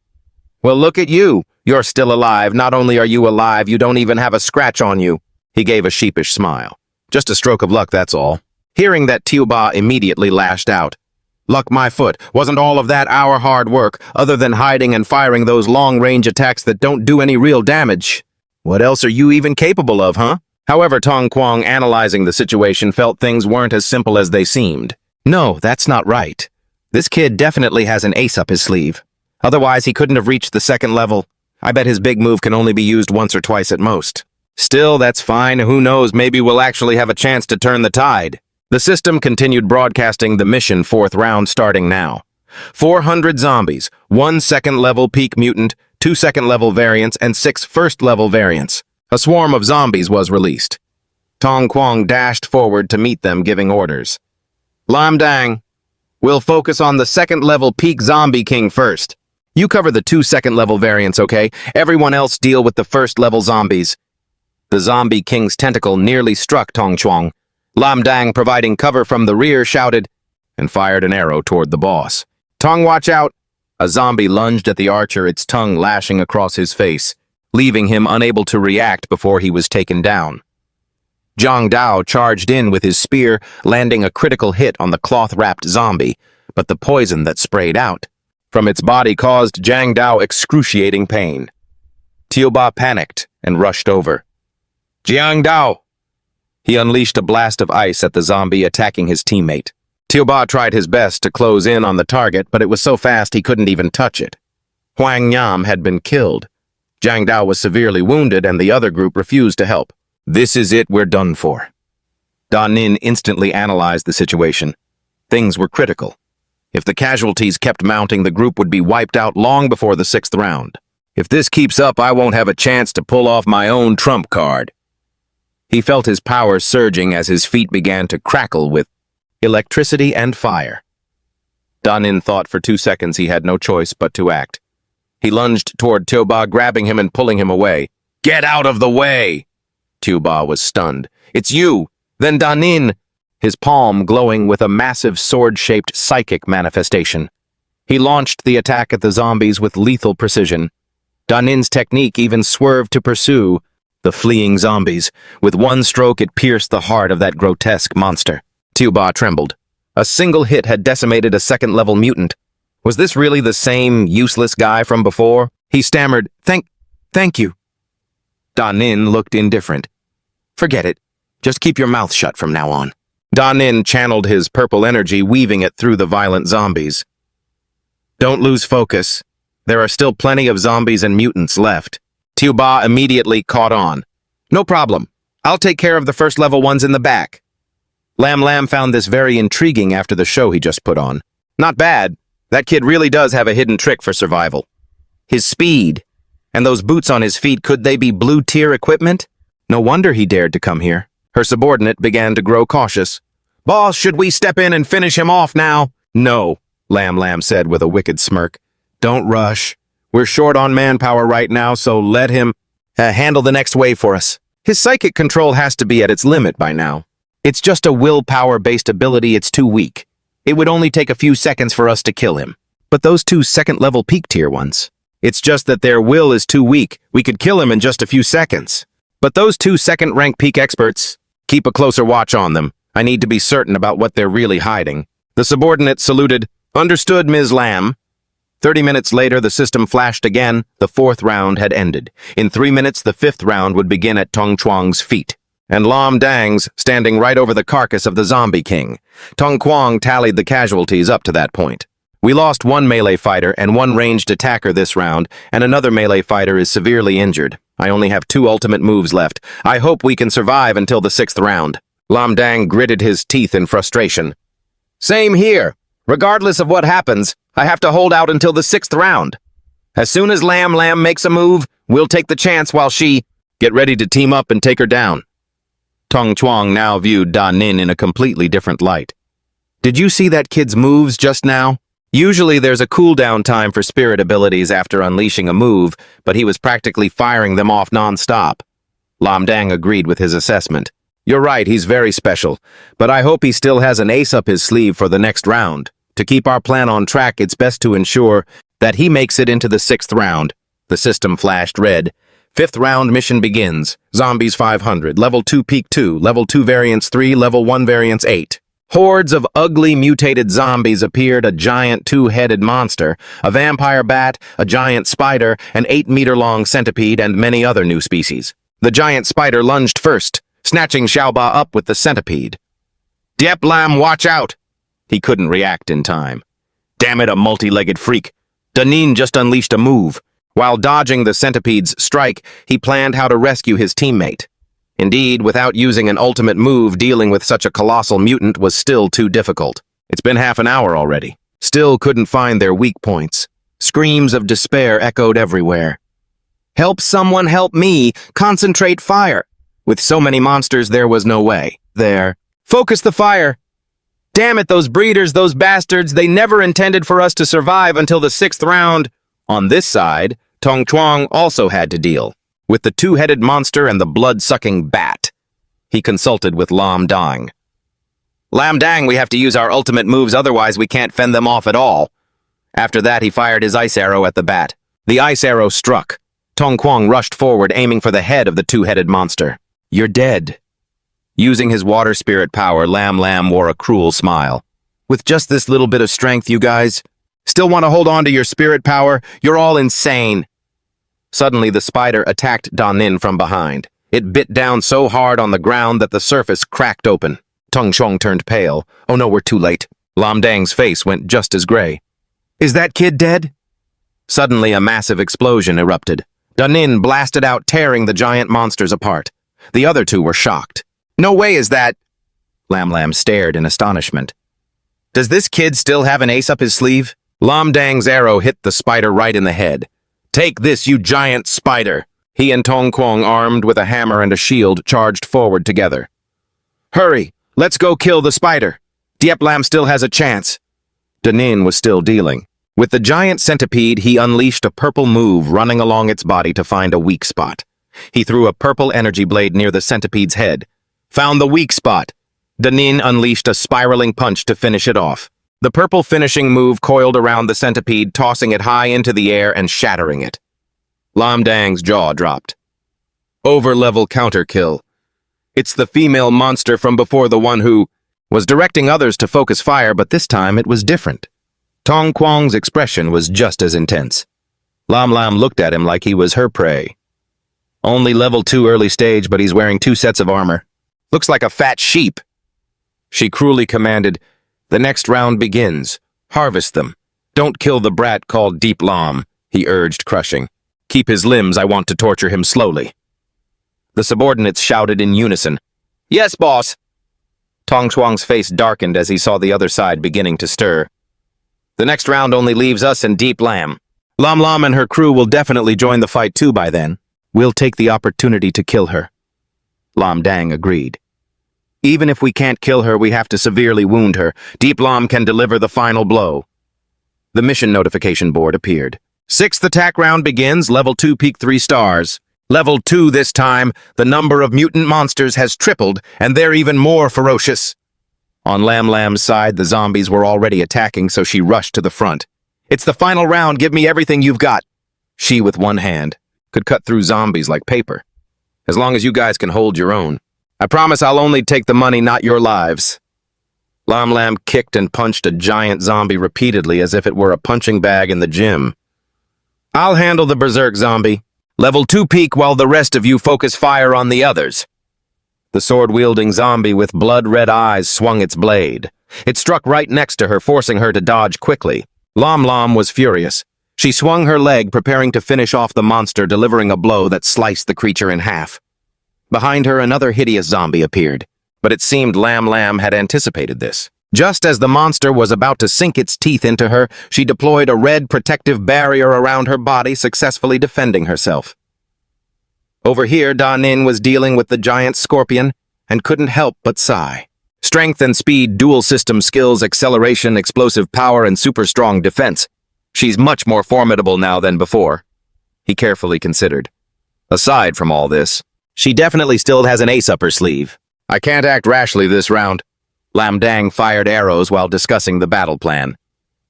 Well, look at you. You're still alive. Not only are you alive, you don't even have a scratch on you. He gave a sheepish smile. Just a stroke of luck, that's all. Hearing that, Tiuba immediately lashed out. Luck my foot. Wasn't all of that our hard work, other than hiding and firing those long-range attacks that don't do any real damage? What else are you even capable of, huh? However, Tong Kwang, analyzing the situation, felt things weren't as simple as they seemed. No, that's not right. This kid definitely has an ace up his sleeve. Otherwise, he couldn't have reached the 2nd level. I bet his big move can only be used once or twice at most. Still, that's fine. Who knows, maybe we'll actually have a chance to turn the tide. The system continued broadcasting the mission 4th round starting now. 400 zombies, 1 2nd-level peak mutant, 2 2nd-level variants, and 6 1st-level variants. A swarm of zombies was released. Tong Kwang dashed forward to meet them, giving orders. Lam Dang, we'll focus on the 2nd-level peak zombie king first. You cover the 2 2nd-level variants, okay? Everyone else deal with the 1st-level zombies. The zombie king's tentacle nearly struck Tong Chuang. Lam Dang, providing cover from the rear, shouted and fired an arrow toward the boss. Tong, watch out! A zombie lunged at the archer, its tongue lashing across his face, leaving him unable to react before he was taken down. Zhang Dao charged in with his spear, landing a critical hit on the cloth-wrapped zombie, but the poison that sprayed out from its body caused Zhang Dao excruciating pain. Tiuba panicked and rushed over. Jiang Dao! He unleashed a blast of ice at the zombie, attacking his teammate. Tiuba tried his best to close in on the target, but it was so fast he couldn't even touch it. Huang Yam had been killed. Zhang Dao was severely wounded, and the other group refused to help. This is it, we're done for. Da Nin instantly analyzed the situation. Things were critical. If the casualties kept mounting, the group would be wiped out long before the 6th round. If this keeps up, I won't have a chance to pull off my own trump card. He felt his powers surging as his feet began to crackle with electricity and fire. Da Nin thought for 2 seconds he had no choice but to act. He lunged toward Tiuba, grabbing him and pulling him away. Get out of the way! Tiuba was stunned. It's you! Then Da Nin! His palm glowing with a massive sword-shaped psychic manifestation. He launched the attack at the zombies with lethal precision. Da Nin's technique even swerved to pursue the fleeing zombies. With one stroke, it pierced the heart of that grotesque monster. Tiuba trembled. A single hit had decimated a 2nd-level mutant. Was this really the same useless guy from before? He stammered, Thank you. Da Nin looked indifferent. Forget it. Just keep your mouth shut from now on. Da Nin channeled his purple energy, weaving it through the violent zombies. Don't lose focus. There are still plenty of zombies and mutants left. Tiuba immediately caught on. No problem. I'll take care of the 1st-level ones in the back. Lam Lam found this very intriguing after the show he just put on. Not bad. That kid really does have a hidden trick for survival. His speed. And those boots on his feet, could they be blue-tier equipment? No wonder he dared to come here. Her subordinate began to grow cautious. Boss, should we step in and finish him off now? No, Lam Lam said with a wicked smirk. Don't rush. We're short on manpower right now, so let him handle the next wave for us. His psychic control has to be at its limit by now. It's just a willpower-based ability, it's too weak. It would only take a few seconds for us to kill him. But those 2 2nd-level peak tier ones, it's just that their will is too weak. We could kill him in just a few seconds. But those 2 2nd-rank peak experts, keep a closer watch on them. I need to be certain about what they're really hiding. The subordinate saluted. Understood, Ms. Lam. 30 minutes later, the system flashed again. The 4th round had ended. In 3 minutes, the 5th round would begin at Tong Chuang's feet, and Lam Dang's standing right over the carcass of the zombie king. Tong Kwang tallied the casualties up to that point. We lost 1 melee fighter and 1 ranged attacker this round, and another melee fighter is severely injured. I only have 2 ultimate moves left. I hope we can survive until the 6th round. Lam Dang gritted his teeth in frustration. Same here. Regardless of what happens, I have to hold out until the 6th round. As soon as Lam Lam makes a move, we'll take the chance while she... Get ready to team up and take her down. Tong Chuang now viewed Da Nin in a completely different light. Did you see that kid's moves just now? Usually there's a cooldown time for spirit abilities after unleashing a move, but he was practically firing them off non-stop. Lam Dang agreed with his assessment. You're right, he's very special, but I hope he still has an ace up his sleeve for the next round. To keep our plan on track, it's best to ensure that he makes it into the 6th round. The system flashed red. 5th round mission begins. Zombies 500, level 2 peak 2, level 2 variance 3, level 1 variance 8. Hordes of ugly mutated zombies appeared, a giant 2-headed monster, a vampire bat, a giant spider, an 8-meter-long centipede, and many other new species. The giant spider lunged first, snatching Xiaoba up with the centipede. Diep Lam, watch out! He couldn't react in time. Damn it, a multi-legged freak. Danin just unleashed a move. While dodging the centipede's strike, he planned how to rescue his teammate. Indeed, without using an ultimate move, dealing with such a colossal mutant was still too difficult. It's been half an hour already. Still couldn't find their weak points. Screams of despair echoed everywhere. Help someone help me! Concentrate fire! With so many monsters, there was no way. There. Focus the fire! Damn it, those breeders, those bastards, they never intended for us to survive until the 6th round. On this side, Tong Chuang also had to deal with the 2-headed monster and the blood-sucking bat. He consulted with Lam Dang. Lam Dang, we have to use our ultimate moves, otherwise we can't fend them off at all. After that, he fired his ice arrow at the bat. The ice arrow struck. Tong Chuang rushed forward, aiming for the head of the 2-headed monster. You're dead. Using his water spirit power, Lam wore a cruel smile. With just this little bit of strength, you guys still want to hold on to your spirit power? You're all insane. Suddenly, the spider attacked Danin from behind. It bit down so hard on the ground that the surface cracked open. Tong Chuang turned pale. Oh no, we're too late. Lam Dang's face went just as gray. Is that kid dead? Suddenly, a massive explosion erupted. Danin blasted out, tearing the giant monsters apart. The other two were shocked. No way is that... Lam stared in astonishment. Does this kid still have an ace up his sleeve? Lam Dang's arrow hit the spider right in the head. Take this, you giant spider! He and Tong Chuang, armed with a hammer and a shield, charged forward together. Hurry! Let's go kill the spider! Diep Lam still has a chance. Danin was still dealing. With the giant centipede, he unleashed a purple move, running along its body to find a weak spot. He threw a purple energy blade near the centipede's head. Found the weak spot. Danin unleashed a spiraling punch to finish it off. The purple finishing move coiled around the centipede, tossing it high into the air and shattering it. Lam Dang's jaw dropped. Over-level counter-kill. It's the female monster from before, the one who was directing others to focus fire, but this time it was different. Tong Chuang's expression was just as intense. Lam looked at him like he was her prey. Only level 2 early stage, but he's wearing 2 sets of armor. Looks like a fat sheep. She cruelly commanded, the next round begins. Harvest them. Don't kill the brat called Diep Lam, he urged, crushing. Keep his limbs, I want to torture him slowly. The subordinates shouted in unison. Yes, boss. Tong Chuang's face darkened as he saw the other side beginning to stir. The next round only leaves us and Diep Lam. Lam and her crew will definitely join the fight too by then. We'll take the opportunity to kill her. Lam Dang agreed. Even if we can't kill her, we have to severely wound her. Diep Lam can deliver the final blow. The mission notification board appeared. 6th attack round begins, level 2 peak 3 stars. Level 2 this time, the number of mutant monsters has tripled, and they're even more ferocious. On Lam's side, the zombies were already attacking, so she rushed to the front. It's the final round, give me everything you've got. She, with one hand, could cut through zombies like paper. As long as you guys can hold your own. I promise I'll only take the money, not your lives. Lam kicked and punched a giant zombie repeatedly as if it were a punching bag in the gym. I'll handle the berserk zombie. Level 2 peak while the rest of you focus fire on the others. The sword-wielding zombie with blood-red eyes swung its blade. It struck right next to her, forcing her to dodge quickly. Lam was furious. She swung her leg, preparing to finish off the monster, delivering a blow that sliced the creature in half. Behind her, another hideous zombie appeared, but it seemed Lam had anticipated this. Just as the monster was about to sink its teeth into her, she deployed a red protective barrier around her body, successfully defending herself. Over here, Danin was dealing with the giant scorpion and couldn't help but sigh. Strength and speed, dual system skills, acceleration, explosive power, and super strong defense. She's much more formidable now than before. He carefully considered. Aside from all this, she definitely still has an ace up her sleeve. I can't act rashly this round. Lam Dang fired arrows while discussing the battle plan.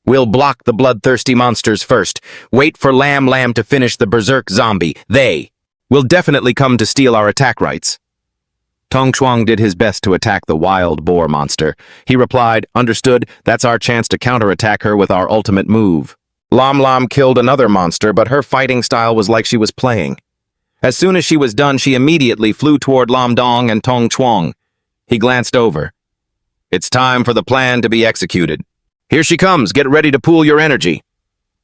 We'll block the bloodthirsty monsters first. Wait for Lam Lam to finish the berserk zombie. They will definitely come to steal our attack rights. Tong Chuang did his best to attack the wild boar monster. He replied, understood, that's our chance to counterattack her with our ultimate move. Lam Lam killed another monster, but her fighting style was like she was playing. As soon as she was done, she immediately flew toward Lam Dong and Tong Chuang. He glanced over. It's time for the plan to be executed. Here she comes, get ready to pool your energy.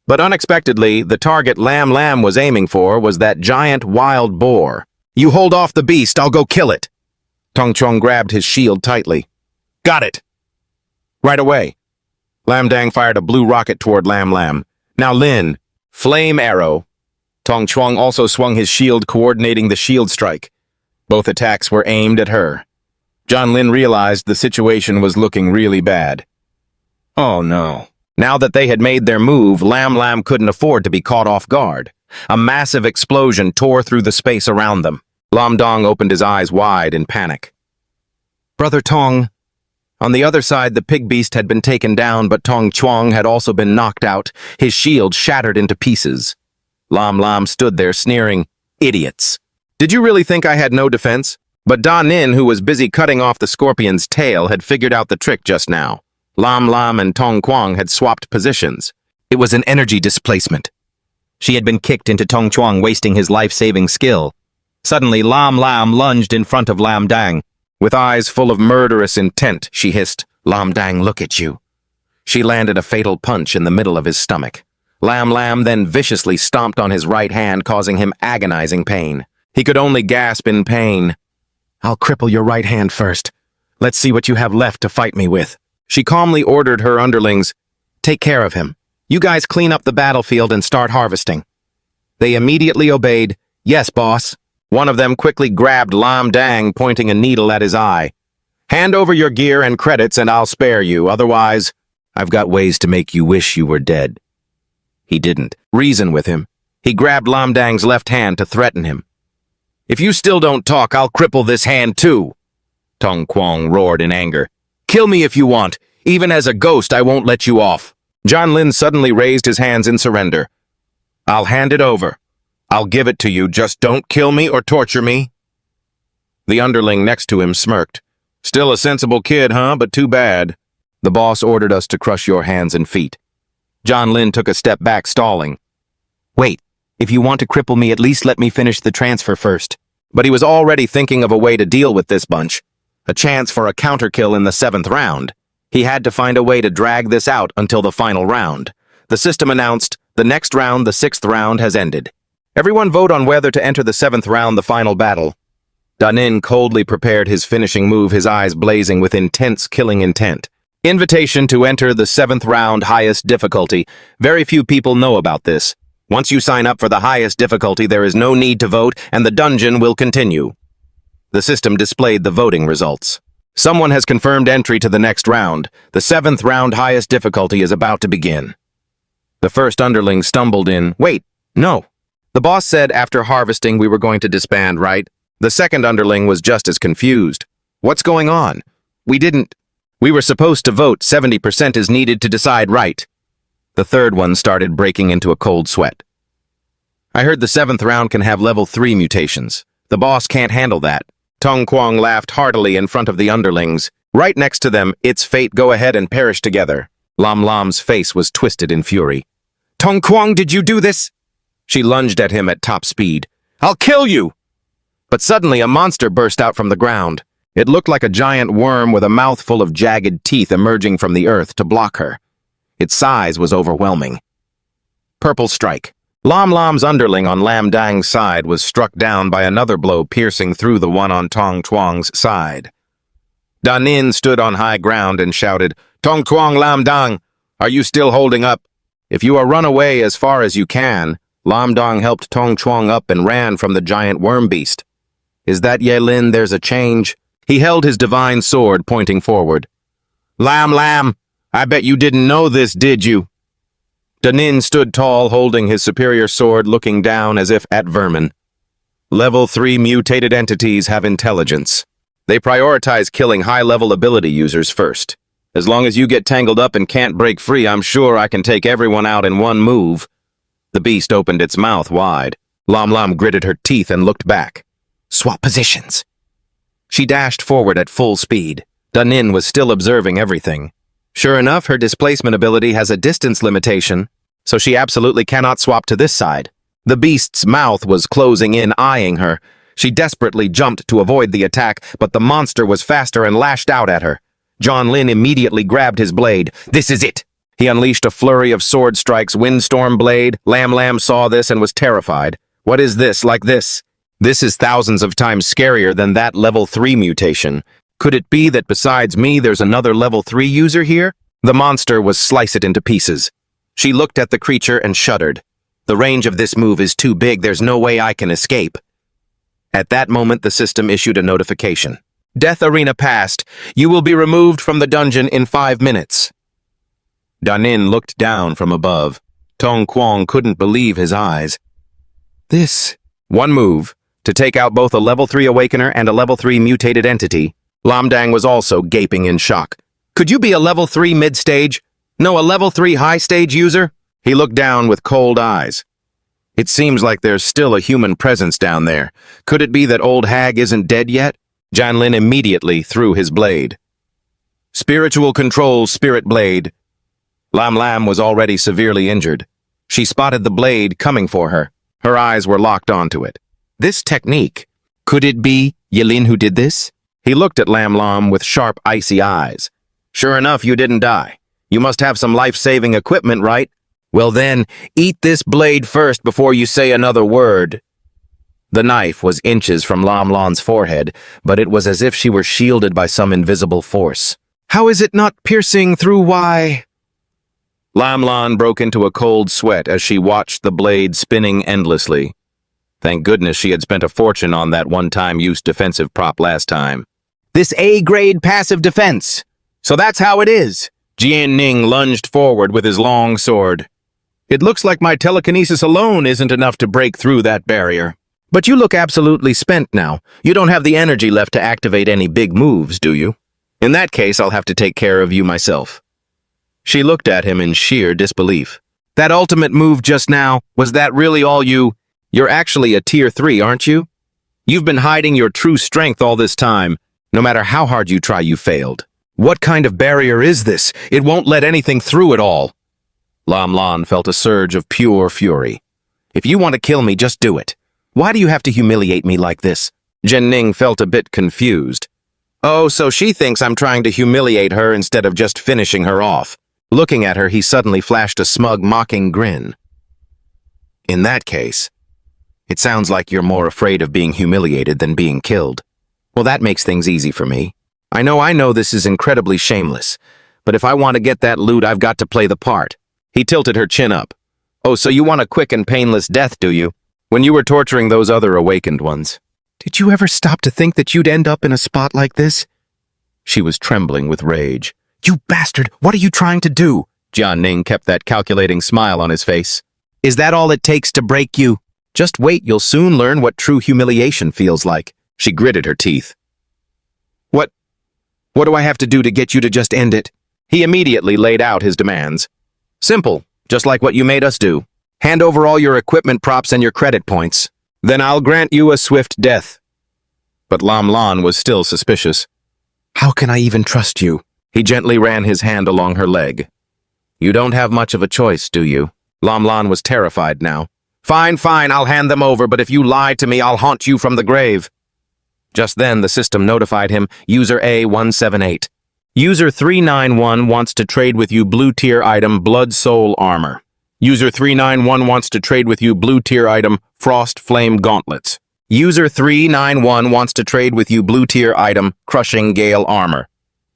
But unexpectedly, the target Lam Lam was aiming for was that giant wild boar. You hold off the beast, I'll go kill it. Tong Chuang grabbed his shield tightly. Got it. Right away. Lam Dang fired a blue rocket toward Lam Lam. Now Lin, flame arrow. Tong Chuang also swung his shield, coordinating the shield strike. Both attacks were aimed at her. John Lin realized the situation was looking really bad. Oh no. Now that they had made their move, Lam Lam couldn't afford to be caught off guard. A massive explosion tore through the space around them. Lam Dong opened his eyes wide in panic. Brother Tong. On the other side, the pig beast had been taken down, but Tong Chuang had also been knocked out, his shield shattered into pieces. Lam Lam stood there sneering, idiots. Did you really think I had no defense? But Da Nin, who was busy cutting off the scorpion's tail, had figured out the trick just now. Lam Lam and Tong Chuang had swapped positions. It was an energy displacement. She had been kicked into Tong Chuang, wasting his life-saving skill. Suddenly, Lam Lam lunged in front of Lam Dang. With eyes full of murderous intent, she hissed, Lam Dang, look at you. She landed a fatal punch in the middle of his stomach. Lam Lam then viciously stomped on his right hand, causing him agonizing pain. He could only gasp in pain. I'll cripple your right hand first. Let's see what you have left to fight me with. She calmly ordered her underlings, take care of him. You guys clean up the battlefield and start harvesting. They immediately obeyed, yes, boss. One of them quickly grabbed Lam Dang, pointing a needle at his eye. Hand over your gear and credits and I'll spare you, otherwise, I've got ways to make you wish you were dead. He didn't. Reason with him. He grabbed Lam Dang's left hand to threaten him. If you still don't talk, I'll cripple this hand too. Tong Chuang roared in anger. Kill me if you want. Even as a ghost, I won't let you off. John Lin suddenly raised his hands in surrender. I'll hand it over. I'll give it to you, just don't kill me or torture me. The underling next to him smirked. Still a sensible kid, huh? But too bad. The boss ordered us to crush your hands and feet. John Lin took a step back, stalling. Wait, if you want to cripple me, at least let me finish the transfer first. But he was already thinking of a way to deal with this bunch. A chance for a counterkill in the 7th round. He had to find a way to drag this out until the final round. The system announced, the next round, the 6th round, has ended. Everyone vote on whether to enter the 7th round, the final battle. Da Nin coldly prepared his finishing move, his eyes blazing with intense killing intent. Invitation to enter the 7th round, highest difficulty. Very few people know about this. Once you sign up for the highest difficulty, there is no need to vote, and the dungeon will continue. The system displayed the voting results. Someone has confirmed entry to the next round. The 7th round, highest difficulty, is about to begin. The first underling stumbled in, wait, no. The boss said after harvesting we were going to disband, right? The second underling was just as confused. What's going on? We were supposed to vote, 70% is needed to decide, right? The third one started breaking into a cold sweat. I heard the 7th round can have level 3 mutations. The boss can't handle that. Tong Chuang laughed heartily in front of the underlings. Right next to them, it's fate, go ahead and perish together. Lam Lam's face was twisted in fury. Tong Chuang, did you do this? She lunged at him at top speed. I'll kill you! But suddenly a monster burst out from the ground. It looked like a giant worm with a mouth full of jagged teeth emerging from the earth to block her. Its size was overwhelming. Purple strike. Lam Lam's underling on Lam Dang's side was struck down by another blow piercing through the one on Tong Chuang's side. Da Nin stood on high ground and shouted, Tong Chuang, Lam Dang, are you still holding up? If you are run away as far as you can, Lam Dang helped Tong Chuang up and ran from the giant worm beast. Is that Ye Lin? There's a change. He held his divine sword pointing forward. Lam, I bet you didn't know this, did you? Danin stood tall, holding his superior sword, looking down as if at vermin. Level 3 mutated entities have intelligence. They prioritize killing high-level ability users first. As long as you get tangled up and can't break free, I'm sure I can take everyone out in one move. The beast opened its mouth wide. Lam gritted her teeth and looked back. Swap positions. She dashed forward at full speed. Danin was still observing everything. Sure enough, her displacement ability has a distance limitation, so she absolutely cannot swap to this side. The beast's mouth was closing in, eyeing her. She desperately jumped to avoid the attack, but the monster was faster and lashed out at her. John Lin immediately grabbed his blade. This is it! He unleashed a flurry of sword strikes, windstorm blade. Lam saw this and was terrified. What is this, like this? This is thousands of times scarier than that level 3 mutation. Could it be that besides me there's another level 3 user here? The monster was slice it into pieces. She looked at the creature and shuddered. The range of this move is too big, there's no way I can escape. At that moment, the system issued a notification. Death Arena passed. You will be removed from the dungeon in 5 minutes. Danin looked down from above. Tong Quang couldn't believe his eyes. This. One move, to take out both a level 3 awakener and a level 3 mutated entity. Lamdang was also gaping in shock. Could you be a level 3 mid-stage? No, a level 3 high-stage user? He looked down with cold eyes. It seems like there's still a human presence down there. Could it be that old hag isn't dead yet? Janlin immediately threw his blade. Spiritual control, spirit blade. Lam was already severely injured. She spotted the blade coming for her. Her eyes were locked onto it. This technique. Could it be Yilin who did this? He looked at Lam with sharp, icy eyes. Sure enough, you didn't die. You must have some life-saving equipment, right? Well then, eat this blade first before you say another word. The knife was inches from Lam's forehead, but it was as if she were shielded by some invisible force. How is it not piercing through why? Lam broke into a cold sweat as she watched the blade spinning endlessly. Thank goodness she had spent a fortune on that one-time use defensive prop last time. This A-grade passive defense. So that's how it is. Jian Ning lunged forward with his long sword. It looks like my telekinesis alone isn't enough to break through that barrier. But you look absolutely spent now. You don't have the energy left to activate any big moves, do you? In that case, I'll have to take care of you myself. She looked at him in sheer disbelief. That ultimate move just now, was that really all you? You're actually a tier 3, aren't you? You've been hiding your true strength all this time. No matter how hard you try, you failed. What kind of barrier is this? It won't let anything through at all. Lam felt a surge of pure fury. If you want to kill me, just do it. Why do you have to humiliate me like this? Jen Ning felt a bit confused. Oh, so she thinks I'm trying to humiliate her instead of just finishing her off. Looking at her, he suddenly flashed a smug, mocking grin. In that case, it sounds like you're more afraid of being humiliated than being killed. Well, that makes things easy for me. I know this is incredibly shameless, but if I want to get that loot, I've got to play the part. He tilted her chin up. Oh, so you want a quick and painless death, do you? When you were torturing those other awakened ones. Did you ever stop to think that you'd end up in a spot like this? She was trembling with rage. You bastard, what are you trying to do? Jian Ning kept that calculating smile on his face. Is that all it takes to break you? Just wait, you'll soon learn what true humiliation feels like. She gritted her teeth. What do I have to do to get you to just end it? He immediately laid out his demands. Simple, just like what you made us do. Hand over all your equipment props and your credit points. Then I'll grant you a swift death. But Lam was still suspicious. How can I even trust you? He gently ran his hand along her leg. You don't have much of a choice, do you? Lam was terrified now. Fine, I'll hand them over, but if you lie to me, I'll haunt you from the grave. Just then, the system notified him, User A178. User 391 wants to trade with you blue tier item Blood Soul Armor. User 391 wants to trade with you blue tier item Frost Flame Gauntlets. User 391 wants to trade with you blue tier item Crushing Gale Armor.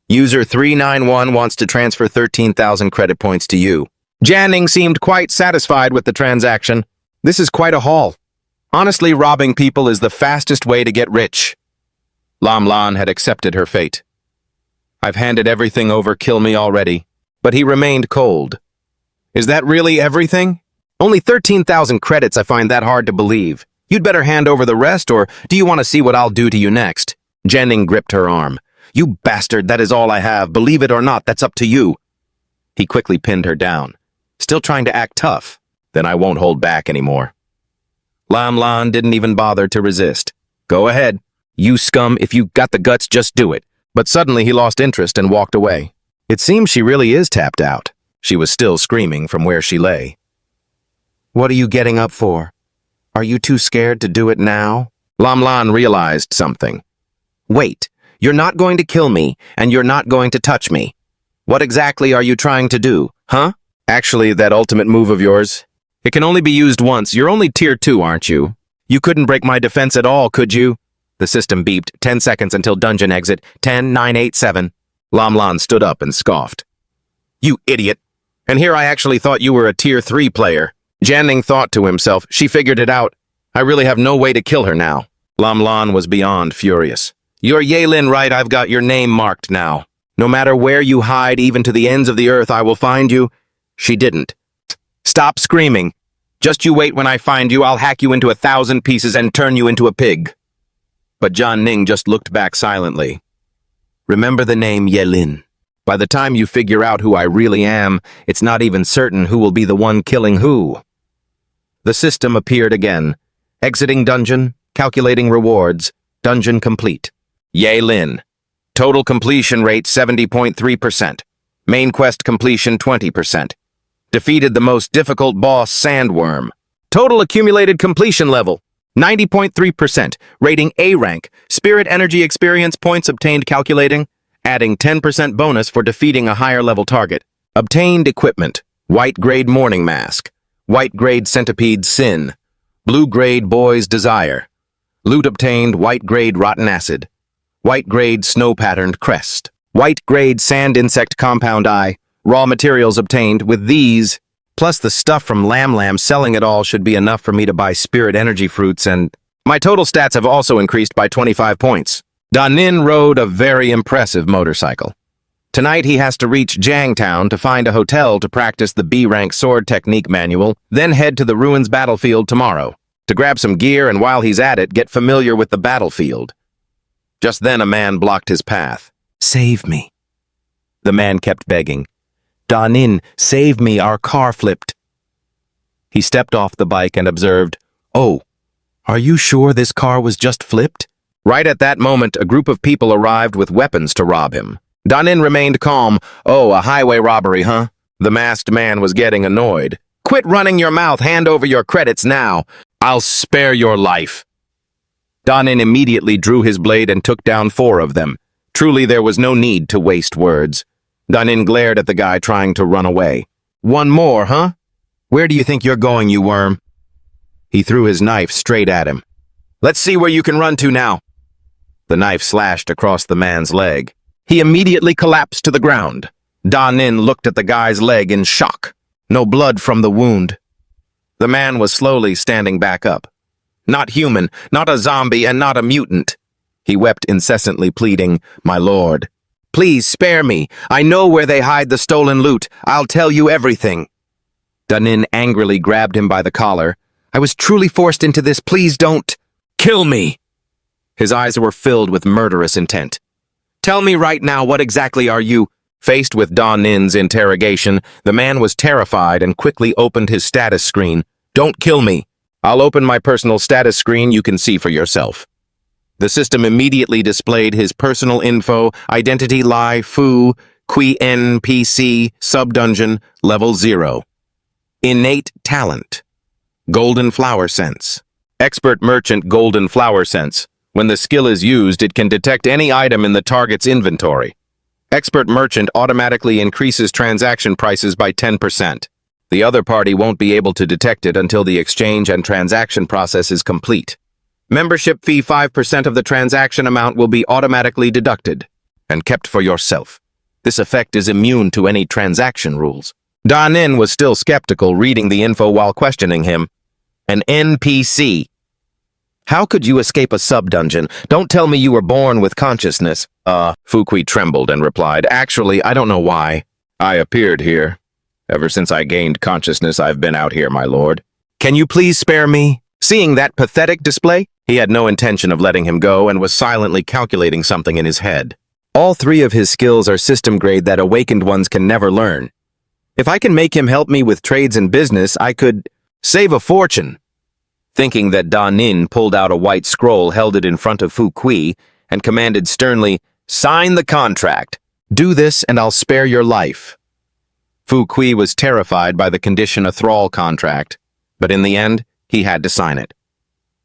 User 391 wants to transfer 13,000 credit points to you. Janning seemed quite satisfied with the transaction. This is quite a haul. Honestly, robbing people is the fastest way to get rich. Lam Lan had accepted her fate. I've handed everything over, kill me already. But he remained cold. Is that really everything? Only 13,000 credits, I find that hard to believe. You'd better hand over the rest, or do you want to see what I'll do to you next? Jenning gripped her arm. You bastard, that is all I have. Believe it or not, that's up to you. He quickly pinned her down. Still trying to act tough. Then I won't hold back anymore. Lam Lan didn't even bother to resist. Go ahead. You scum, if you got the guts, just do it. But suddenly he lost interest and walked away. It seems she really is tapped out. She was still screaming from where she lay. What are you getting up for? Are you too scared to do it now? Lam Lan realized something. Wait, you're not going to kill me, and you're not going to touch me. What exactly are you trying to do, huh? Actually, that ultimate move of yours, it can only be used once. You're only tier 2, aren't you? You couldn't break my defense at all, could you? The system beeped. 10 seconds until dungeon exit. 10, 9, 8, 7. Lam Lan stood up and scoffed. You idiot. And here I actually thought you were a tier 3 player. Janning thought to himself, she figured it out. I really have no way to kill her now. Lam Lan was beyond furious. You're Yaelin, right? I've got your name marked now. No matter where you hide, even to the ends of the earth, I will find you. She didn't. Stop screaming. Just you wait when I find you, I'll hack you into 1,000 pieces and turn you into a pig. But John Ning just looked back silently. Remember the name Yaelin. By the time you figure out who I really am, it's not even certain who will be the one killing who. The system appeared again. Exiting dungeon, calculating rewards, dungeon complete. Yaelin. Total completion rate 70.3%. Main quest completion 20%. Defeated the most difficult boss, Sandworm. Total accumulated completion level 90.3%. Rating A rank. Spirit energy experience points obtained calculating. Adding 10% bonus for defeating a higher level target. Obtained equipment. White grade morning mask. White grade centipede sin. Blue grade boy's desire. Loot obtained white grade rotten acid. White grade snow patterned crest. White grade sand insect compound eye. Raw materials obtained with these, plus the stuff from Lam. Selling it all should be enough for me to buy spirit energy fruits, and my total stats have also increased by 25 points. Da Nin rode a very impressive motorcycle. Tonight he has to reach Jangtown to find a hotel to practice the B-rank sword technique manual, then head to the ruins battlefield tomorrow to grab some gear, and while he's at it, get familiar with the battlefield. Just then a man blocked his path. Save me. The man kept begging. Da Nin, save me, our car flipped. He stepped off the bike and observed, Oh, are you sure this car was just flipped? Right at that moment, a group of people arrived with weapons to rob him. Da Nin remained calm. Oh, a highway robbery, huh? The masked man was getting annoyed. Quit running your mouth, hand over your credits now. I'll spare your life. Da Nin immediately drew his blade and took down 4 of them. Truly, there was no need to waste words. Da Nin glared at the guy trying to run away. One more, huh? Where do you think you're going, you worm? He threw his knife straight at him. Let's see where you can run to now. The knife slashed across the man's leg. He immediately collapsed to the ground. Da Nin looked at the guy's leg in shock. No blood from the wound. The man was slowly standing back up. Not human, not a zombie, and not a mutant. He wept incessantly, pleading, My lord, please spare me. I know where they hide the stolen loot. I'll tell you everything. Da Nin angrily grabbed him by the collar. I was truly forced into this. Please don't kill me. His eyes were filled with murderous intent. Tell me right now, what exactly are you? Faced with Da Nin's interrogation, the man was terrified and quickly opened his status screen. Don't kill me. I'll open my personal status screen, you can see for yourself. The system immediately displayed his personal info, identity lie, foo, qui NPC, sub-dungeon, level 0. Innate talent. Golden flower sense. Expert merchant golden flower sense. When the skill is used, it can detect any item in the target's inventory. Expert merchant automatically increases transaction prices by 10%. The other party won't be able to detect it until the exchange and transaction process is complete. Membership fee 5% of the transaction amount will be automatically deducted and kept for yourself. This effect is immune to any transaction rules. Da Nin was still skeptical, reading the info while questioning him. An NPC. How could you escape a sub-dungeon? Don't tell me you were born with consciousness. Fukui trembled and replied, Actually, I don't know why. I appeared here. Ever since I gained consciousness, I've been out here, my lord. Can you please spare me? Seeing that pathetic display, he had no intention of letting him go and was silently calculating something in his head. All three of his skills are system grade that awakened ones can never learn. If I can make him help me with trades and business, I could save a fortune. Thinking that Da Nin pulled out a white scroll, held it in front of Fukui, and commanded sternly, Sign the contract. Do this and I'll spare your life. Fukui was terrified by the condition a thrall contract, but in the end, he had to sign it.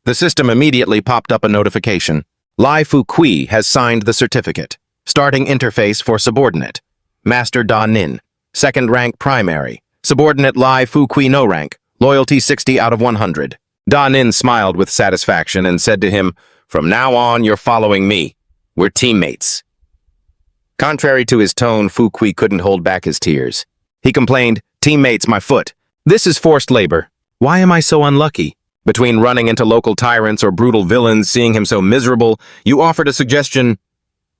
The system immediately popped up a notification. Lai Fukui has signed the certificate. Starting interface for subordinate. Master Da Nin. Second rank primary. Subordinate Lai Fukui no rank. Loyalty 60 out of 100. Da Nin smiled with satisfaction and said to him, From now on, you're following me. We're teammates. Contrary to his tone, Fukui couldn't hold back his tears. He complained, Teammates, my foot. This is forced labor. Why am I so unlucky? Between running into local tyrants or brutal villains, seeing him so miserable, you offered a suggestion.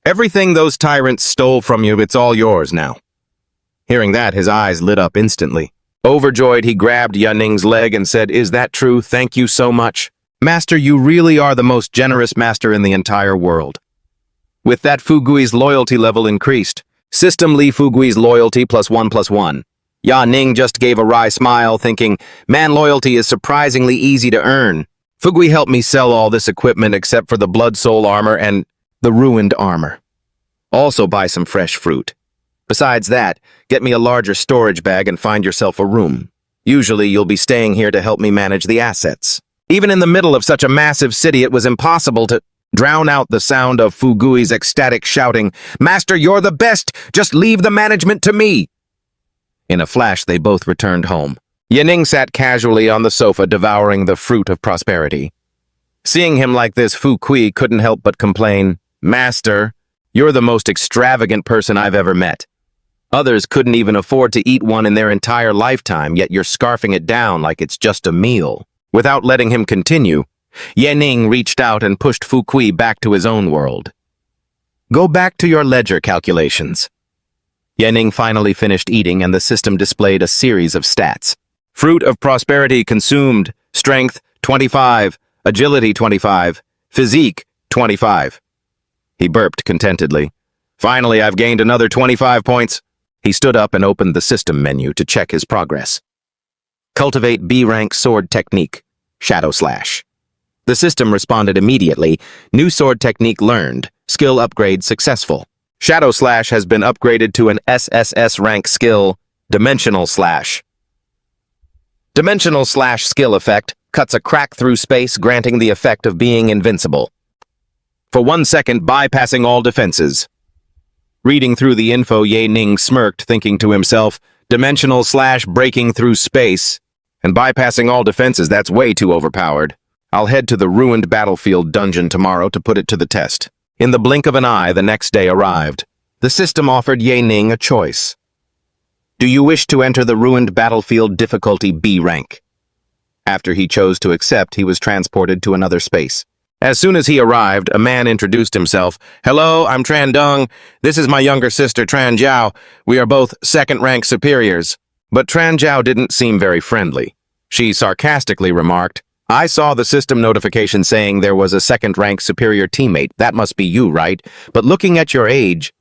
Everything those tyrants stole from you, it's all yours now. Hearing that, his eyes lit up instantly. Overjoyed, he grabbed Yaning's leg and said, Is that true? Thank you so much. Master, you really are the most generous master in the entire world. With that, Fugui's loyalty level increased. System Li Fugui's loyalty +1+1. Ya Ning just gave a wry smile, thinking, Man, loyalty is surprisingly easy to earn. Fugui helped me sell all this equipment except for the Blood Soul armor and the ruined armor. Also buy some fresh fruit. Besides that, get me a larger storage bag and find yourself a room. Usually you'll be staying here to help me manage the assets. Even in the middle of such a massive city, it was impossible to drown out the sound of Fugui's ecstatic shouting, Master, you're the best! Just leave the management to me! In a flash, they both returned home. Yaning sat casually on the sofa, devouring the fruit of prosperity. Seeing him like this, Fukui couldn't help but complain, Master, you're the most extravagant person I've ever met. Others couldn't even afford to eat one in their entire lifetime, yet you're scarfing it down like it's just a meal. Without letting him continue, Yaning reached out and pushed Fukui back to his own world. Go back to your ledger calculations. Yaning finally finished eating and the system displayed a series of stats. Fruit of prosperity consumed, strength 25, agility 25, physique 25. He burped contentedly. Finally, I've gained another 25 points. He stood up and opened the system menu to check his progress. Cultivate B-rank sword technique, Shadow Slash. The system responded immediately. New sword technique learned. Skill upgrade successful. Shadow Slash has been upgraded to an SSS rank skill, Dimensional Slash. Dimensional Slash skill effect cuts a crack through space, granting the effect of being invincible. For 1 second, bypassing all defenses. Reading through the info, Ye Ning smirked, thinking to himself, Dimensional Slash breaking through space and bypassing all defenses, that's way too overpowered. I'll head to the ruined battlefield dungeon tomorrow to put it to the test. In the blink of an eye, the next day arrived. The system offered Ye Ning a choice. Do you wish to enter the ruined battlefield difficulty B rank? After he chose to accept, he was transported to another space. As soon as he arrived, a man introduced himself. Hello, I'm Tran Dung. This is my younger sister, Tran Jiao. We are both second-rank superiors. But Tran Jiao didn't seem very friendly. She sarcastically remarked, I saw the system notification saying there was a second-rank superior teammate. That must be you, right? But looking at your age,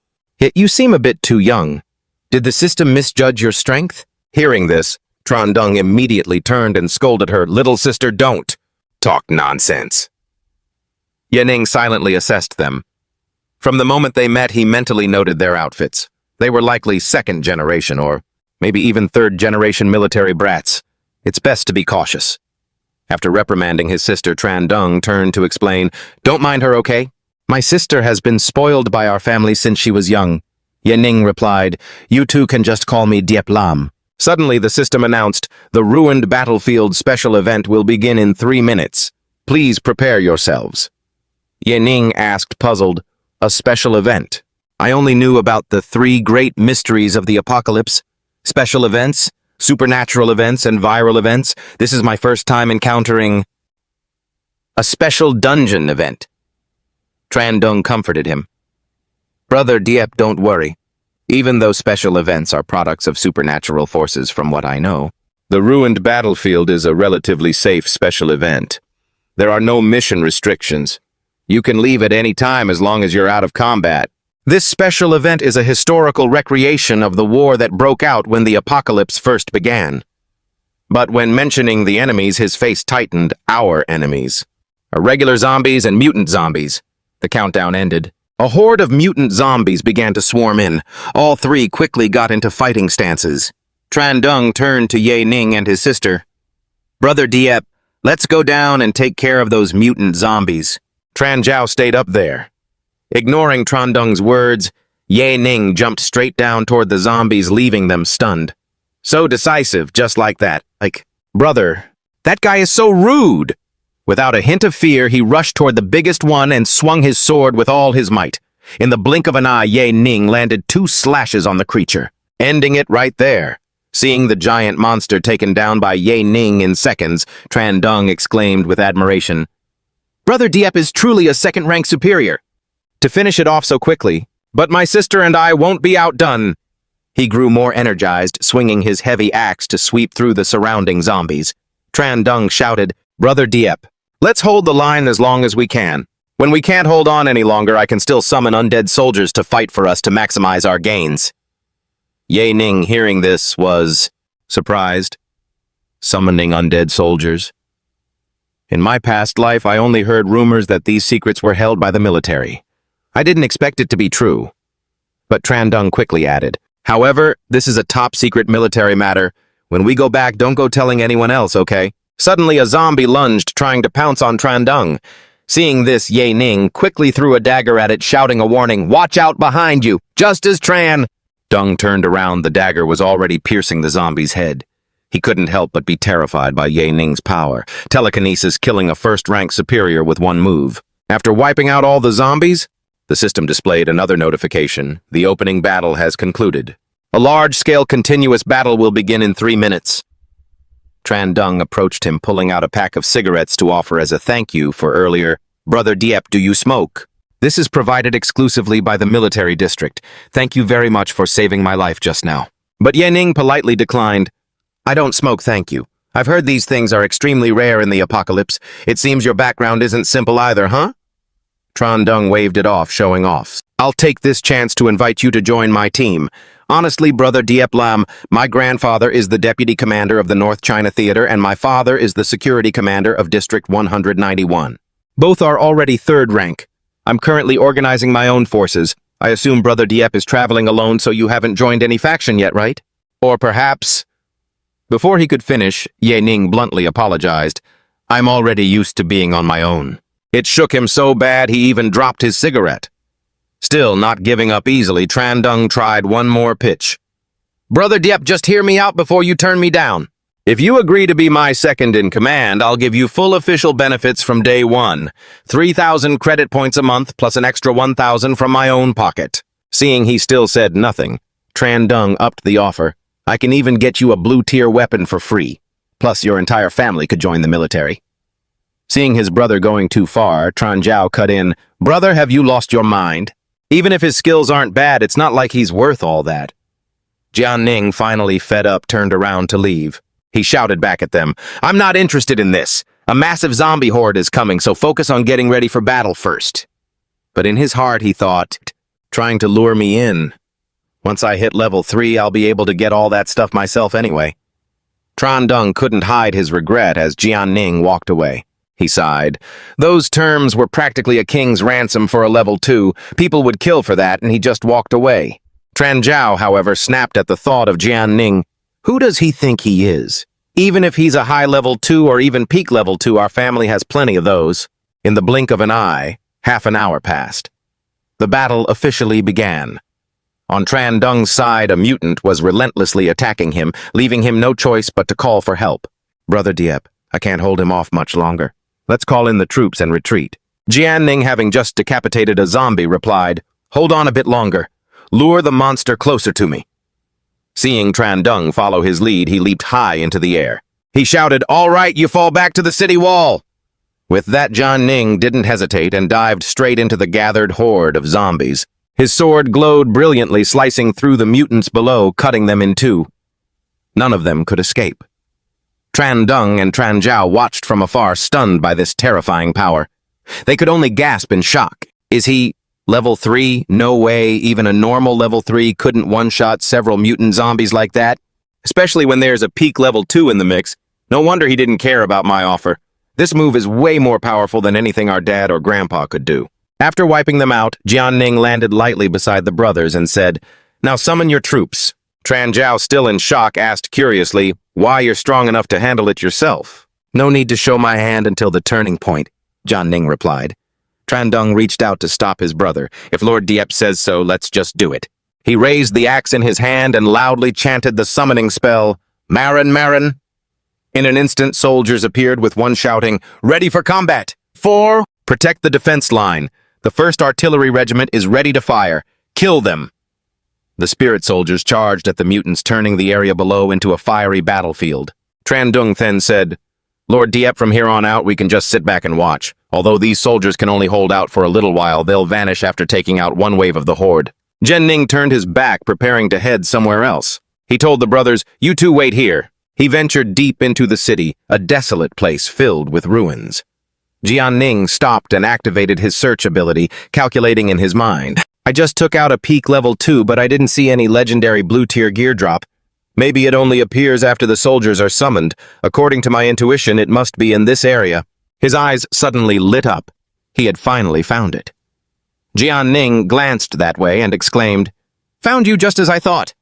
you seem a bit too young. Did the system misjudge your strength? Hearing this, Tran Dung immediately turned and scolded her, Little sister, don't talk nonsense. Yaning silently assessed them. From the moment they met, he mentally noted their outfits. They were likely second generation or maybe even third generation military brats. It's best to be cautious. After reprimanding his sister, Tran Dung turned to explain, Don't mind her, okay? My sister has been spoiled by our family since she was young. Yaning replied, You two can just call me Diep Lam. Suddenly, the system announced, The ruined battlefield special event will begin in 3 minutes. Please prepare yourselves. Yaning asked, puzzled, A special event? I only knew about the 3 great mysteries of the apocalypse. Special events, supernatural events, and viral events. This is my first time encountering A special dungeon event. Tran Dung comforted him. Brother Diep, don't worry. Even though special events are products of supernatural forces from what I know, the ruined battlefield is a relatively safe special event. There are no mission restrictions. You can leave at any time as long as you're out of combat. This special event is a historical recreation of the war that broke out when the apocalypse first began. But when mentioning the enemies, his face tightened. Our enemies. Irregular zombies and mutant zombies. The countdown ended. A horde of mutant zombies began to swarm in. All three quickly got into fighting stances. Tran Dung turned to Ye Ning and his sister. Brother Diep, let's go down and take care of those mutant zombies. Tran Zhao stayed up there. Ignoring Tran Dung's words, Ye Ning jumped straight down toward the zombies, leaving them stunned. So decisive, just like that. Brother, that guy is so rude. Without a hint of fear, he rushed toward the biggest one and swung his sword with all his might. In the blink of an eye, Ye Ning landed 2 slashes on the creature, ending it right there. Seeing the giant monster taken down by Ye Ning in seconds, Tran Dung exclaimed with admiration, Brother Diep is truly a second-rank superior. To finish it off so quickly, but my sister and I won't be outdone. He grew more energized, swinging his heavy axe to sweep through the surrounding zombies. Tran Dung shouted, Brother Diep, let's hold the line as long as we can. When we can't hold on any longer, I can still summon undead soldiers to fight for us to maximize our gains. Ye Ning, hearing this, was surprised. Summoning undead soldiers. In my past life, I only heard rumors that these secrets were held by the military. I didn't expect it to be true. But Tran Dung quickly added, However, this is a top-secret military matter. When we go back, don't go telling anyone else, okay? Suddenly, a zombie lunged, trying to pounce on Tran Dung. Seeing this, Ye Ning quickly threw a dagger at it, shouting a warning, Watch out behind you! Just as Tran Dung turned around, the dagger was already piercing the zombie's head. He couldn't help but be terrified by Ye Ning's power, telekinesis killing a first-rank superior with one move. After wiping out all the zombies, the system displayed another notification. The opening battle has concluded. A large-scale continuous battle will begin in 3 minutes. Tran Dung approached him, pulling out a pack of cigarettes to offer as a thank you for earlier. Brother Diep, do you smoke? This is provided exclusively by the military district. Thank you very much for saving my life just now. But Ye Ning politely declined. I don't smoke, thank you. I've heard these things are extremely rare in the apocalypse. It seems your background isn't simple either, huh? Tran Dung waved it off, showing off. I'll take this chance to invite you to join my team. Honestly, Brother Diep Lam, my grandfather is the deputy commander of the North China Theater and my father is the security commander of District 191. Both are already 3rd rank. I'm currently organizing my own forces. I assume Brother Diep is traveling alone, so you haven't joined any faction yet, right? Or perhaps... Before he could finish, Ye Ning bluntly apologized. I'm already used to being on my own. It shook him so bad he even dropped his cigarette. Still not giving up easily, Tran Dung tried one more pitch. Brother Diep, just hear me out before you turn me down. If you agree to be my second in command, I'll give you full official benefits from day 1. 3,000 credit points a month plus an extra 1,000 from my own pocket. Seeing he still said nothing, Tran Dung upped the offer. I can even get you a blue-tier weapon for free. Plus, your entire family could join the military. Seeing his brother going too far, Tran Zhao cut in, Brother, have you lost your mind? Even if his skills aren't bad, it's not like he's worth all that. Jian Ning, finally fed up, turned around to leave. He shouted back at them, I'm not interested in this. A massive zombie horde is coming, so focus on getting ready for battle first. But in his heart, he thought, trying to lure me in. Once I hit level 3, I'll be able to get all that stuff myself anyway. Tran Dung couldn't hide his regret as Jian Ning walked away. He sighed. Those terms were practically a king's ransom for a level 2. People would kill for that, and he just walked away. Tran Zhao, however, snapped at the thought of Jian Ning. Who does he think he is? Even if he's a high level 2 or even peak level 2, our family has plenty of those. In the blink of an eye, half an hour passed. The battle officially began. On Tran Dung's side, a mutant was relentlessly attacking him, leaving him no choice but to call for help. Brother Diep, I can't hold him off much longer. Let's call in the troops and retreat. Jian Ning, having just decapitated a zombie, replied, Hold on a bit longer. Lure the monster closer to me. Seeing Tran Dung follow his lead, he leaped high into the air. He shouted, All right, you fall back to the city wall. With that, Jian Ning didn't hesitate and dived straight into the gathered horde of zombies. His sword glowed brilliantly, slicing through the mutants below, cutting them in two. None of them could escape. Tran Dung and Tran Zhao watched from afar, stunned by this terrifying power. They could only gasp in shock. Is he level 3? No way, even a normal level 3 couldn't one-shot several mutant zombies like that. Especially when there's a peak level 2 in the mix. No wonder he didn't care about my offer. This move is way more powerful than anything our dad or grandpa could do. After wiping them out, Jian Ning landed lightly beside the brothers and said, "Now summon your troops." Tran Zhao, still in shock, asked curiously, "Why you're strong enough to handle it yourself?" "No need to show my hand until the turning point," Jian Ning replied. Tran Dung reached out to stop his brother. "If Lord Diep says so, let's just do it." He raised the axe in his hand and loudly chanted the summoning spell, "Marin, Marin." In an instant, soldiers appeared with one shouting, "Ready for combat! 4, protect the defense line. The 1st Artillery Regiment is ready to fire. Kill them." The spirit soldiers charged at the mutants, turning the area below into a fiery battlefield. Tran Dung then said, "Lord Diep, from here on out, we can just sit back and watch. Although these soldiers can only hold out for a little while, they'll vanish after taking out one wave of the horde." Jian Ning turned his back, preparing to head somewhere else. He told the brothers, "You two wait here." He ventured deep into the city, a desolate place filled with ruins. Jian Ning stopped and activated his search ability, calculating in his mind. "I just took out a peak level 2, but I didn't see any legendary blue-tier gear drop. Maybe it only appears after the soldiers are summoned. According to my intuition, it must be in this area." His eyes suddenly lit up. He had finally found it. Jian Ning glanced that way and exclaimed, "Found you just as I thought."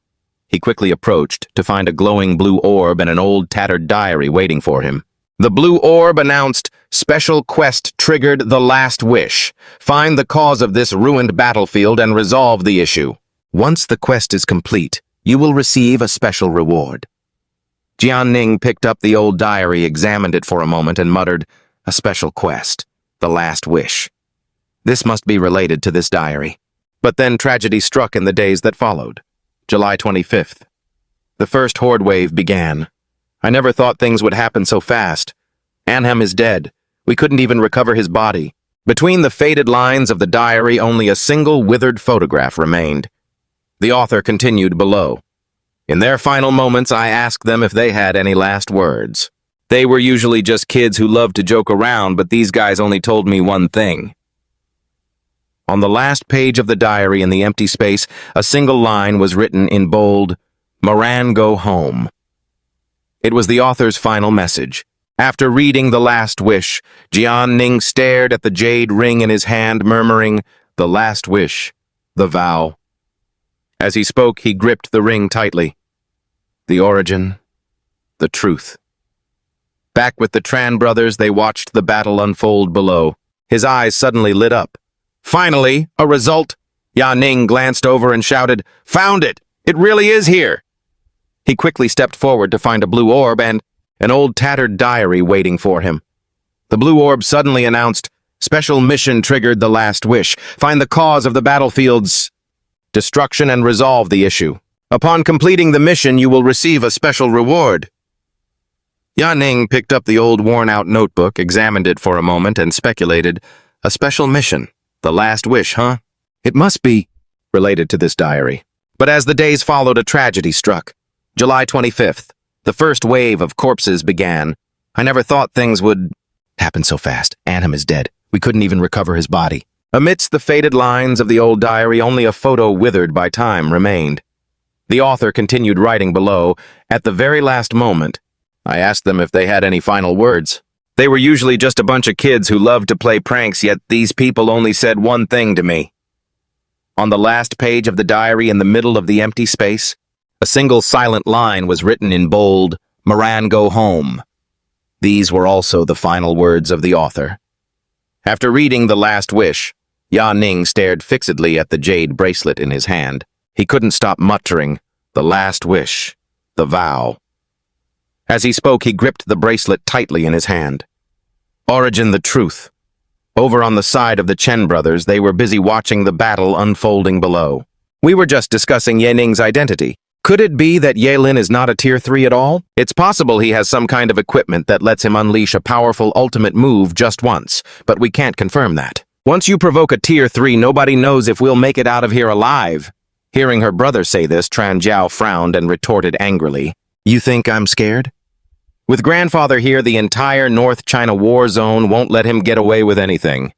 He quickly approached to find a glowing blue orb and an old tattered diary waiting for him. The blue orb announced, "Special quest triggered, the last wish. Find the cause of this ruined battlefield and resolve the issue. Once the quest is complete, you will receive a special reward." Jian Ning picked up the old diary, examined it for a moment, and muttered, "A special quest, the last wish. This must be related to this diary." But then tragedy struck in the days that followed. July 25th. The first horde wave began. I never thought things would happen so fast. Anhem is dead. We couldn't even recover his body. Between the faded lines of the diary, only a single withered photograph remained. The author continued below. In their final moments, I asked them if they had any last words. They were usually just kids who loved to joke around, but these guys only told me one thing. On the last page of the diary, in the empty space, a single line was written in bold, "Moran, go home." It was the author's final message. After reading the last wish, Jian Ning stared at the jade ring in his hand, murmuring, "The last wish, the vow." As he spoke, he gripped the ring tightly. The origin, the truth. Back with the Tran brothers, they watched the battle unfold below. His eyes suddenly lit up. "Finally, a result!" Jian Ning glanced over and shouted, "Found it! It really is here!" He quickly stepped forward to find a blue orb and an old tattered diary waiting for him. The blue orb suddenly announced, "Special mission triggered, the last wish. Find the cause of the battlefield's destruction and resolve the issue. Upon completing the mission, you will receive a special reward." Jian Ning picked up the old worn-out notebook, examined it for a moment, and speculated, "A special mission, the last wish, huh? It must be related to this diary." But as the days followed, a tragedy struck. July 25th. The first wave of corpses began. I never thought things would happen so fast. Anhem is dead. We couldn't even recover his body. Amidst the faded lines of the old diary, only a photo withered by time remained. The author continued writing below. At the very last moment, I asked them if they had any final words. They were usually just a bunch of kids who loved to play pranks, yet these people only said one thing to me. On the last page of the diary, in the middle of the empty space, a single silent line was written in bold, "Moran, go home." These were also the final words of the author. After reading The Last Wish, Jian Ning stared fixedly at the jade bracelet in his hand. He couldn't stop muttering, "The last wish, the vow." As he spoke, he gripped the bracelet tightly in his hand. Origin, the truth. Over on the side of the Chen brothers, they were busy watching the battle unfolding below. We were just discussing Ye Ning's identity. Could it be that Yelin is not a tier 3 at all? It's possible he has some kind of equipment that lets him unleash a powerful ultimate move just once, but we can't confirm that. Once you provoke a tier 3, nobody knows if we'll make it out of here alive. Hearing her brother say this, Tran Jiao frowned and retorted angrily, "You think I'm scared?" With grandfather here, the entire North China war zone won't let him get away with anything.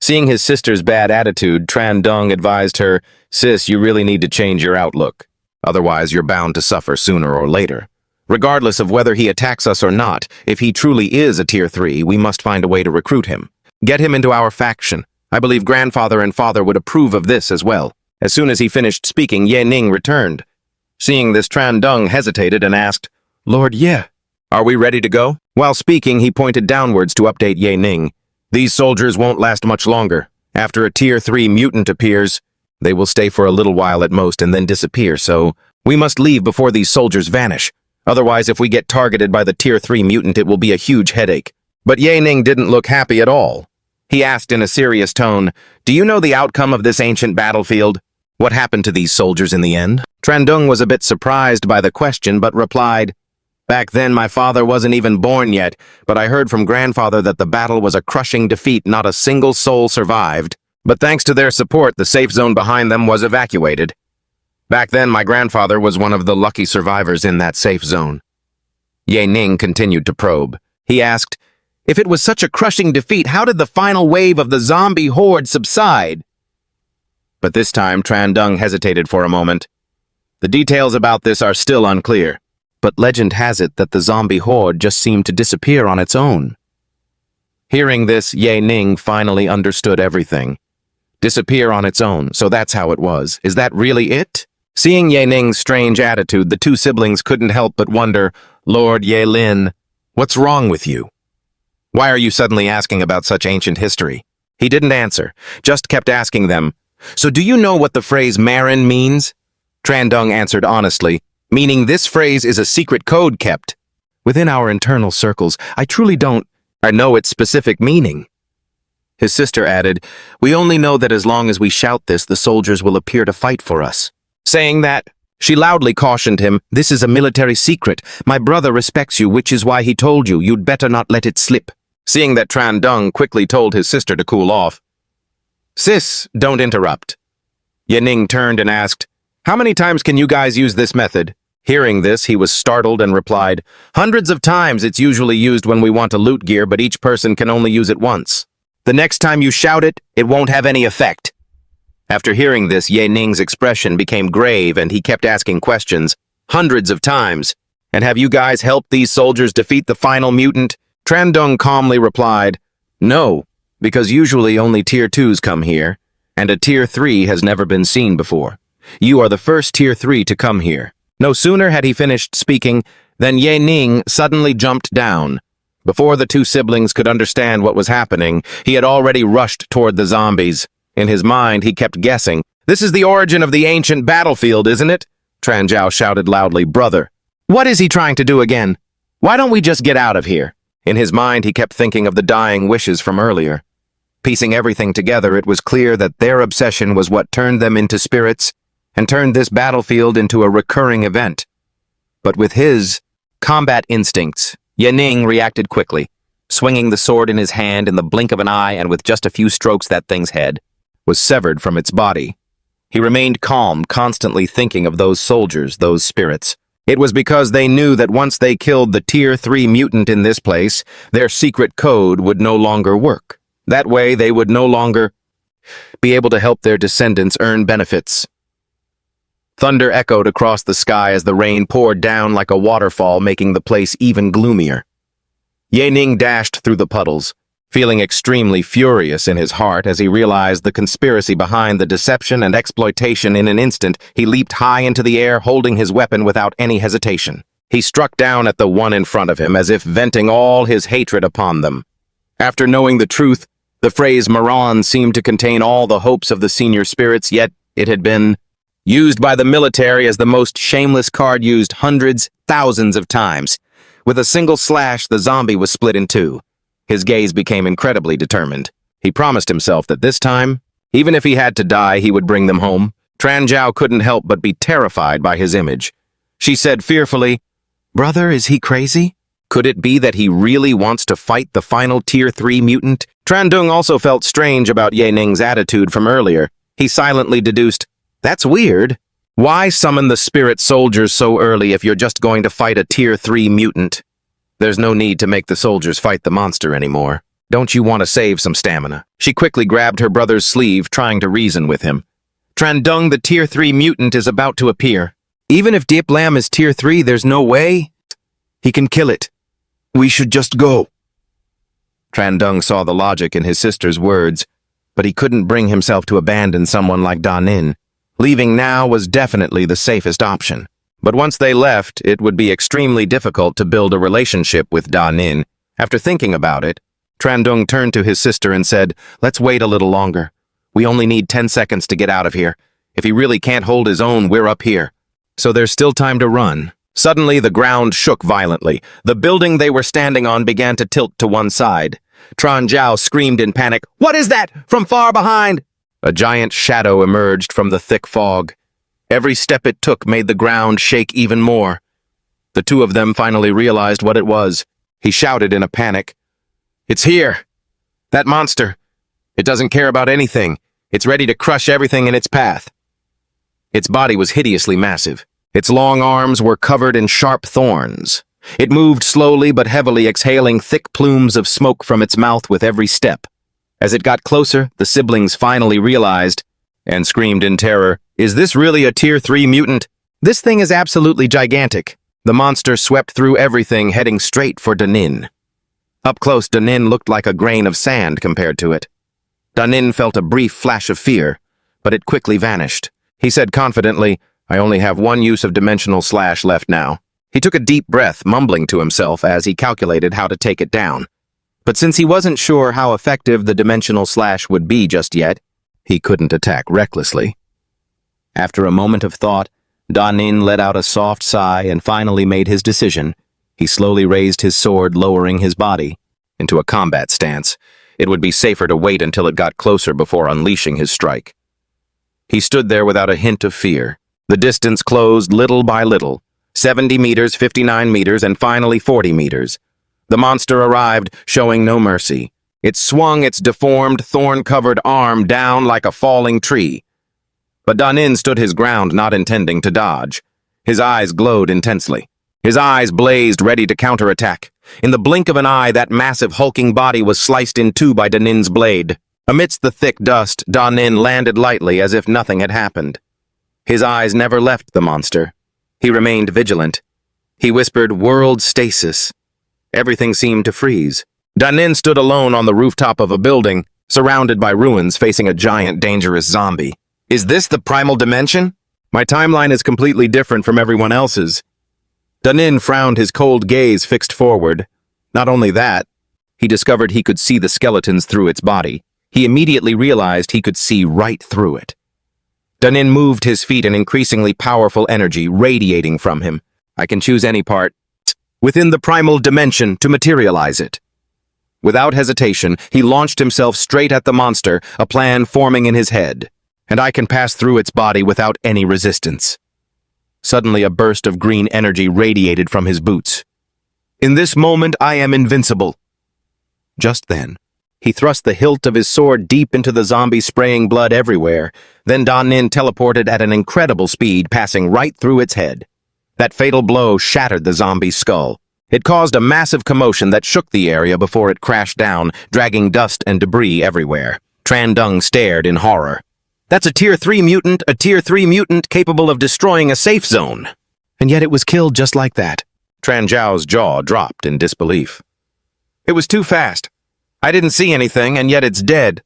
Seeing his sister's bad attitude, Tran Dung advised her, "Sis, you really need to change your outlook. Otherwise, you're bound to suffer sooner or later. Regardless of whether he attacks us or not, if he truly is a tier 3, we must find a way to recruit him. Get him into our faction. I believe grandfather and father would approve of this as well." As soon as he finished speaking, Ye Ning returned. Seeing this, Tran Dung hesitated and asked, "Lord Ye, are we ready to go?" While speaking, he pointed downwards to update Ye Ning. "These soldiers won't last much longer. After a tier 3 mutant appears, they will stay for a little while at most and then disappear, so we must leave before these soldiers vanish. Otherwise, if we get targeted by the tier 3 mutant, it will be a huge headache." But Ye Ning didn't look happy at all. He asked in a serious tone, "Do you know the outcome of this ancient battlefield? What happened to these soldiers in the end?" Tran Dung was a bit surprised by the question, but replied, "Back then my father wasn't even born yet, but I heard from grandfather that the battle was a crushing defeat. Not a single soul survived. But thanks to their support, the safe zone behind them was evacuated. Back then, my grandfather was one of the lucky survivors in that safe zone." Ye Ning continued to probe. He asked, "If it was such a crushing defeat, how did the final wave of the zombie horde subside?" But this time, Tran Dung hesitated for a moment. "The details about this are still unclear, but legend has it that the zombie horde just seemed to disappear on its own." Hearing this, Ye Ning finally understood everything. Disappear on its own, so that's how it was. Is that really it? Seeing Ye Ning's strange attitude, the two siblings couldn't help but wonder, "Lord Ye Lin, what's wrong with you? Why are you suddenly asking about such ancient history?" He didn't answer, just kept asking them, "So do you know what the phrase Marin means?" Tran Dung answered honestly, "Meaning this phrase is a secret code kept within our internal circles. I truly don't know its specific meaning." His sister added, "We only know that as long as we shout this, the soldiers will appear to fight for us." Saying that, she loudly cautioned him, "This is a military secret. My brother respects you, which is why he told you. You'd better not let it slip." Seeing that, Tran Dung quickly told his sister to cool off. "Sis, don't interrupt." Ye Ning turned and asked, "How many times can you guys use this method?" Hearing this, he was startled and replied, "Hundreds of times. It's usually used when we want to loot gear, but each person can only use it once. The next time you shout it, it won't have any effect." After hearing this, Ye Ning's expression became grave and he kept asking questions. "Hundreds of times. And have you guys helped these soldiers defeat the final mutant?" Tran Dung calmly replied, "No, because usually only tier 2s come here, and a tier 3 has never been seen before. You are the first tier 3 to come here." No sooner had he finished speaking than Ye Ning suddenly jumped down. Before the two siblings could understand what was happening, he had already rushed toward the zombies. In his mind, he kept guessing, "This is the origin of the ancient battlefield, isn't it?" Tran Jiao shouted loudly, "Brother, what is he trying to do again? Why don't we just get out of here?" In his mind, he kept thinking of the dying wishes from earlier. Piecing everything together, it was clear that their obsession was what turned them into spirits and turned this battlefield into a recurring event. But with his combat instincts, Ye Ning reacted quickly, swinging the sword in his hand in the blink of an eye, and with just a few strokes that thing's head was severed from its body. He remained calm, constantly thinking of those soldiers, those spirits. It was because they knew that once they killed the tier 3 mutant in this place, their secret code would no longer work. That way, they would no longer be able to help their descendants earn benefits. Thunder echoed across the sky as the rain poured down like a waterfall, making the place even gloomier. Ye Ning dashed through the puddles, feeling extremely furious in his heart as he realized the conspiracy behind the deception and exploitation. In an instant, he leaped high into the air, holding his weapon without any hesitation. He struck down at the one in front of him, as if venting all his hatred upon them. After knowing the truth, the phrase Maran seemed to contain all the hopes of the senior spirits, yet it had been used by the military as the most shameless card, used hundreds, thousands of times. With a single slash, the zombie was split in two. His gaze became incredibly determined. He promised himself that this time, even if he had to die, he would bring them home. Tran Zhao couldn't help but be terrified by his image. She said fearfully, "Brother, is he crazy? Could it be that he really wants to fight the final Tier 3 mutant?" Tran Dung also felt strange about Ye Ning's attitude from earlier. He silently deduced, "That's weird. Why summon the spirit soldiers so early if you're just going to fight a Tier 3 mutant? There's no need to make the soldiers fight the monster anymore. Don't you want to save some stamina?" She quickly grabbed her brother's sleeve, trying to reason with him. "Tran Dung, the Tier 3 mutant, is about to appear. Even if Diep Lam is Tier 3, there's no way he can kill it. We should just go." Tran Dung saw the logic in his sister's words, but he couldn't bring himself to abandon someone like Da Nin. Leaving now was definitely the safest option. But once they left, it would be extremely difficult to build a relationship with Da Nin. After thinking about it, Tran Dung turned to his sister and said, "Let's wait a little longer. We only need 10 seconds to get out of here. If he really can't hold his own, we're up here. So there's still time to run." Suddenly, the ground shook violently. The building they were standing on began to tilt to one side. Tran Zhao screamed in panic, "What is that?" from far behind. A giant shadow emerged from the thick fog. Every step it took made the ground shake even more. The two of them finally realized what it was. He shouted in a panic, "It's here! That monster! It doesn't care about anything. It's ready to crush everything in its path." Its body was hideously massive. Its long arms were covered in sharp thorns. It moved slowly but heavily, exhaling thick plumes of smoke from its mouth with every step. As it got closer, the siblings finally realized, and screamed in terror, "Is this really a Tier 3 mutant? This thing is absolutely gigantic." The monster swept through everything, heading straight for Da Nin. Up close, Da Nin looked like a grain of sand compared to it. Da Nin felt a brief flash of fear, but it quickly vanished. He said confidently, "I only have one use of dimensional slash left now." He took a deep breath, mumbling to himself as he calculated how to take it down. But since he wasn't sure how effective the dimensional slash would be just yet, he couldn't attack recklessly. After a moment of thought, Da Nin let out a soft sigh and finally made his decision. He slowly raised his sword, lowering his body into a combat stance. It would be safer to wait until it got closer before unleashing his strike. He stood there without a hint of fear. The distance closed little by little. 70 meters, 59 meters, and finally 40 meters. The monster arrived, showing no mercy. It swung its deformed, thorn-covered arm down like a falling tree. But Da Nin stood his ground, not intending to dodge. His eyes glowed intensely. His eyes blazed, ready to counterattack. In the blink of an eye, that massive, hulking body was sliced in two by Da Nin's blade. Amidst the thick dust, Da Nin landed lightly as if nothing had happened. His eyes never left the monster. He remained vigilant. He whispered, "World stasis." Everything seemed to freeze. Da Nin stood alone on the rooftop of a building, surrounded by ruins, facing a giant, dangerous zombie. "Is this the primal dimension? My timeline is completely different from everyone else's." Da Nin frowned, his cold gaze fixed forward. Not only that, he discovered he could see the skeletons through its body. He immediately realized he could see right through it. Da Nin moved his feet, an increasingly powerful energy radiating from him. "I can choose any part within the primal dimension to materialize it." Without hesitation, he launched himself straight at the monster, a plan forming in his head. "And I can pass through its body without any resistance." Suddenly, a burst of green energy radiated from his boots. "In this moment, I am invincible." Just then, he thrust the hilt of his sword deep into the zombie, spraying blood everywhere. Then Da Nin teleported at an incredible speed, passing right through its head. That fatal blow shattered the zombie's skull. It caused a massive commotion that shook the area before it crashed down, dragging dust and debris everywhere. Tran Dung stared in horror. "That's a Tier 3 mutant capable of destroying a safe zone." And yet it was killed just like that. Tran Zhao's jaw dropped in disbelief. "It was too fast. I didn't see anything, and yet it's dead."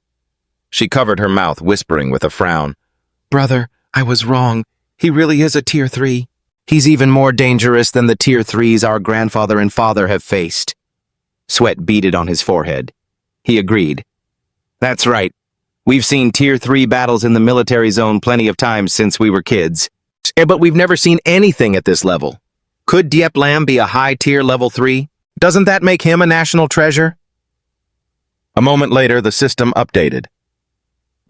She covered her mouth, whispering with a frown. "Brother, I was wrong. He really is a Tier 3. He's even more dangerous than the Tier 3s our grandfather and father have faced." Sweat beaded on his forehead. He agreed. "That's right. We've seen Tier 3 battles in the military zone plenty of times since we were kids. But we've never seen anything at this level. Could Diep Lam be a high-tier level 3? Doesn't that make him a national treasure?" A moment later, the system updated.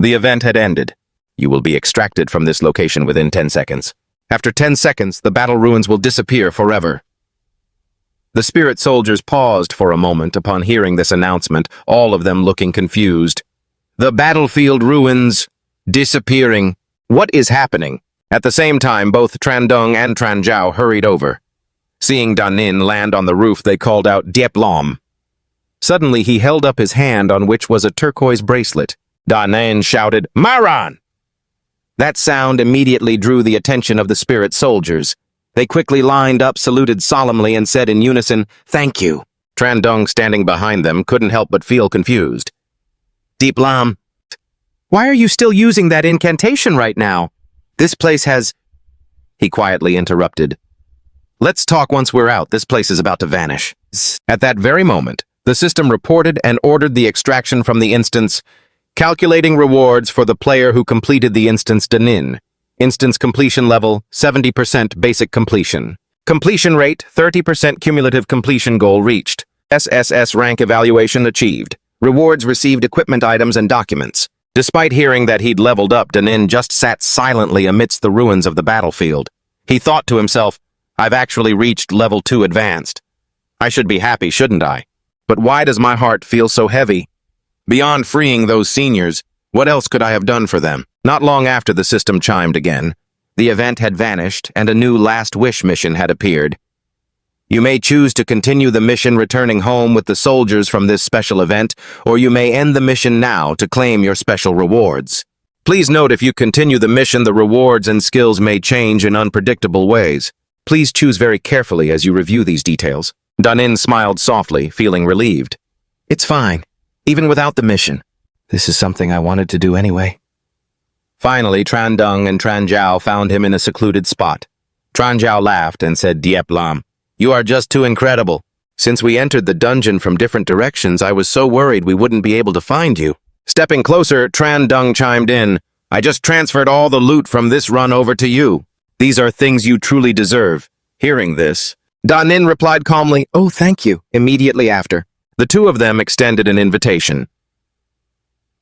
The event had ended. You will be extracted from this location within 10 seconds. After 10 seconds, the battle ruins will disappear forever. The spirit soldiers paused for a moment upon hearing this announcement, all of them looking confused. The battlefield ruins, disappearing. What is happening? At the same time, both Trandung and Tranjiao hurried over. Seeing Danin land on the roof, they called out, Dieplam. Suddenly, he held up his hand on which was a turquoise bracelet. Danin shouted, Maran! That sound immediately drew the attention of the spirit soldiers. They quickly lined up, saluted solemnly, and said in unison, Thank you. Trandung, standing behind them, couldn't help but feel confused. Dieplam, why are you still using that incantation right now? This place has... He quietly interrupted. Let's talk once we're out. This place is about to vanish. At that very moment, the system reported and ordered the extraction from the instance, calculating rewards for the player who completed the instance Danin. Instance completion level, 70% basic completion. Completion rate, 30% cumulative completion goal reached. SSS rank evaluation achieved. Rewards received equipment items and documents. Despite hearing that he'd leveled up, Danin just sat silently amidst the ruins of the battlefield. He thought to himself, I've actually reached level 2 advanced. I should be happy, shouldn't I? But why does my heart feel so heavy? Beyond freeing those seniors, what else could I have done for them? Not long after the system chimed again, the event had vanished and a new Last Wish mission had appeared. You may choose to continue the mission returning home with the soldiers from this special event, or you may end the mission now to claim your special rewards. Please note if you continue the mission, the rewards and skills may change in unpredictable ways. Please choose very carefully as you review these details. Danin smiled softly, feeling relieved. It's fine, even without the mission. This is something I wanted to do anyway. Finally, Trandung and Tranjiao found him in a secluded spot. Tranjiao laughed and said, Dieplam, you are just too incredible. Since we entered the dungeon from different directions, I was so worried we wouldn't be able to find you. Stepping closer, Trandung chimed in, I just transferred all the loot from this run over to you. These are things you truly deserve. Hearing this, Danin replied calmly, Oh, thank you, immediately after. The two of them extended an invitation.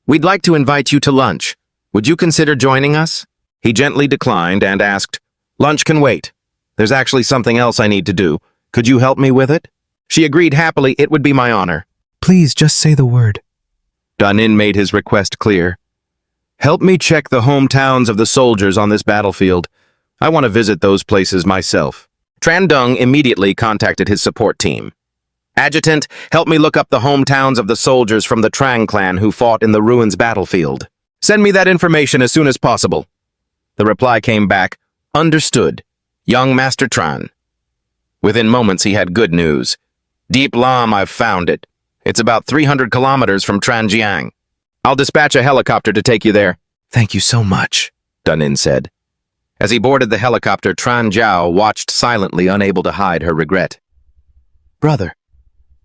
We'd like to invite you to lunch. Would you consider joining us? He gently declined and asked, Lunch can wait. There's actually something else I need to do. Could you help me with it? She agreed happily, it would be my honor. Please just say the word. Danin made his request clear. Help me check the hometowns of the soldiers on this battlefield. I want to visit those places myself. Trandung immediately contacted his support team. Adjutant, help me look up the hometowns of the soldiers from the Trang clan who fought in the ruins battlefield. Send me that information as soon as possible. The reply came back, Understood. Young Master Tran. Within moments he had good news. Dieplam, I've found it. It's about 300 kilometers from Tranjiang. I'll dispatch a helicopter to take you there. Thank you so much, Danin said. As he boarded the helicopter, Tranjiao watched silently, unable to hide her regret. Brother,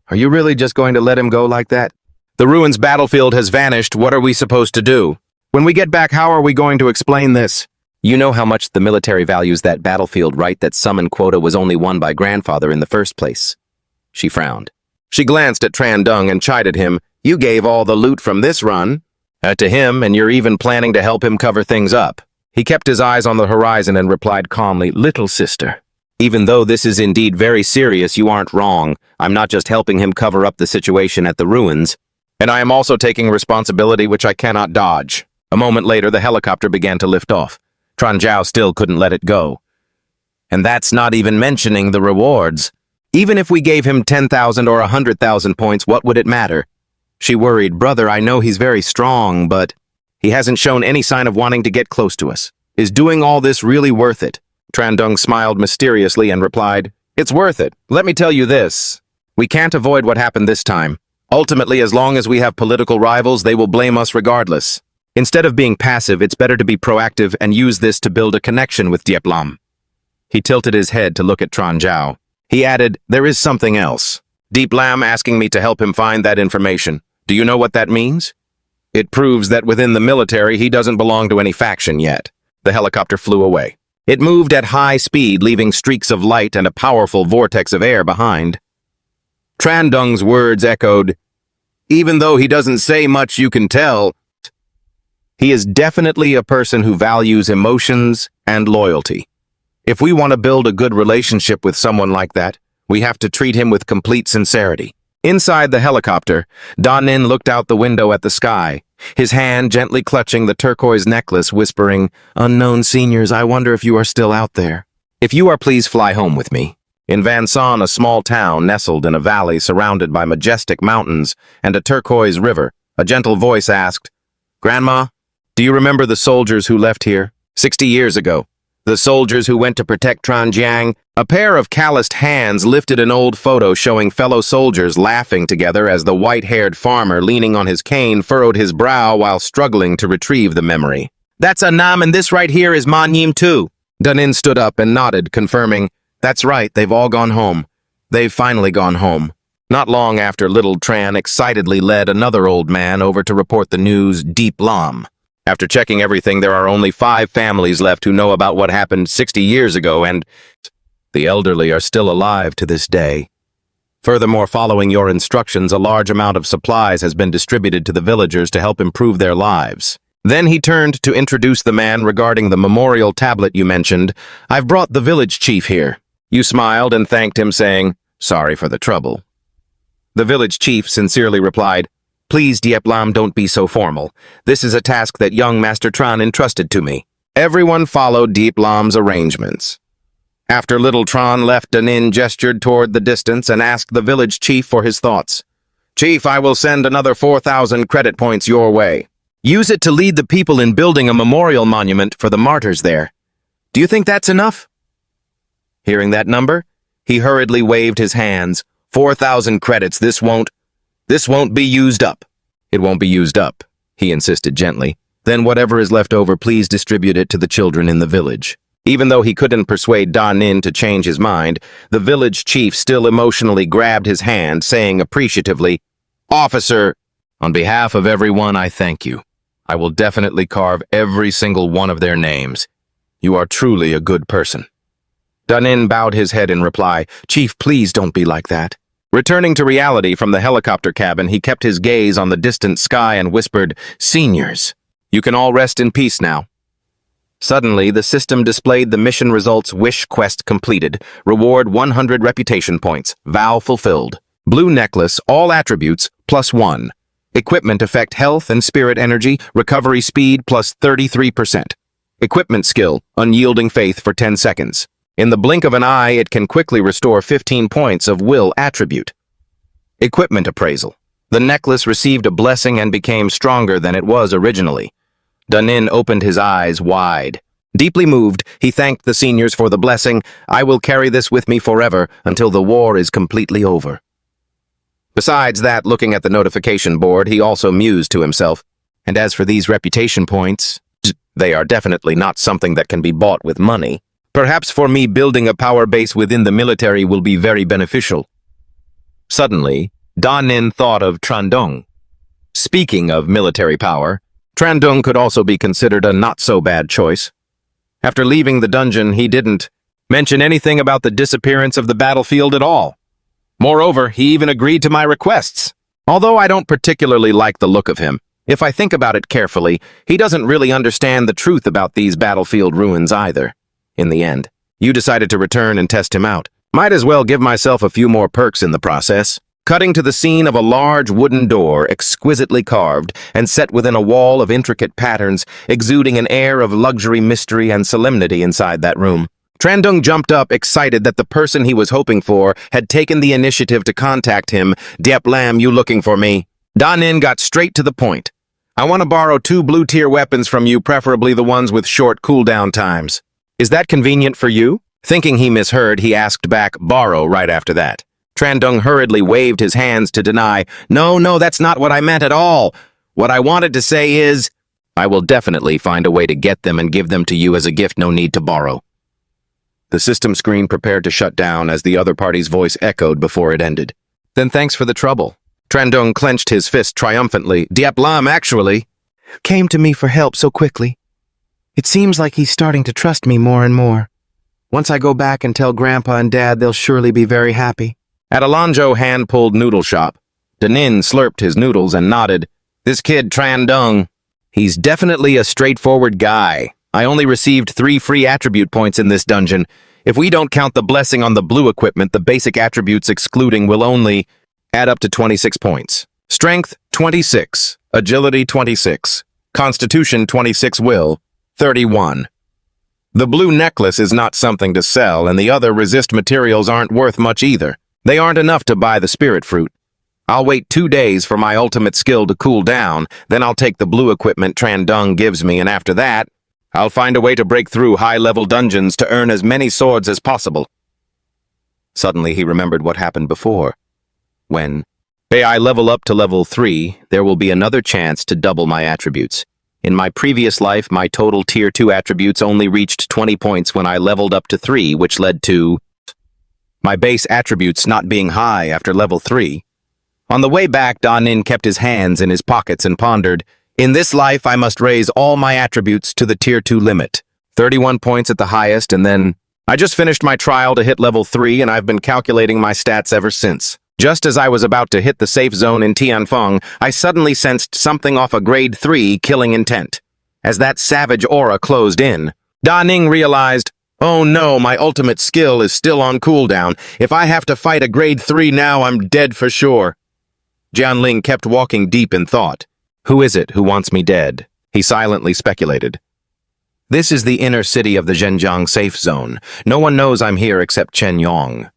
are you really just going to let him go like that? The ruins battlefield has vanished. What are we supposed to do? When we get back, how are we going to explain this? You know how much the military values that battlefield, right? That summon quota was only won by grandfather in the first place. She frowned. She glanced at Trandung and chided him. You gave all the loot from this run to him, and you're even planning to help him cover things up. He kept his eyes on the horizon and replied calmly, Little sister, even though this is indeed very serious, you aren't wrong. I'm not just helping him cover up the situation at the ruins, and I am also taking responsibility which I cannot dodge. A moment later, the helicopter began to lift off. Tranjiao still couldn't let it go. And that's not even mentioning the rewards. Even if we gave him 10,000 or 100,000 points, what would it matter? She worried, Brother, I know he's very strong, but he hasn't shown any sign of wanting to get close to us. Is doing all this really worth it? Trandung smiled mysteriously and replied, It's worth it. Let me tell you this. We can't avoid what happened this time. Ultimately, as long as we have political rivals, they will blame us regardless. Instead of being passive, it's better to be proactive and use this to build a connection with Dieplam. He tilted his head to look at Tranjiao. He added, There is something else. Dieplam asking me to help him find that information. Do you know what that means? It proves that within the military, he doesn't belong to any faction yet. The helicopter flew away. It moved at high speed, leaving streaks of light and a powerful vortex of air behind. Trandung's words echoed, Even though he doesn't say much, you can tell. He is definitely a person who values emotions and loyalty. If we want to build a good relationship with someone like that, we have to treat him with complete sincerity. Inside the helicopter, Danin looked out the window at the sky, his hand gently clutching the turquoise necklace, whispering, "Unknown seniors, I wonder if you are still out there. If you are, please fly home with me." In Vanson, a small town nestled in a valley surrounded by majestic mountains and a turquoise river, a gentle voice asked, "Grandma, do you remember the soldiers who left here 60 years ago? The soldiers who went to protect Tranjiang?" A pair of calloused hands lifted an old photo showing fellow soldiers laughing together as the white-haired farmer leaning on his cane furrowed his brow while struggling to retrieve the memory. "That's Anam, and this right here is Manyim too." Danin stood up and nodded, confirming, "That's right, they've all gone home. They've finally gone home." Not long after, little Tran excitedly led another old man over to report the news, Deep Lam. After checking everything, there are only 5 families left who know about what happened 60 years ago, and the elderly are still alive to this day. Furthermore, following your instructions, a large amount of supplies has been distributed to the villagers to help improve their lives. Then he turned to introduce the man regarding the memorial tablet you mentioned. "I've brought the village chief here." You smiled and thanked him, saying, "Sorry for the trouble." The village chief sincerely replied, "Please, Dieplam, don't be so formal. This is a task that young Master Tran entrusted to me." Everyone followed Dieplam's arrangements. After little Tran left, Danin gestured toward the distance and asked the village chief for his thoughts. "Chief, I will send another 4,000 credit points your way. Use it to lead the people in building a memorial monument for the martyrs there. Do you think that's enough?" Hearing that number, he hurriedly waved his hands. 4,000 credits, this won't be used up." "It won't be used up," he insisted gently. "Then whatever is left over, please distribute it to the children in the village." Even though he couldn't persuade Danin to change his mind, the village chief still emotionally grabbed his hand, saying appreciatively, "Officer, on behalf of everyone, I thank you. I will definitely carve every single one of their names. You are truly a good person." Danin bowed his head in reply, "Chief, please don't be like that." Returning to reality from the helicopter cabin, he kept his gaze on the distant sky and whispered, "Seniors, you can all rest in peace now." Suddenly, the system displayed the mission results: wish quest completed, reward 100 reputation points, vow fulfilled. Blue necklace, all attributes, +1. Equipment effect health and spirit energy, recovery speed +33%. Equipment skill, unyielding faith for 10 seconds. In the blink of an eye, it can quickly restore 15 points of will attribute. Equipment appraisal. The necklace received a blessing and became stronger than it was originally. Danin opened his eyes wide. Deeply moved, he thanked the seniors for the blessing. "I will carry this with me forever until the war is completely over." Besides that, looking at the notification board, he also mused to himself, "And as for these reputation points, they are definitely not something that can be bought with money. Perhaps for me, building a power base within the military will be very beneficial." Suddenly, Danin thought of Trandong. Speaking of military power, Trandong could also be considered a not-so-bad choice. After leaving the dungeon, he didn't mention anything about the disappearance of the battlefield at all. Moreover, he even agreed to my requests. Although I don't particularly like the look of him, if I think about it carefully, he doesn't really understand the truth about these battlefield ruins either. In the end, you decided to return and test him out. Might as well give myself a few more perks in the process. Cutting to the scene of a large wooden door, exquisitely carved and set within a wall of intricate patterns, exuding an air of luxury, mystery, and solemnity inside that room. Trandung jumped up, excited that the person he was hoping for had taken the initiative to contact him. "Diep Lam, you looking for me?" Danin got straight to the point. "I want to borrow 2 blue-tier weapons from you, preferably the ones with short cooldown times. Is that convenient for you?" Thinking he misheard, he asked back, "Borrow," right after that. Trandung hurriedly waved his hands to deny. No, that's not what I meant at all. What I wanted to say is, I will definitely find a way to get them and give them to you as a gift, no need to borrow." The system screen prepared to shut down as the other party's voice echoed before it ended. "Then thanks for the trouble." Trandung clenched his fist triumphantly. "Diep Lam actually came to me for help so quickly. It seems like he's starting to trust me more and more. Once I go back and tell Grandpa and Dad, they'll surely be very happy." At a Lanzhou hand-pulled noodle shop, Danin slurped his noodles and nodded. "This kid Trandung, He's definitely a straightforward guy. I only received 3 free attribute points in this dungeon. If we don't count the blessing on the blue equipment, the basic attributes excluding will only add up to 26 points. Strength, 26. Agility, 26. Constitution, 26. Will, 31. The blue necklace is not something to sell, and the other resist materials aren't worth much either. They aren't enough to buy the spirit fruit. I'll wait 2 days for my ultimate skill to cool down, then I'll take the blue equipment Trandung gives me, and after that, I'll find a way to break through high-level dungeons to earn as many swords as possible. Suddenly he remembered what happened before. When I level up to level 3, there will be another chance to double my attributes. In my previous life, my total tier 2 attributes only reached 20 points when I leveled up to 3, which led to my base attributes not being high after level 3. On the way back, Danin kept his hands in his pockets and pondered, in this life, I must raise all my attributes to the tier 2 limit. 31 points at the highest, and then I just finished my trial to hit level 3, and I've been calculating my stats ever since. Just as I was about to hit the safe zone in Tianfeng, I suddenly sensed something off a grade 3 killing intent. As that savage aura closed in, Da Ning realized, oh no, my ultimate skill is still on cooldown. If I have to fight a grade 3 now, I'm dead for sure. Jianling kept walking deep in thought. Who is it who wants me dead? He silently speculated. This is the inner city of the Zhenjiang safe zone. No one knows I'm here except Chen Yong.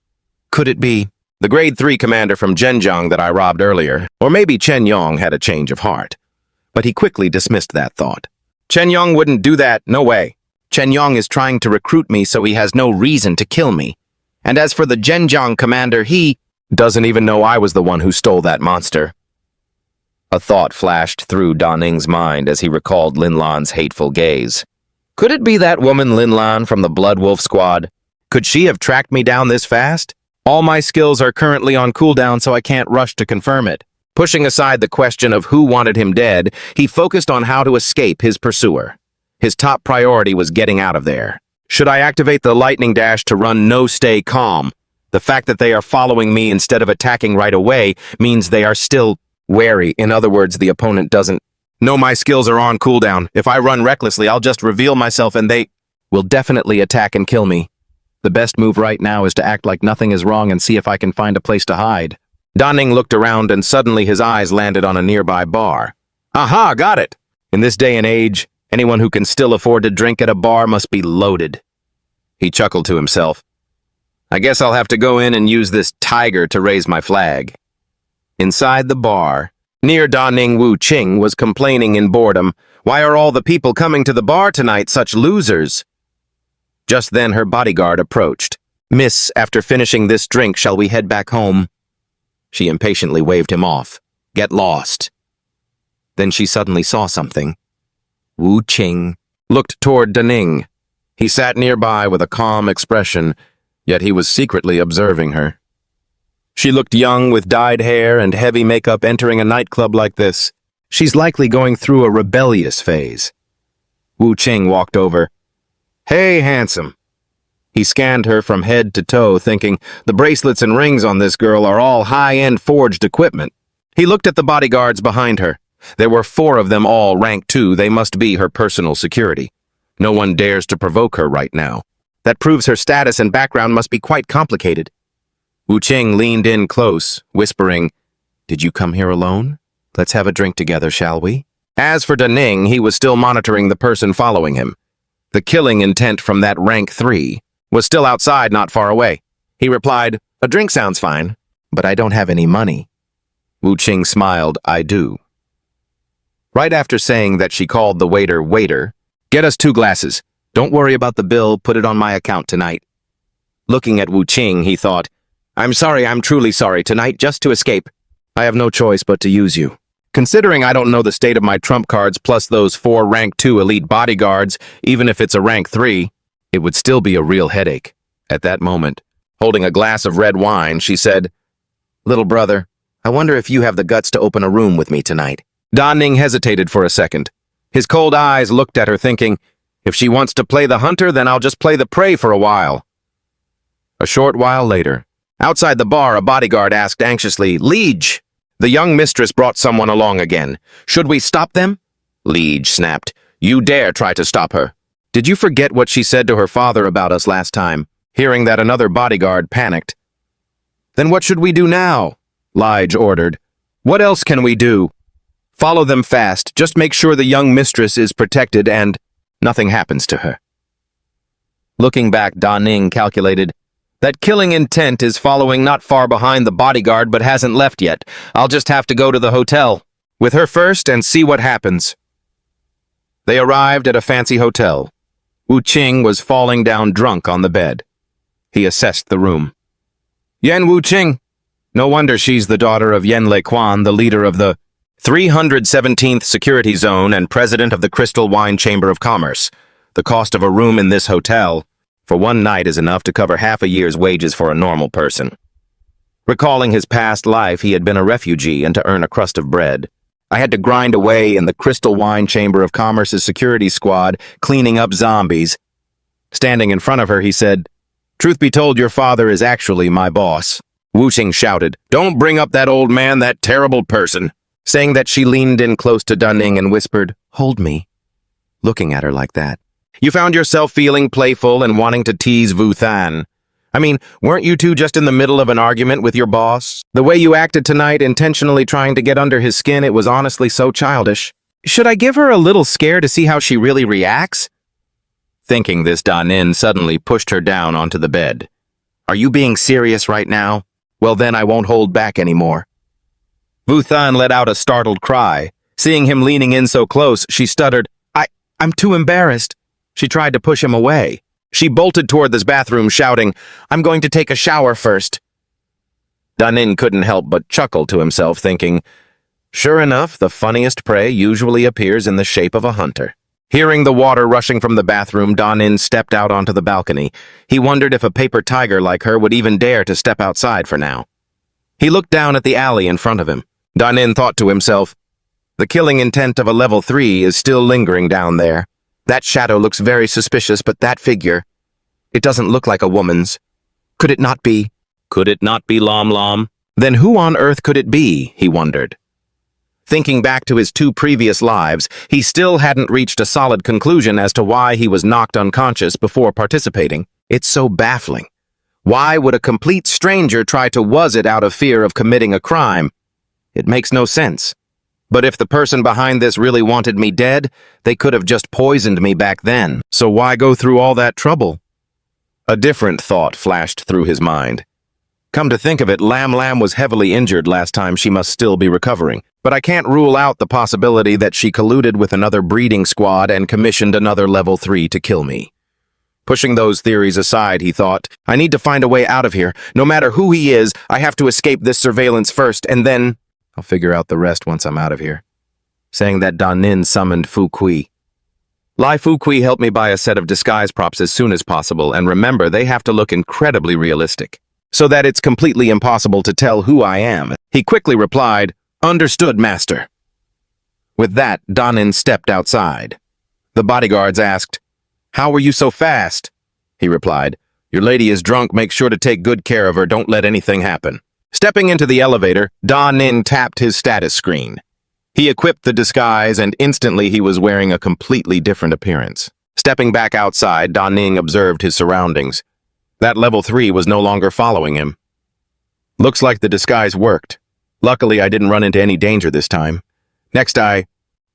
Could it be the grade 3 commander from Zhenjiang that I robbed earlier? Or maybe Chen Yong had a change of heart. But he quickly dismissed that thought. Chen Yong wouldn't do that, no way. Chen Yong is trying to recruit me so he has no reason to kill me. And as for the Zhenjiang commander, he doesn't even know I was the one who stole that monster. A thought flashed through Da Ning's mind as he recalled Lin Lan's hateful gaze. Could it be that woman Lin Lan from the Blood Wolf squad? Could she have tracked me down this fast? All my skills are currently on cooldown, so I can't rush to confirm it. Pushing aside the question of who wanted him dead, he focused on how to escape his pursuer. His top priority was getting out of there. Should I activate the lightning dash to run no stay calm? The fact that they are following me instead of attacking right away means they are still wary. In other words, the opponent doesn't know my skills are on cooldown. If I run recklessly, I'll just reveal myself and they will definitely attack and kill me. The best move right now is to act like nothing is wrong and see if I can find a place to hide. Da Ning looked around and suddenly his eyes landed on a nearby bar. Aha, got it! In this day and age, anyone who can still afford to drink at a bar must be loaded. He chuckled to himself. I guess I'll have to go in and use this tiger to raise my flag. Inside the bar, near Da Ning, Wu Qing was complaining in boredom. Why are all the people coming to the bar tonight such losers? Just then her bodyguard approached. Miss, after finishing this drink, shall we head back home? She impatiently waved him off. Get lost. Then she suddenly saw something. Wu Qing looked toward Da Ning. He sat nearby with a calm expression, yet he was secretly observing her. She looked young with dyed hair and heavy makeup entering a nightclub like this. She's likely going through a rebellious phase. Wu Qing walked over. Hey, handsome. He scanned her from head to toe, thinking the bracelets and rings on this girl are all high-end forged equipment. He looked at the bodyguards behind her. There were 4 of them, all rank 2. They must be her personal security. No one dares to provoke her right now. That proves her status and background must be quite complicated. Wu Qing leaned in close, whispering, Did you come here alone? Let's have a drink together, shall we? As for Da Ning, he was still monitoring the person following him. The killing intent from that rank 3 was still outside not far away. He replied, A drink sounds fine, but I don't have any money. Wu Qing smiled, I do. Right after saying that, she called the waiter, Get us 2 glasses. Don't worry about the bill, put it on my account tonight. Looking at Wu Qing, he thought, I'm sorry, I'm truly sorry, tonight just to escape. I have no choice but to use you. Considering I don't know the state of my trump cards plus those 4 rank 2 elite bodyguards, even if it's a rank 3, it would still be a real headache. At that moment, holding a glass of red wine, she said, Little brother, I wonder if you have the guts to open a room with me tonight. Da Ning hesitated for a second. His cold eyes looked at her thinking, if she wants to play the hunter, then I'll just play the prey for a while. A short while later, outside the bar, a bodyguard asked anxiously, Liege, the young mistress brought someone along again. Should we stop them? Liege snapped. You dare try to stop her. Did you forget what she said to her father about us last time? Hearing that, another bodyguard panicked. Then what should we do now? Lige ordered. What else can we do? Follow them fast. Just make sure the young mistress is protected and nothing happens to her. Looking back, Da Ning calculated. That killing intent is following not far behind the bodyguard but hasn't left yet. I'll just have to go to the hotel with her first and see what happens. They arrived at a fancy hotel. Wu Qing was falling down drunk on the bed. He assessed the room. Yan Wu Qing. No wonder she's the daughter of Yan Lei Quan, the leader of the 317th Security Zone and president of the Crystal Wine Chamber of Commerce. The cost of a room in this hotel for one night is enough to cover half a year's wages for a normal person. Recalling his past life, he had been a refugee and to earn a crust of bread. I had to grind away in the Crystal Wine Chamber of Commerce's security squad, cleaning up zombies. Standing in front of her, he said, Truth be told, your father is actually my boss. Wu Qing shouted, Don't bring up that old man, that terrible person. Saying that, she leaned in close to Da Ning and whispered, Hold me. Looking at her like that. You found yourself feeling playful and wanting to tease Vu Than. I mean, weren't you two just in the middle of an argument with your boss? The way you acted tonight, intentionally trying to get under his skin, it was honestly so childish. Should I give her a little scare to see how she really reacts? Thinking this, Da Ning suddenly pushed her down onto the bed. Are you being serious right now? Well then, I won't hold back anymore. Vu Than let out a startled cry. Seeing him leaning in so close, she stuttered, I'm too embarrassed. She tried to push him away. She bolted toward this bathroom, shouting, I'm going to take a shower first. Da Ning couldn't help but chuckle to himself, thinking, Sure enough, the funniest prey usually appears in the shape of a hunter. Hearing the water rushing from the bathroom, Da Ning stepped out onto the balcony. He wondered if a paper tiger like her would even dare to step outside for now. He looked down at the alley in front of him. Da Ning thought to himself, The killing intent of a level 3 is still lingering down there. That shadow looks very suspicious, but that figure, it doesn't look like a woman's. Could it not be? Could it not be Lam Lam? Then who on earth could it be, he wondered. Thinking back to his 2 previous lives, he still hadn't reached a solid conclusion as to why he was knocked unconscious before participating. It's so baffling. Why would a complete stranger try to wuzz it out of fear of committing a crime? It makes no sense. But if the person behind this really wanted me dead, they could have just poisoned me back then. So why go through all that trouble? A different thought flashed through his mind. Come to think of it, Lam Lam was heavily injured last time. She must still be recovering. But I can't rule out the possibility that she colluded with another breeding squad and commissioned another level 3 to kill me. Pushing those theories aside, he thought, I need to find a way out of here. No matter who he is, I have to escape this surveillance first, and then I'll figure out the rest once I'm out of here. Saying that, Da Ning summoned Fu Kui. Lai Fu Kui helped me buy a set of disguise props as soon as possible, and remember, they have to look incredibly realistic, so that it's completely impossible to tell who I am. He quickly replied, Understood, master. With that, Da Ning stepped outside. The bodyguards asked, How were you so fast? He replied, Your lady is drunk, make sure to take good care of her, don't let anything happen. Stepping into the elevator, Da Ning tapped his status screen. He equipped the disguise, and instantly he was wearing a completely different appearance. Stepping back outside, Da Ning observed his surroundings. That level 3 was no longer following him. Looks like the disguise worked. Luckily, I didn't run into any danger this time. Next, I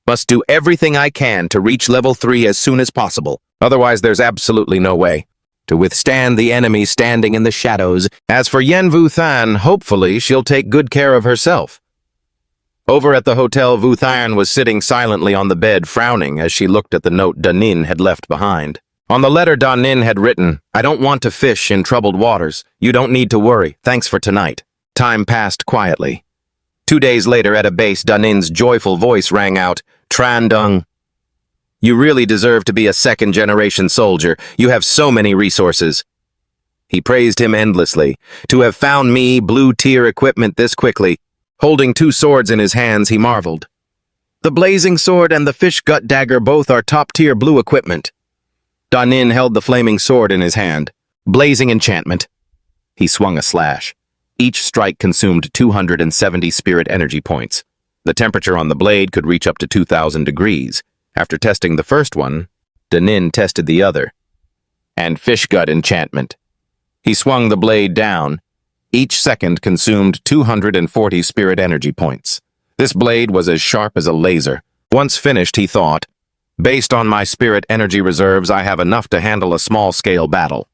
must do everything I can to reach level 3 as soon as possible. Otherwise, there's absolutely no way to withstand the enemy standing in the shadows. As for Yen Vu Than, hopefully she'll take good care of herself. Over at the hotel, Vu Than was sitting silently on the bed, frowning as she looked at the note Da Ning had left behind. On the letter, Da Ning had written, I don't want to fish in troubled waters. You don't need to worry. Thanks for tonight. Time passed quietly. 2 days later, at a base, Da Ning's joyful voice rang out, Tran Dung. You really deserve to be a second-generation soldier. You have so many resources. He praised him endlessly. To have found me, blue-tier equipment this quickly. Holding 2 swords in his hands, he marveled. The blazing sword and the fish gut dagger both are top-tier blue equipment. Da Ning held the flaming sword in his hand. Blazing enchantment. He swung a slash. Each strike consumed 270 spirit energy points. The temperature on the blade could reach up to 2,000 degrees. After testing the first one, Danin tested the other. And fish gut enchantment. He swung the blade down. Each second consumed 240 spirit energy points. This blade was as sharp as a laser. Once finished, he thought, based on my spirit energy reserves, I have enough to handle a small-scale battle.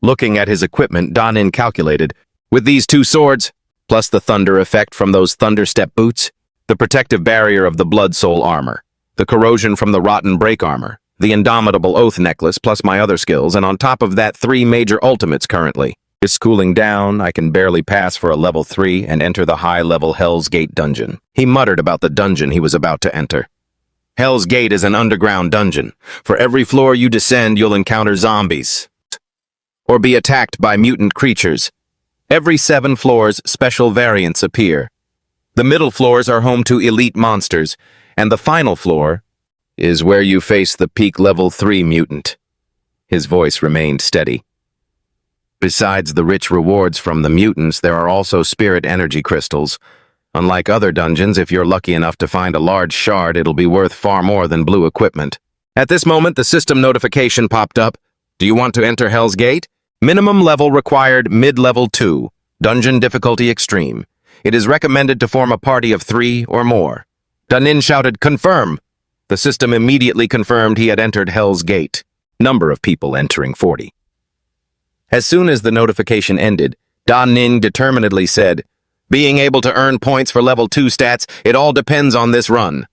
Looking at his equipment, Danin calculated, with these two swords, plus the thunder effect from those thunderstep boots, the protective barrier of the blood soul armor, the corrosion from the rotten break armor, the indomitable oath necklace, plus my other skills, and on top of that, 3 major ultimates currently. It's cooling down, I can barely pass for a level 3 and enter the high-level Hell's Gate dungeon. He muttered about the dungeon he was about to enter. Hell's Gate is an underground dungeon. For every floor you descend, you'll encounter zombies or be attacked by mutant creatures. Every 7 floors, special variants appear. The middle floors are home to elite monsters, and the final floor is where you face the peak level 3 mutant. His voice remained steady. Besides the rich rewards from the mutants, there are also spirit energy crystals. Unlike other dungeons, if you're lucky enough to find a large shard, it'll be worth far more than blue equipment. At this moment, the system notification popped up. Do you want to enter Hell's Gate? Minimum level required mid-level 2. Dungeon difficulty extreme. It is recommended to form a party of 3 or more. Danin shouted, confirm. The system immediately confirmed he had entered Hell's Gate. Number of people entering 40. As soon as the notification ended, Danin determinedly said, being able to earn points for level 2 stats, it all depends on this run.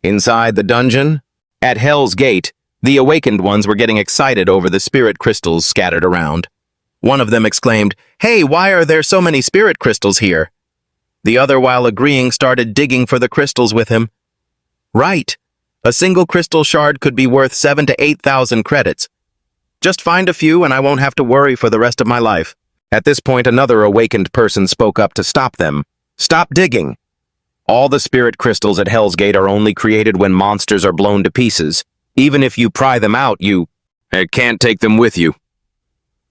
Inside the dungeon, at Hell's Gate, the awakened ones were getting excited over the spirit crystals scattered around. One of them exclaimed, hey, why are there so many spirit crystals here? The other, while agreeing, started digging for the crystals with him. Right. A single crystal shard could be worth 7,000 to 8,000 credits. Just find a few and I won't have to worry for the rest of my life. At this point, another awakened person spoke up to stop them. Stop digging. All the spirit crystals at Hell's Gate are only created when monsters are blown to pieces. Even if you pry them out, you can't take them with you.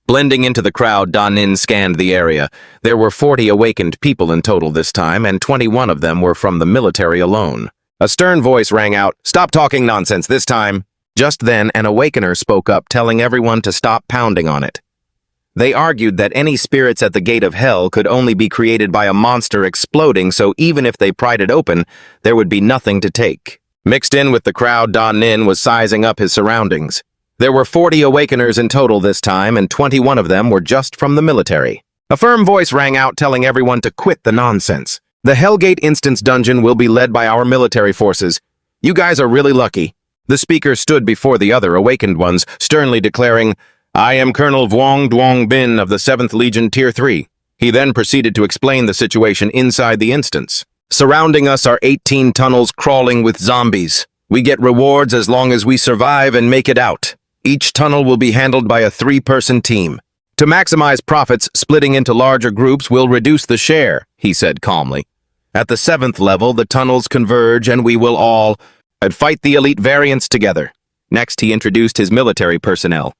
Blending into the crowd, Danin scanned the area. There were 40 awakened people in total this time, and 21 of them were from the military alone. A stern voice rang out, stop talking nonsense this time. Just then, an awakener spoke up, telling everyone to stop pounding on it. They argued that any spirits at the gate of hell could only be created by a monster exploding, so even if they pried it open, there would be nothing to take. Mixed in with the crowd, Danin was sizing up his surroundings. There were 40 awakeners in total this time, and 21 of them were just from the military. A firm voice rang out telling everyone to quit the nonsense. The Hellgate Instance Dungeon will be led by our military forces. You guys are really lucky. The speaker stood before the other awakened ones, sternly declaring, I am Colonel Vuong Duong Bin of the 7th Legion Tier 3. He then proceeded to explain the situation inside the instance. Surrounding us are 18 tunnels crawling with zombies. We get rewards as long as we survive and make it out. Each tunnel will be handled by a 3-person team. To maximize profits, splitting into larger groups will reduce the share, he said calmly. At the 7th level, the tunnels converge and we will all fight the elite variants together. Next, he introduced his military personnel.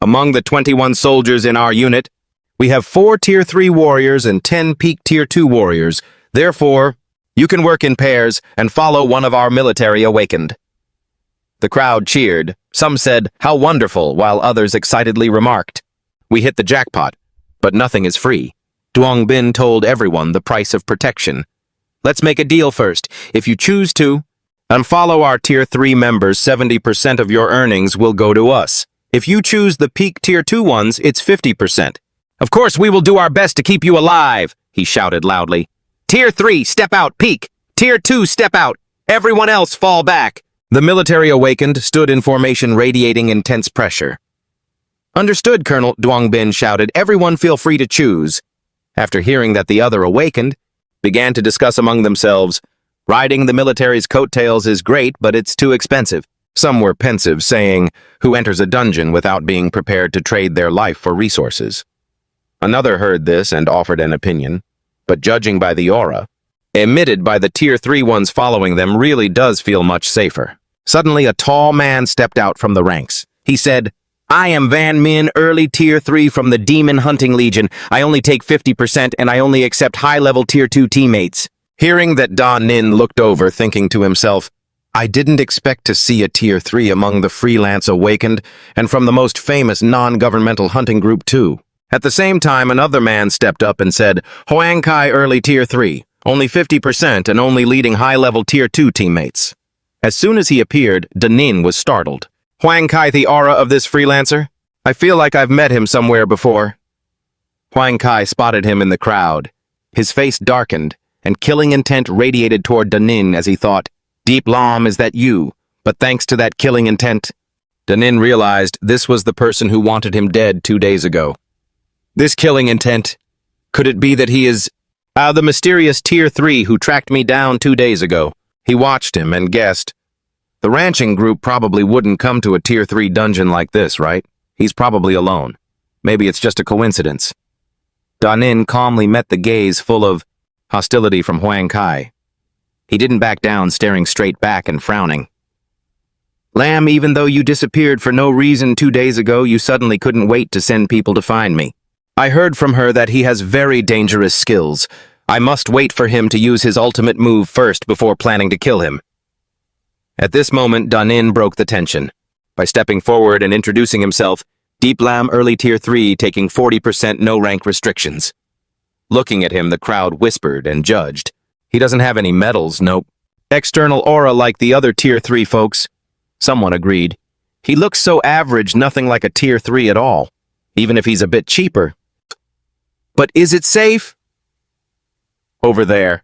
Among the 21 soldiers in our unit, we have 4 Tier 3 warriors and 10 peak Tier 2 warriors. Therefore, you can work in pairs and follow one of our military awakened. The crowd cheered. Some said, how wonderful, while others excitedly remarked, we hit the jackpot, but nothing is free. Duong Bin told everyone the price of protection. Let's make a deal first. If you choose to, unfollow our Tier 3 members, 70% of your earnings will go to us. If you choose the peak Tier 2 ones, it's 50%. Of course, we will do our best to keep you alive, he shouted loudly. Tier 3, step out, peak. Tier 2, step out. Everyone else, fall back. The military awakened, stood in formation, radiating intense pressure. Understood, Colonel, Duong Bin shouted. Everyone feel free to choose. After hearing that the other awakened, began to discuss among themselves, riding the military's coattails is great, but it's too expensive. Some were pensive, saying, who enters a dungeon without being prepared to trade their life for resources? Another heard this and offered an opinion, but judging by the aura, emitted by the Tier 3 ones following them, really does feel much safer. Suddenly, a tall man stepped out from the ranks. He said, I am Van Min, early Tier 3 from the Demon Hunting Legion. I only take 50% and I only accept high-level Tier 2 teammates. Hearing that Da Nin looked over, thinking to himself, I didn't expect to see a Tier 3 among the freelance awakened, and from the most famous non-governmental hunting group too. At the same time, another man stepped up and said, Huang Kai early Tier 3, only 50% and only leading high-level Tier 2 teammates. As soon as he appeared, Da Nin was startled. Huang Kai, the aura of this freelancer? I feel like I've met him somewhere before. Huang Kai spotted him in the crowd. His face darkened, and killing intent radiated toward Da Nin as he thought, Deep Lam, is that you? But thanks to that killing intent, Da Nin realized this was the person who wanted him dead 2 days ago. This killing intent, could it be that he is, the mysterious Tier 3 who tracked me down 2 days ago? He watched him and guessed, the ranching group probably wouldn't come to a Tier 3 dungeon like this, right? He's probably alone. Maybe it's just a coincidence. Da Nin calmly met the gaze full of hostility from Huang Kai. He didn't back down, staring straight back and frowning. Lam, even though you disappeared for no reason 2 days ago, you suddenly couldn't wait to send people to find me. I heard from her that he has very dangerous skills. I must wait for him to use his ultimate move first before planning to kill him. At this moment, Da Nin broke the tension. By stepping forward and introducing himself, Deep Lam early Tier 3 taking 40% no-rank restrictions. Looking at him, the crowd whispered and judged. He doesn't have any medals, nope. External aura like the other Tier 3 folks. Someone agreed. He looks so average, nothing like a Tier 3 at all, even if he's a bit cheaper. But is it safe? Over there,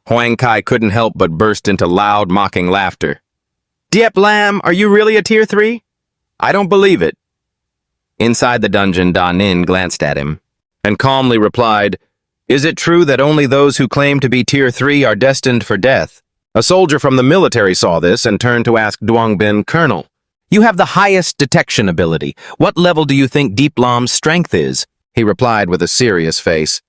Huang Kai couldn't help but burst into loud, mocking laughter. Diep Lam, are you really a Tier 3? I don't believe it. Inside the dungeon, Da Nin glanced at him and calmly replied, Is it true that only those who claim to be Tier 3 are destined for death? A soldier from the military saw this and turned to ask Duangbin, Colonel, you have the highest detection ability. What level do you think Deep Lam's strength is? He replied with a serious face.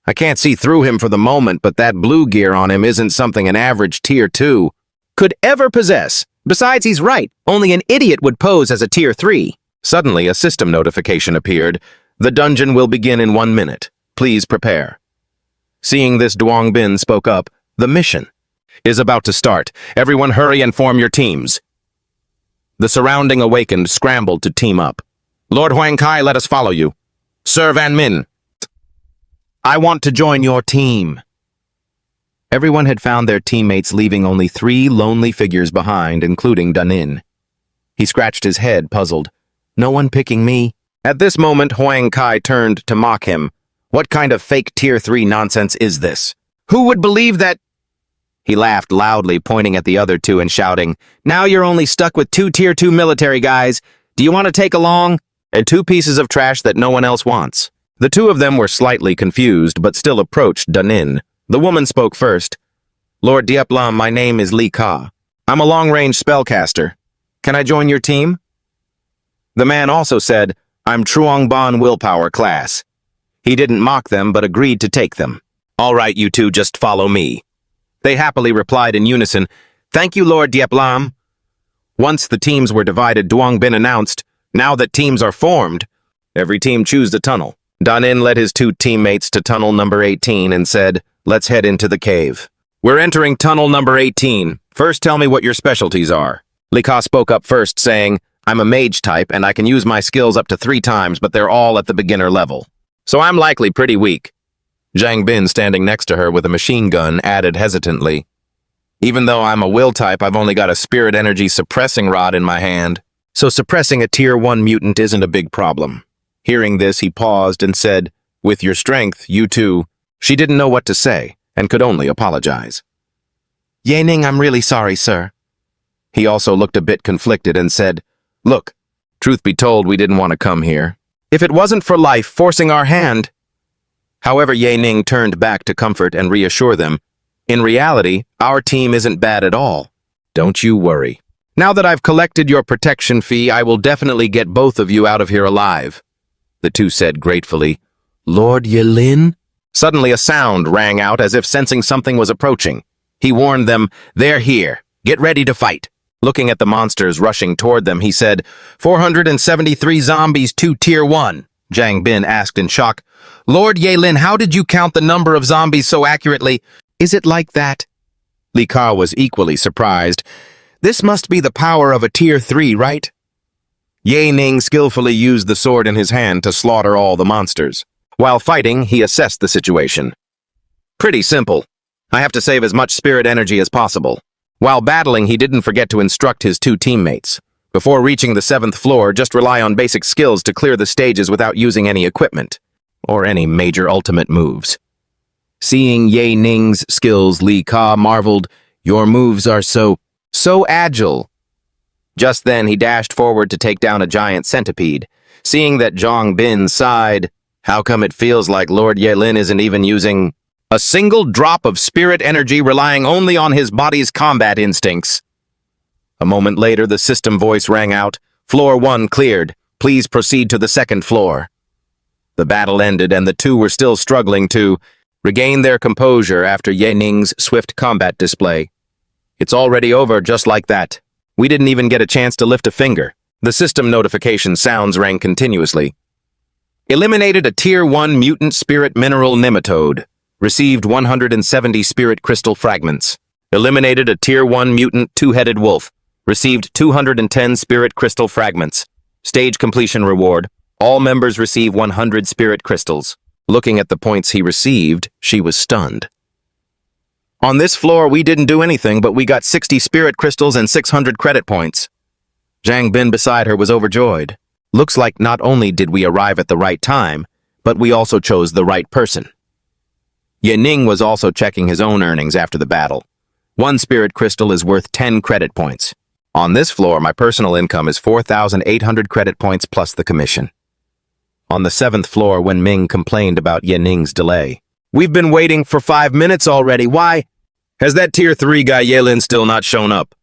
I can't see through him for the moment, but that blue gear on him isn't something an average Tier 2 could ever possess. Besides, he's right. Only an idiot would pose as a Tier 3. Suddenly, a system notification appeared. The dungeon will begin in 1 minute. Please prepare. Seeing this, Duangbin spoke up. The mission is about to start. Everyone hurry and form your teams. The surrounding awakened scrambled to team up. Lord Huang Kai, let us follow you. Sir Van Min, I want to join your team. Everyone had found their teammates, leaving only 3 lonely figures behind, including Da Nin. He scratched his head, puzzled. No one picking me? At this moment, Huang Kai turned to mock him. What kind of fake Tier 3 nonsense is this? Who would believe that? He laughed loudly, pointing at the other 2 and shouting, Now you're only stuck with 2 Tier 2 military guys. Do you want to take along? And 2 pieces of trash that no one else wants. The 2 of them were slightly confused, but still approached Da Nin. The woman spoke first. Lord Diep Lam, my name is Li Ka. I'm a long-range spellcaster. Can I join your team? The man also said, I'm Truong Ban Willpower class. He didn't mock them, but agreed to take them. All right, you 2, just follow me. They happily replied in unison, Thank you, Lord Diep Lam. Once the teams were divided, Duangbin announced, Now that teams are formed, every team choose the tunnel. Da Nin led his 2 teammates to tunnel number 18 and said, Let's head into the cave. We're entering tunnel number 18. First, tell me what your specialties are. Li Ka spoke up first, saying, I'm a mage type, and I can use my skills up to 3 times, but they're all at the beginner level. So I'm likely pretty weak. Zhang Bin, standing next to her with a machine gun, added hesitantly, Even though I'm a will type, I've only got a spirit energy suppressing rod in my hand. So suppressing a Tier 1 mutant isn't a big problem. Hearing this, he paused and said, With your strength, you 2. She didn't know what to say, and could only apologize. Yening, I'm really sorry, sir. He also looked a bit conflicted and said, Look, truth be told, we didn't want to come here. If it wasn't for life forcing our hand. However, Yening turned back to comfort and reassure them. In reality, our team isn't bad at all. Don't you worry. Now that I've collected your protection fee, I will definitely get both of you out of here alive. The 2 said gratefully, Lord Yelin? Suddenly a sound rang out as if sensing something was approaching. He warned them, They're here. Get ready to fight. Looking at the monsters rushing toward them, he said, 473 zombies, 2 Tier 1. Zhang Bin asked in shock, Lord Yelin, how did you count the number of zombies so accurately? Is it like that? Li Ka was equally surprised. This must be the power of a tier 3, right? Ye Ning skillfully used the sword in his hand to slaughter all the monsters. While fighting, he assessed the situation. Pretty simple. I have to save as much spirit energy as possible. While battling, he didn't forget to instruct his 2 teammates. Before reaching the 7th floor, just rely on basic skills to clear the stages without using any equipment, or any major ultimate moves. Seeing Ye Ning's skills, Li Ka marveled, "Your moves are so agile." Just then, he dashed forward to take down a giant centipede. Seeing that, Zhang Bin sighed, "How come it feels like Lord Yelin isn't even using a single drop of spirit energy, relying only on his body's combat instincts?" A moment later, the system voice rang out, "Floor 1 cleared. Please proceed to the 2nd floor." The battle ended, and the 2 were still struggling to regain their composure after Ye Ning's swift combat display. "It's already over just like that. We didn't even get a chance to lift a finger." The system notification sounds rang continuously. Eliminated a Tier 1 mutant spirit mineral nematode. Received 170 spirit crystal fragments. Eliminated a Tier 1 mutant two-headed wolf. Received 210 spirit crystal fragments. Stage completion reward. All members receive 100 spirit crystals. Looking at the points he received, she was stunned. "On this floor, we didn't do anything, but we got 60 spirit crystals and 600 credit points." Zhang Bin beside her was overjoyed. "Looks like not only did we arrive at the right time, but we also chose the right person." Ye Ning was also checking his own earnings after the battle. 1 spirit crystal is worth 10 credit points. On this floor, my personal income is 4,800 credit points plus the commission. On the 7th floor, when Ming complained about Ye Ning's delay. "We've been waiting for 5 minutes already. Why has that Tier 3 guy Yelin still not shown up?"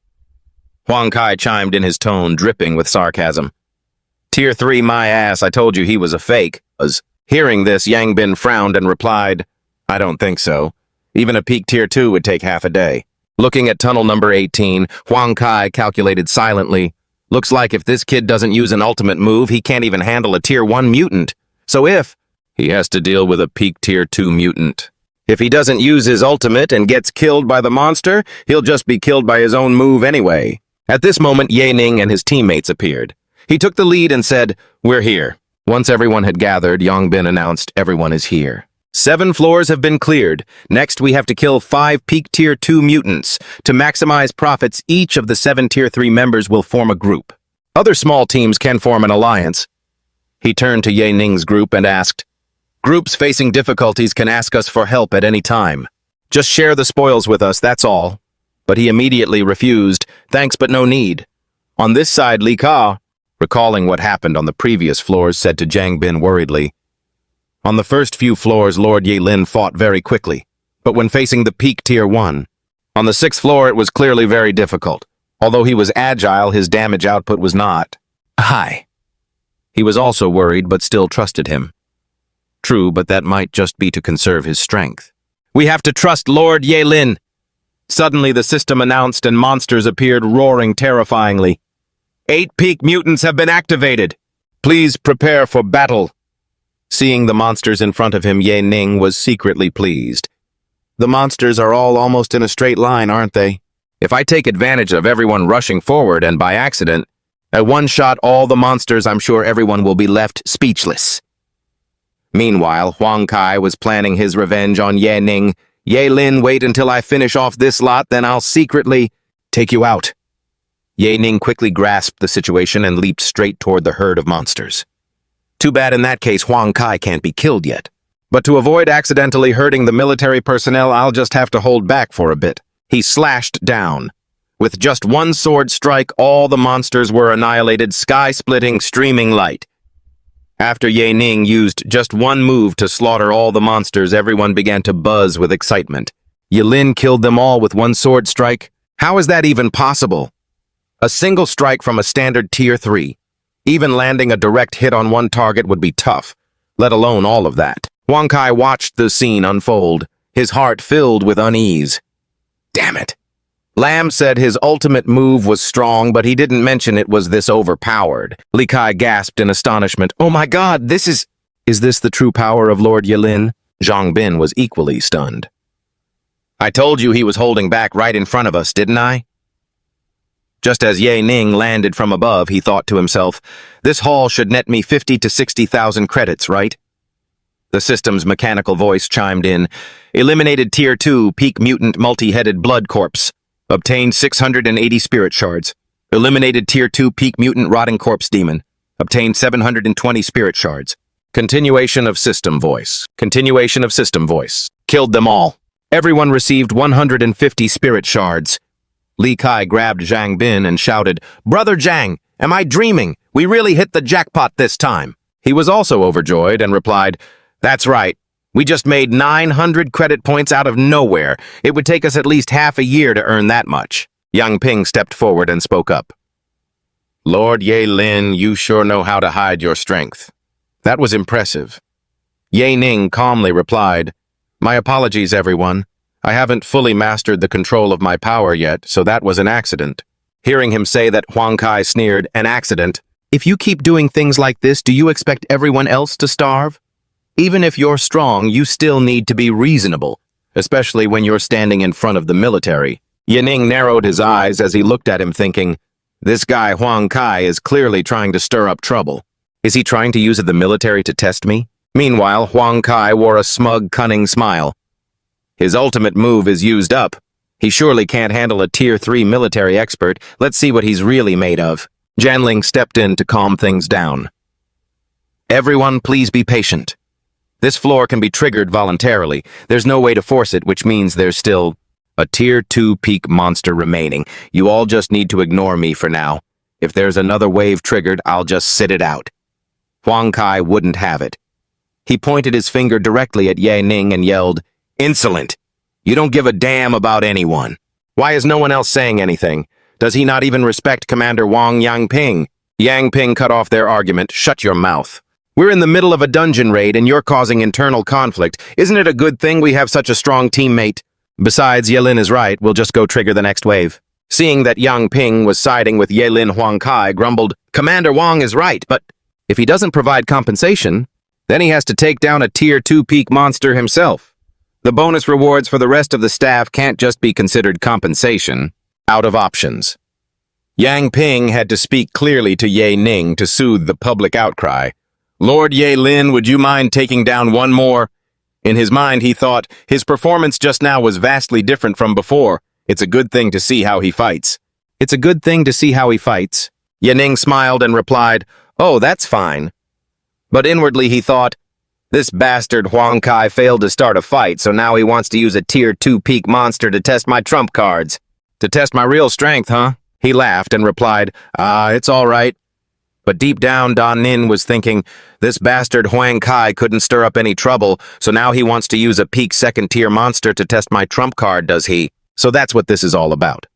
Huang Kai chimed in, his tone dripping with sarcasm. "Tier 3 my ass, I told you he was a fake." Hearing this, Yang Bin frowned and replied, "I don't think so. Even a peak Tier 2 would take half a day." Looking at tunnel number 18, Huang Kai calculated silently, "Looks like if this kid doesn't use an ultimate move, he can't even handle a Tier 1 mutant. So if he has to deal with a peak Tier 2 mutant. If he doesn't use his ultimate and gets killed by the monster, he'll just be killed by his own move anyway." At this moment, Ye Ning and his teammates appeared. He took the lead and said, "We're here." Once everyone had gathered, Yang Bin announced, "Everyone is here. 7 floors have been cleared. Next, we have to kill 5 peak Tier 2 mutants. To maximize profits, each of the 7 Tier 3 members will form a group. Other small teams can form an alliance." He turned to Ye Ning's group and asked, "Groups facing difficulties can ask us for help at any time. Just share the spoils with us, that's all." But he immediately refused, "Thanks, but no need." On this side, Li Ka, recalling what happened on the previous floors, said to Zhang Bin worriedly, "On the first few floors, Lord Yelin fought very quickly, but when facing the peak Tier 1, on the 6th floor it was clearly very difficult. Although he was agile, his damage output was not high." He was also worried, but still trusted him. True, but that might just be to conserve his strength. "We have to trust Lord Yelin." Suddenly the system announced and monsters appeared, roaring terrifyingly. 8 peak mutants have been activated. Please prepare for battle." Seeing the monsters in front of him, Ye Ning was secretly pleased. The monsters are all almost in a straight line, aren't they? If I take advantage of everyone rushing forward and by accident, I one-shot all the monsters, I'm sure everyone will be left speechless. Meanwhile, Huang Kai was planning his revenge on Ye Ning. "Ye Lin, wait until I finish off this lot, then I'll secretly take you out." Ye Ning quickly grasped the situation and leaped straight toward the herd of monsters. Too bad in that case Huang Kai can't be killed yet. But to avoid accidentally hurting the military personnel, I'll just have to hold back for a bit. He slashed down. With just one sword strike, all the monsters were annihilated, sky-splitting, streaming light. After Ye Ning used just one move to slaughter all the monsters, everyone began to buzz with excitement. Yelin killed them all with one sword strike? How is that even possible? A single strike from a standard Tier 3. Even landing a direct hit on one target would be tough, let alone all of that. Huang Kai watched the scene unfold, his heart filled with unease. Damn it. Lam said his ultimate move was strong, but he didn't mention it was this overpowered. Li Kai gasped in astonishment. "Oh my god, this is... Is this the true power of Lord Yelin?" Zhang Bin was equally stunned. I told you he was holding back right in front of us, didn't I? Just as Ye Ning landed from above, he thought to himself, this haul should net me 50 to 60,000 credits, right? The system's mechanical voice chimed in. Eliminated Tier 2 Peak Mutant Multi-Headed Blood Corpse. Obtained 680 Spirit Shards. Eliminated Tier 2 Peak Mutant Rotting Corpse Demon. Obtained 720 Spirit Shards. Continuation of system voice. Continuation of system voice. Killed them all. Everyone received 150 Spirit Shards. Li Kai grabbed Zhang Bin and shouted, Brother Zhang, am I dreaming? We really hit the jackpot this time. He was also overjoyed and replied, That's right. We just made 900 credit points out of nowhere. It would take us at least half a year to earn that much. Yang Ping stepped forward and spoke up. Lord Ye Lin, you sure know how to hide your strength. That was impressive. Ye Ning calmly replied, My apologies, everyone. I haven't fully mastered the control of my power yet, so that was an accident. Hearing him say that, Huang Kai sneered, an accident. If you keep doing things like this, do you expect everyone else to starve? Even if you're strong, you still need to be reasonable, especially when you're standing in front of the military. Yining narrowed his eyes as he looked at him thinking, this guy Huang Kai is clearly trying to stir up trouble. Is he trying to use the military to test me? Meanwhile, Huang Kai wore a smug, cunning smile. His ultimate move is used up. He surely can't handle a Tier 3 military expert. Let's see what he's really made of. Janling stepped in to calm things down. Everyone, please be patient. This floor can be triggered voluntarily. There's no way to force it, which means there's still a Tier 2 peak monster remaining. You all just need to ignore me for now. If there's another wave triggered, I'll just sit it out. Huang Kai wouldn't have it. He pointed his finger directly at Ye Ning and yelled, Insolent! You don't give a damn about anyone. Why is no one else saying anything? Does he not even respect Commander Wang Yangping? Yang Ping cut off their argument. Shut your mouth. We're in the middle of a dungeon raid and you're causing internal conflict. Isn't it a good thing we have such a strong teammate? Besides, Yelin is right. We'll just go trigger the next wave. Seeing that Yang Ping was siding with Yelin, Huang Kai grumbled, Commander Wang is right, but if he doesn't provide compensation, then he has to take down a Tier 2 peak monster himself. The bonus rewards for the rest of the staff can't just be considered compensation. Out of options. Yang Ping had to speak clearly to Ye Ning to soothe the public outcry. Lord Ye Lin, would you mind taking down one more? In his mind, he thought, his performance just now was vastly different from before. It's a good thing to see how he fights. It's a good thing to see how he fights. Ye Ning smiled and replied, Oh, that's fine. But inwardly he thought, this bastard Huang Kai failed to start a fight, so now he wants to use a Tier 2 peak monster to test my trump cards. To test my real strength, huh? He laughed and replied, it's all right. But deep down, Dan Nin was thinking, this bastard Huang Kai couldn't stir up any trouble, so now he wants to use a peak second-tier monster to test my trump card, does he? So that's what this is all about.